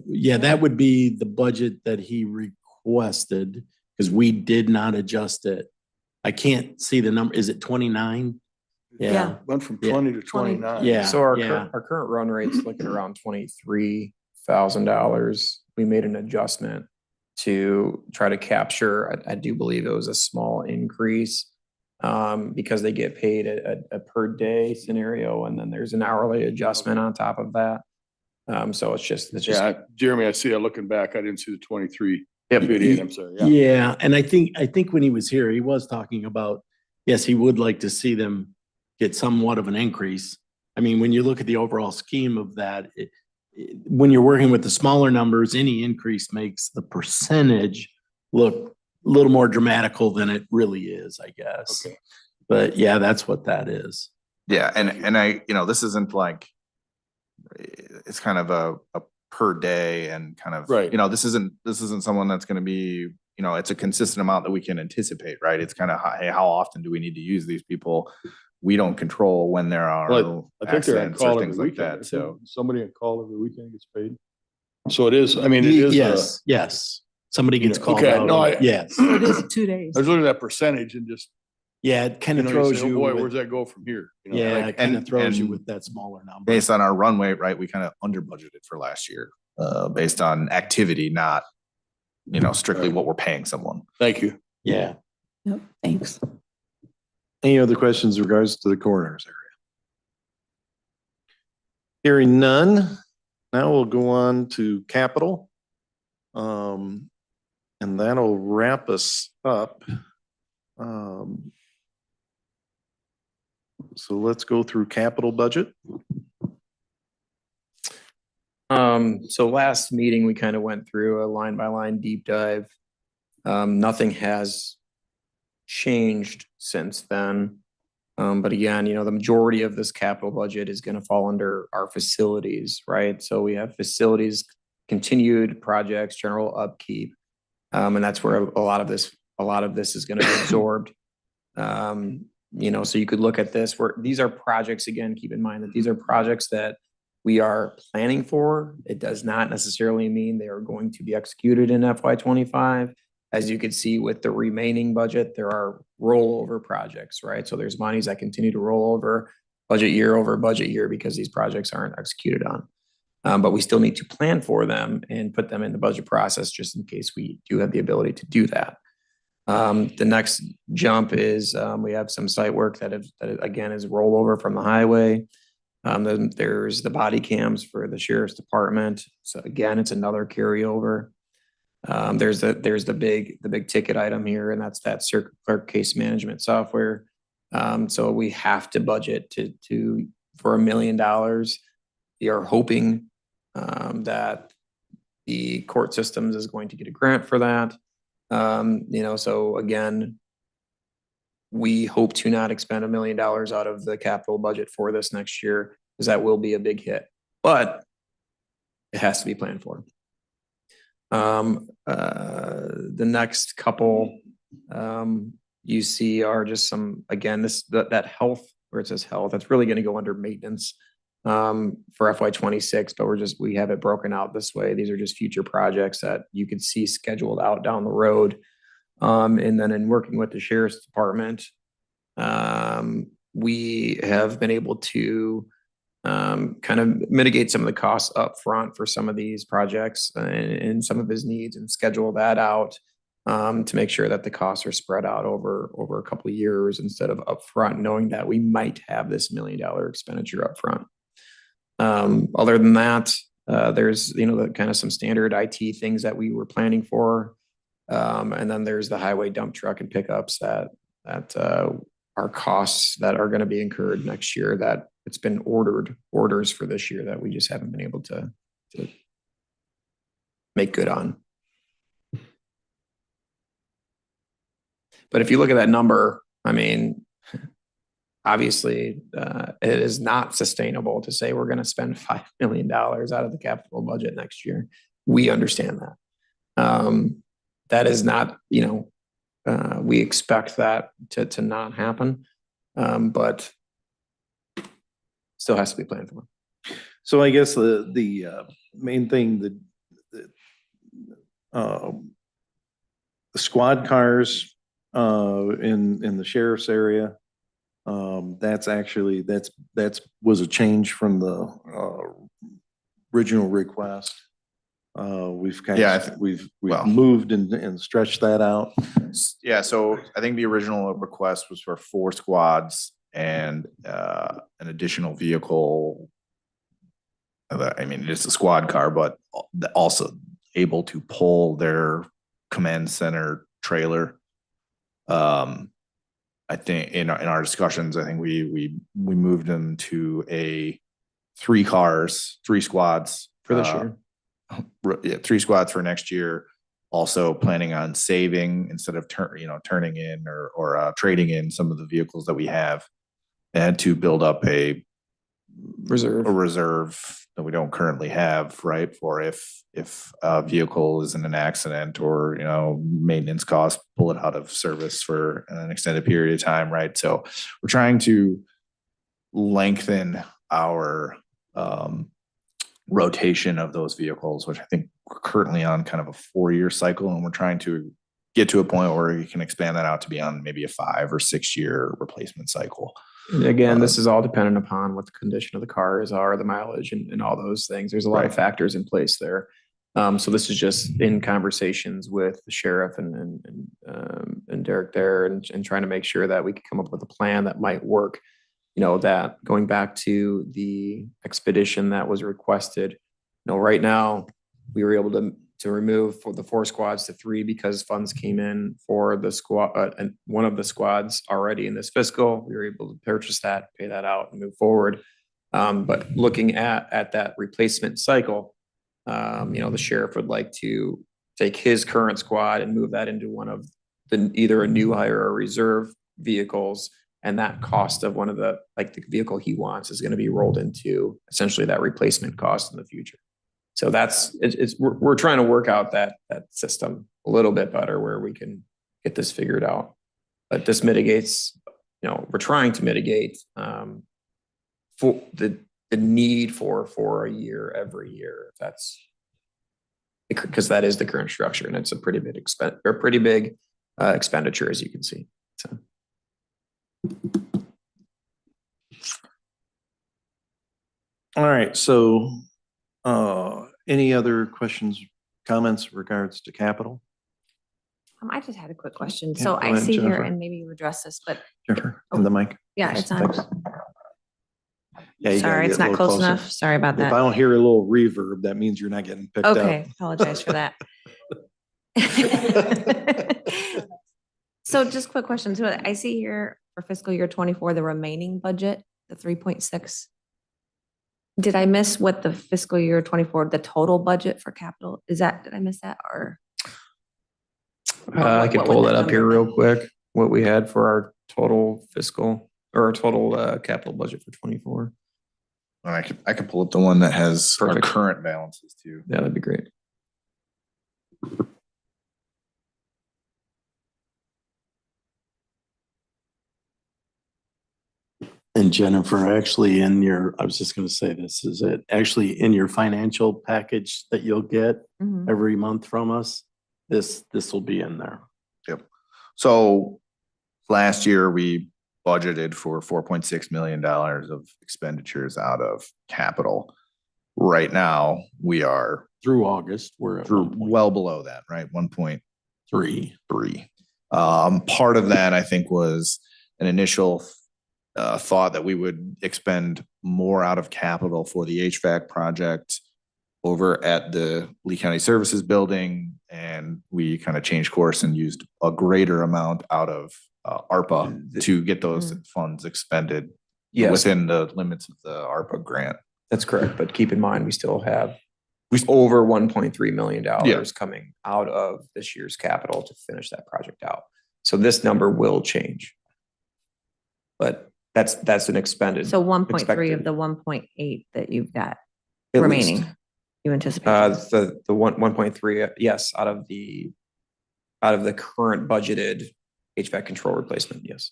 Yeah, that would be the budget that he requested, because we did not adjust it. I can't see the number. Is it 29? Yeah. Went from Yeah. 20 to 29. Yeah. So our yeah. our current run rate's looking around $23,000. We made an adjustment to try to capture, I do believe it was a small increase, because they get paid a per day scenario, and then there's an hourly adjustment on top of that. So it's just. Yeah, Jeremy, I see, looking back, I didn't see the 23. Yep. 58, I'm sorry. Yeah. Yeah, and I think when he was here, he was talking about, yes, he would like to see them get somewhat of an increase. I mean, when you look at the overall scheme of that, when you're working with the smaller numbers, any increase makes the percentage look a little more dramatical than it really is, I guess. Okay. But yeah, that's what that is. yeah, and I, this isn't like, it's kind of a per day and kind of, Right. this isn't someone that's gonna be, it's a consistent amount that we can anticipate, right? It's kind of, hey, how often do we need to use these people? We don't control when there are Well, I think they're on accidents call or every things like weekend. that, so. Somebody on call every weekend gets paid. So it is, I mean, it is. Yes. Somebody gets Yeah, called okay, out. no, Yes. It is 2 days. I was looking at that percentage and just, Yeah, it kind of you throws say, oh you. boy, with- where's that go from here? Yeah, like, it kind of and- throws you and with that smaller number. Based on our run rate, right, we kind of under budgeted for last year, based on activity, not, strictly what we're paying someone. Thank you. Yeah. Yep, thanks. Any other questions in regards to the coroners area? Hearing none, now we'll go on to capital. And that'll wrap us up. So let's go through capital budget. So last meeting, we kind of went through a line by line deep dive. Nothing has changed since then. But again, the majority of this capital budget is going to fall under our facilities, right? So we have facilities, continued projects, general upkeep. And that's where a lot of this is going to be absorbed. So you could look at this where these are projects, again, keep in mind that these are projects that we are planning for. It does not necessarily mean they are going to be executed in FY25. As you can see with the remaining budget, there are rollover projects, right? So there's monies that continue to roll over budget year because these projects aren't executed on. But we still need to plan for them and put them in the budget process just in case we do have the ability to do that. The next jump is we have some site work that again is rollover from the highway. Then there's the body cams for the sheriff's department. So again, it's another carryover. There's the big ticket item here, and that's that circuit clerk case management software. So we have to budget for $1 million. We are hoping that the court systems is going to get a grant for that. So again, we hope to not expend $1 million out of the capital budget for this next year, because that will be a big hit, but it has to be planned for. The next couple you see are just some, again, that health, where it says health, that's really going to go under maintenance for FY26, but we have it broken out this way. These are just future projects that you could see scheduled out down the road. And then in working with the sheriff's department, we have been able to kind of mitigate some of the costs up front for some of these projects and some of his needs and schedule that out to make sure that the costs are spread out over a couple of years instead of upfront, knowing that we might have this $1 million expenditure upfront. Other than that, there's, the kind of some standard IT things that we were planning for. And then there's the highway dump truck and pickups that are costs that are going to be incurred next year that it's been orders for this year that we just haven't been able to make good on. But if you look at that number, I mean, obviously, it is not sustainable to say we're going to spend $5 million out of the capital budget next year. We understand that. That is not, we expect that to not happen, but still has to be planned for. So I guess the main thing the squad cars in the sheriff's area, that's was a change from the original request. We've kind of, we've well- moved and stretched that out. Yeah, so I think the original request was for 4 squads and an additional vehicle. I mean, it's a squad car, but also able to pull their command center trailer. I think in our discussions, I think we moved them to 3 squads For this year. Yeah, 3 squads for next year. Also planning on saving instead of turning in or trading in some of the vehicles that we have, and to build up a reserve that we don't currently have, right? For if a vehicle is in an accident or maintenance costs, pull it out of service for an extended period of time, right? So we're trying to lengthen our rotation of those vehicles, which I think we're currently on kind of a 4-year cycle, and we're trying to get to a point where you can expand that out to be on maybe a 5 or 6 year replacement cycle. And again, this is all dependent upon what the condition of the cars are, the mileage and all those things. There's a lot of factors in place there. So this is just in conversations with the sheriff and Derek there and trying to make sure that we can come up with a plan that might work. That going back to the expedition that was requested, right now we were able to remove for the 4 squads to 3 because funds came in for the squad and one of the squads already in this fiscal. We were able to purchase that, pay that out, and move forward. But looking at that replacement cycle, the sheriff would like to take his current squad and move that into one of either a new hire or reserve vehicles. And that cost of one of the vehicle he wants is going to be rolled into essentially that replacement cost in the future. So we're trying to work out that system a little bit better where we can get this figured out. But this mitigates, we're trying to mitigate for the need for a year every year. That's because that is the current structure, and it's a pretty big expenditure, as you can see. So. All right, so any other questions, comments regards to capital? I just had a quick question. Yeah, So go I ahead, see here, Jennifer. and maybe you address this, but Jennifer, in the mic. yeah, Yes, it's on. thanks. Yeah, you gotta Sorry, it's get a not little close closer. enough. Sorry about If I that. don't hear a little reverb, that means you're not getting picked up. Okay, apologize for that. So just quick question. So I see here for fiscal year 24, the remaining budget, the 3.6. Did I miss what the fiscal year 24, the total budget for capital? Did I miss that or? I can What would pull that that up here number real be? quick, what we had for our total fiscal or our total capital budget for 24. And I can pull up the one that has Perfect. our current balances too. Yeah, that'd be great. And Jennifer, actually I was just gonna say this, is it actually in your financial package that you'll get Mhm. every month from us, this will be in there. So last year we budgeted for $4.6 million of expenditures out of capital. Right now, we are Through August, we're at through well below that, right? 1.3. 1.3. Part of that, I think, was an initial thought that we would expend more out of capital for the HVAC project over at the Lee County Services Building, and we kind of changed course and used a greater amount out of ARPA to get those funds expended Yes, within the limits of the ARPA grant. that's correct. But keep in mind, we still have over $1.3 million coming out of this year's capital to finish that project out. So this number will change. But that's an expended. So 1.3 expected. of the 1.8 that you've got At remaining, least. you anticipate? The 1.3, yes, out of the current budgeted HVAC control replacement, yes.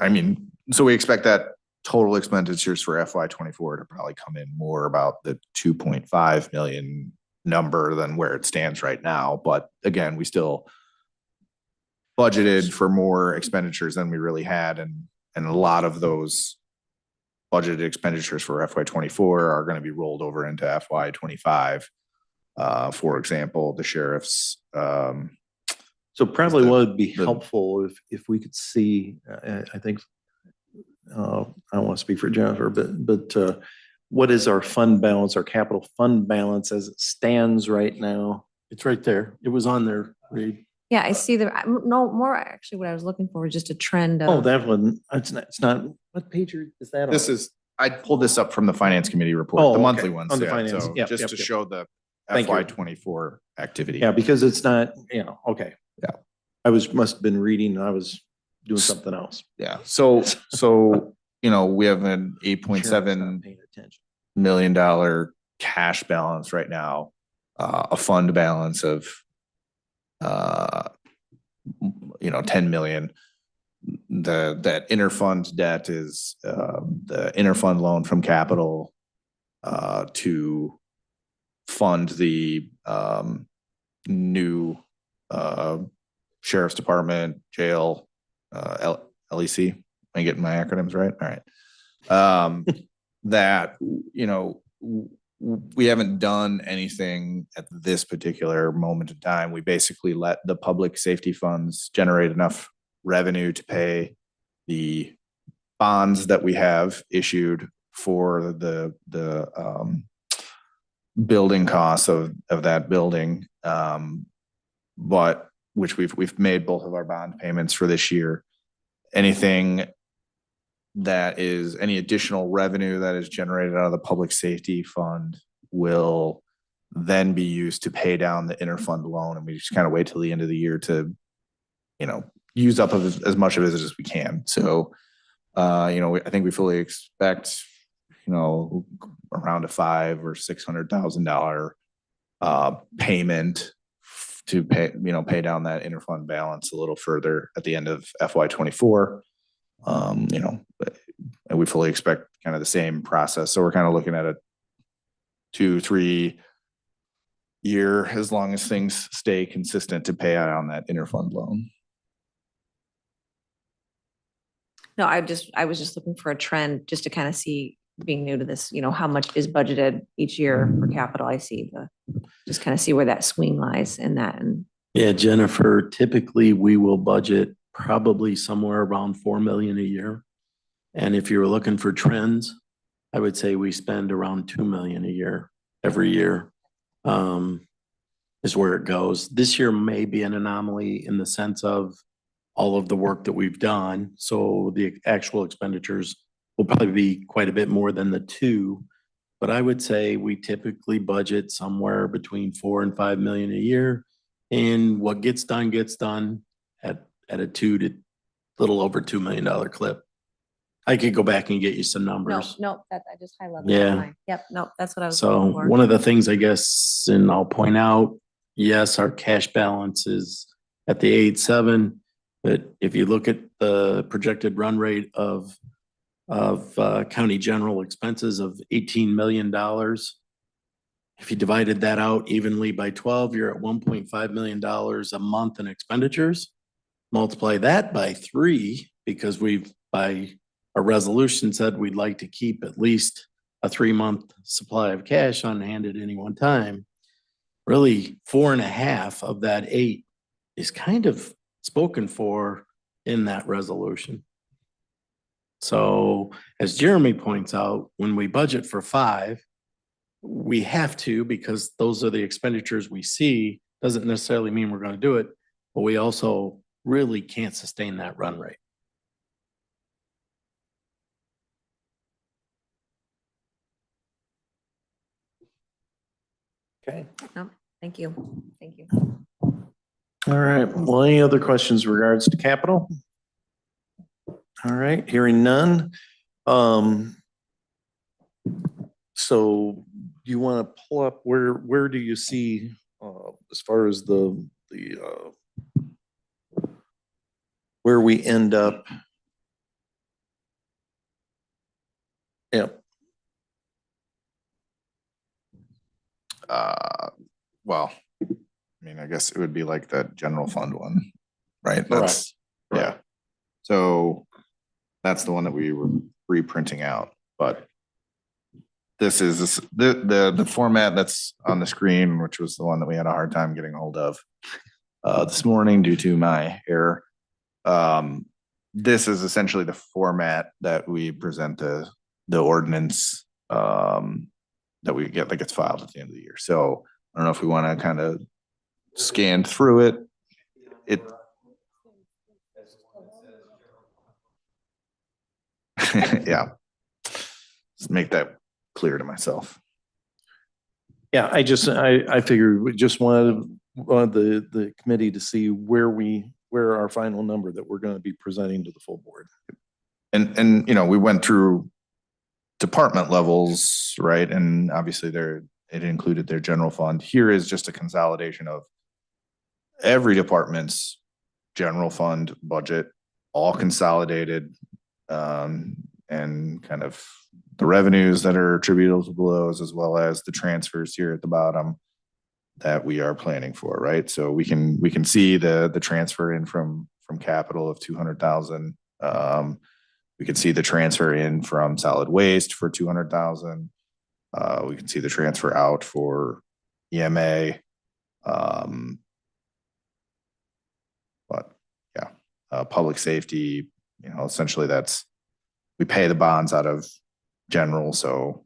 I mean, so we expect that total expenditures for FY24 to probably come in more about the 2.5 million number than where it stands right now. But again, we still budgeted for more expenditures than we really had. And a lot of those budgeted expenditures for FY24 are going to be rolled over into FY25. For example, the sheriff's, So probably the- what would be the- helpful if we could see, I think, I don't want to speak for Jennifer, but what is our fund balance, our capital fund balance as it stands right now? It's right there. It was on there, Reed. Yeah, I see no, more actually what I was looking for was just a trend Oh, of, that one, it's not, what page is that on? this is, I pulled this up from the finance committee report, Oh, the okay. monthly ones. On the yeah, finance, so yep, just yep, to yep. show the Thank you. FY24 activity. Yeah, because it's not, okay. Yeah. Must have been reading, I was doing something else. Yeah. So, we have an Sheriff's not $8.7 paying attention. million cash balance right now, a fund balance of, 10 million. That interfund debt is, the interfund loan from capital, to fund the, new, sheriff's department, jail, LEC. Am I getting my acronyms right? All right. That, we haven't done anything at this particular moment in time. We basically let the public safety funds generate enough revenue to pay the bonds that we have issued for the building costs of that building. But which we've made both of our bond payments for this year. Anything that is any additional revenue that is generated out of the public safety fund will then be used to pay down the interfund loan. And we just kind of wait till the end of the year to, use up of as much of it as we can. So, I think we fully expect, around a $500,000 or $600,000 payment to pay down that interfund balance a little further at the end of FY24. And we fully expect kind of the same process. So we're kind of looking at a 2-3 year, as long as things stay consistent, to pay out on that interfund loan. no, I was just looking for a trend just to kind of see, being new to this, how much is budgeted each year for capital. I see just kind of see where that swing lies in that. And Yeah, Jennifer, typically we will budget probably somewhere around 4 million a year. And if you're looking for trends, I would say we spend around 2 million a year, every year, is where it goes. This year may be an anomaly in the sense of all of the work that we've done. So the actual expenditures will probably be quite a bit more than the 2. But I would say we typically budget somewhere between 4 and 5 million a year. And what gets done at a little over $2 million clip. I could go back and get you some numbers. No, that I just highlighted. Yeah. Yep, no, that's what I was So looking for. one of the things, I guess, and I'll point out, yes, our cash balance is at the 8.7, but if you look at the projected run rate of county general expenses of $18 million, if you divided that out evenly by 12, you're at $1.5 million a month in expenditures. multiply that by 3, because we've by a resolution said we'd like to keep at least a 3-month supply of cash on hand at any one time. Really, 4.5 of that 8 is kind of spoken for in that resolution. So as Jeremy points out, when we budget for 5, we have to, because those are the expenditures we see. Doesn't necessarily mean we're going to do it, but we also really can't sustain that run rate. Okay. No, thank you. Thank you. All right. Well, any other questions in regards to capital? All right, hearing none. So you want to pull up where do you see as far as the where we end up? Yep. Well, I mean, I guess it would be like the general fund one, right? That's, yeah. So that's the one that we were reprinting out, but this is the format that's on the screen, which was the one that we had a hard time getting a hold of this morning due to my error. This is essentially the format that we present the ordinance that we get that gets filed at the end of the year. So I don't know if we want to kind of scan through it. Yeah. Just make that clear to myself. Yeah, I figured we just wanted the committee to see where our final number that we're going to be presenting to the full board. And you know, we went through department levels, right? And obviously it included their general fund. Here is just a consolidation of every department's general fund budget, all consolidated, and kind of the revenues that are attributable to those, as well as the transfers here at the bottom that we are planning for, right? So we can see the transfer in from capital of 200,000. We can see the transfer in from solid waste for 200,000. We can see the transfer out for EMA. But yeah, public safety, you know, essentially we pay the bonds out of general. So,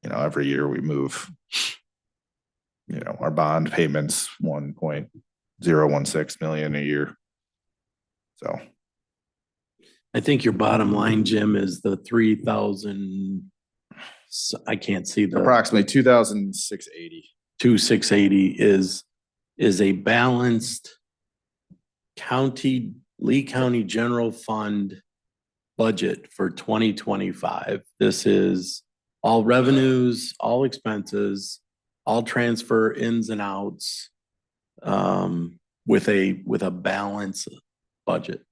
you know, every year we move, you know, our bond payments 1.016 million a year. So I think your bottom line, Jim, is the 3,000. I can't see the approximately 2,680. 2,680 is a balanced Lee County General Fund budget for 2025. This is all revenues, all expenses, all transfer ins and outs, with a balanced budget.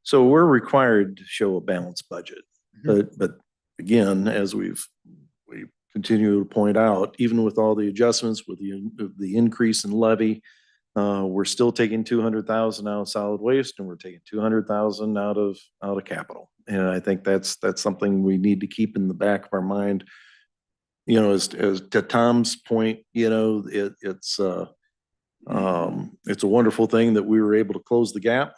So we're required to show a balanced budget, but again, as we continue to point out, even with all the adjustments with the increase in levy, we're still taking 200,000 out of solid waste, and we're taking 200,000 out of capital. And I think that's something we need to keep in the back of our mind. You know, as to Tom's point, you know, it's a wonderful thing that we were able to close the gap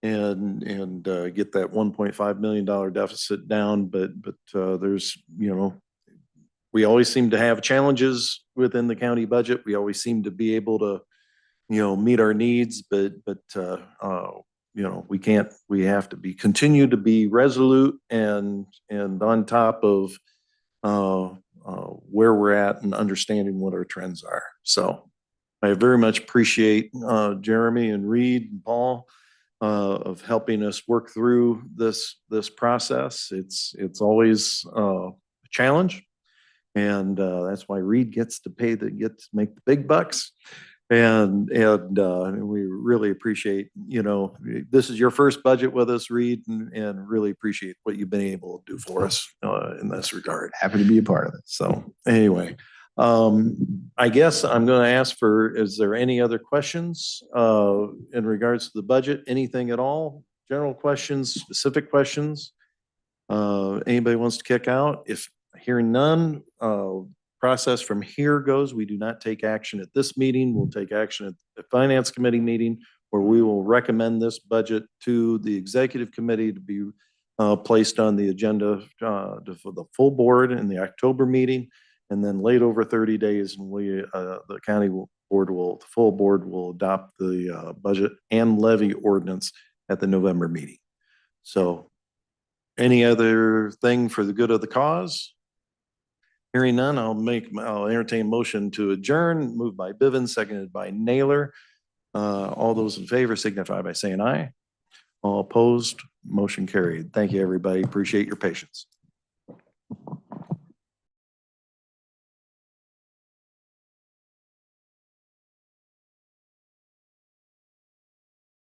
and get that $1.5 million deficit down. But there's, you know, we always seem to have challenges within the county budget. We always seem to be able to, you know, meet our needs, but you know, we have to continue to be resolute and on top of where we're at and understanding what our trends are. So I very much appreciate Jeremy and Reed and Paul of helping us work through this process. It's always a challenge, and that's why Reed gets to make the big bucks. And we really appreciate, you know, this is your first budget with us, Reed, and really appreciate what you've been able to do for us in this regard. Happy to be a part of it. So anyway, I guess I'm going to ask for, is there any other questions in regards to the budget? Anything at all? General questions, specific questions? Anybody wants to kick out? If hearing none, process from here goes, we do not take action at this meeting. We'll take action at the Finance Committee meeting, where we will recommend this budget to the Executive Committee to be placed on the agenda for the full board in the October meeting. And then late over 30 days, and the county board will, the full board will adopt the budget and levy ordinance at the November meeting. So any other thing for the good of the cause? Hearing none, I'll entertain a motion to adjourn, moved by Bivens, seconded by Naylor. All those in favor signify by saying aye. All opposed, motion carried. Thank you, everybody. Appreciate your patience.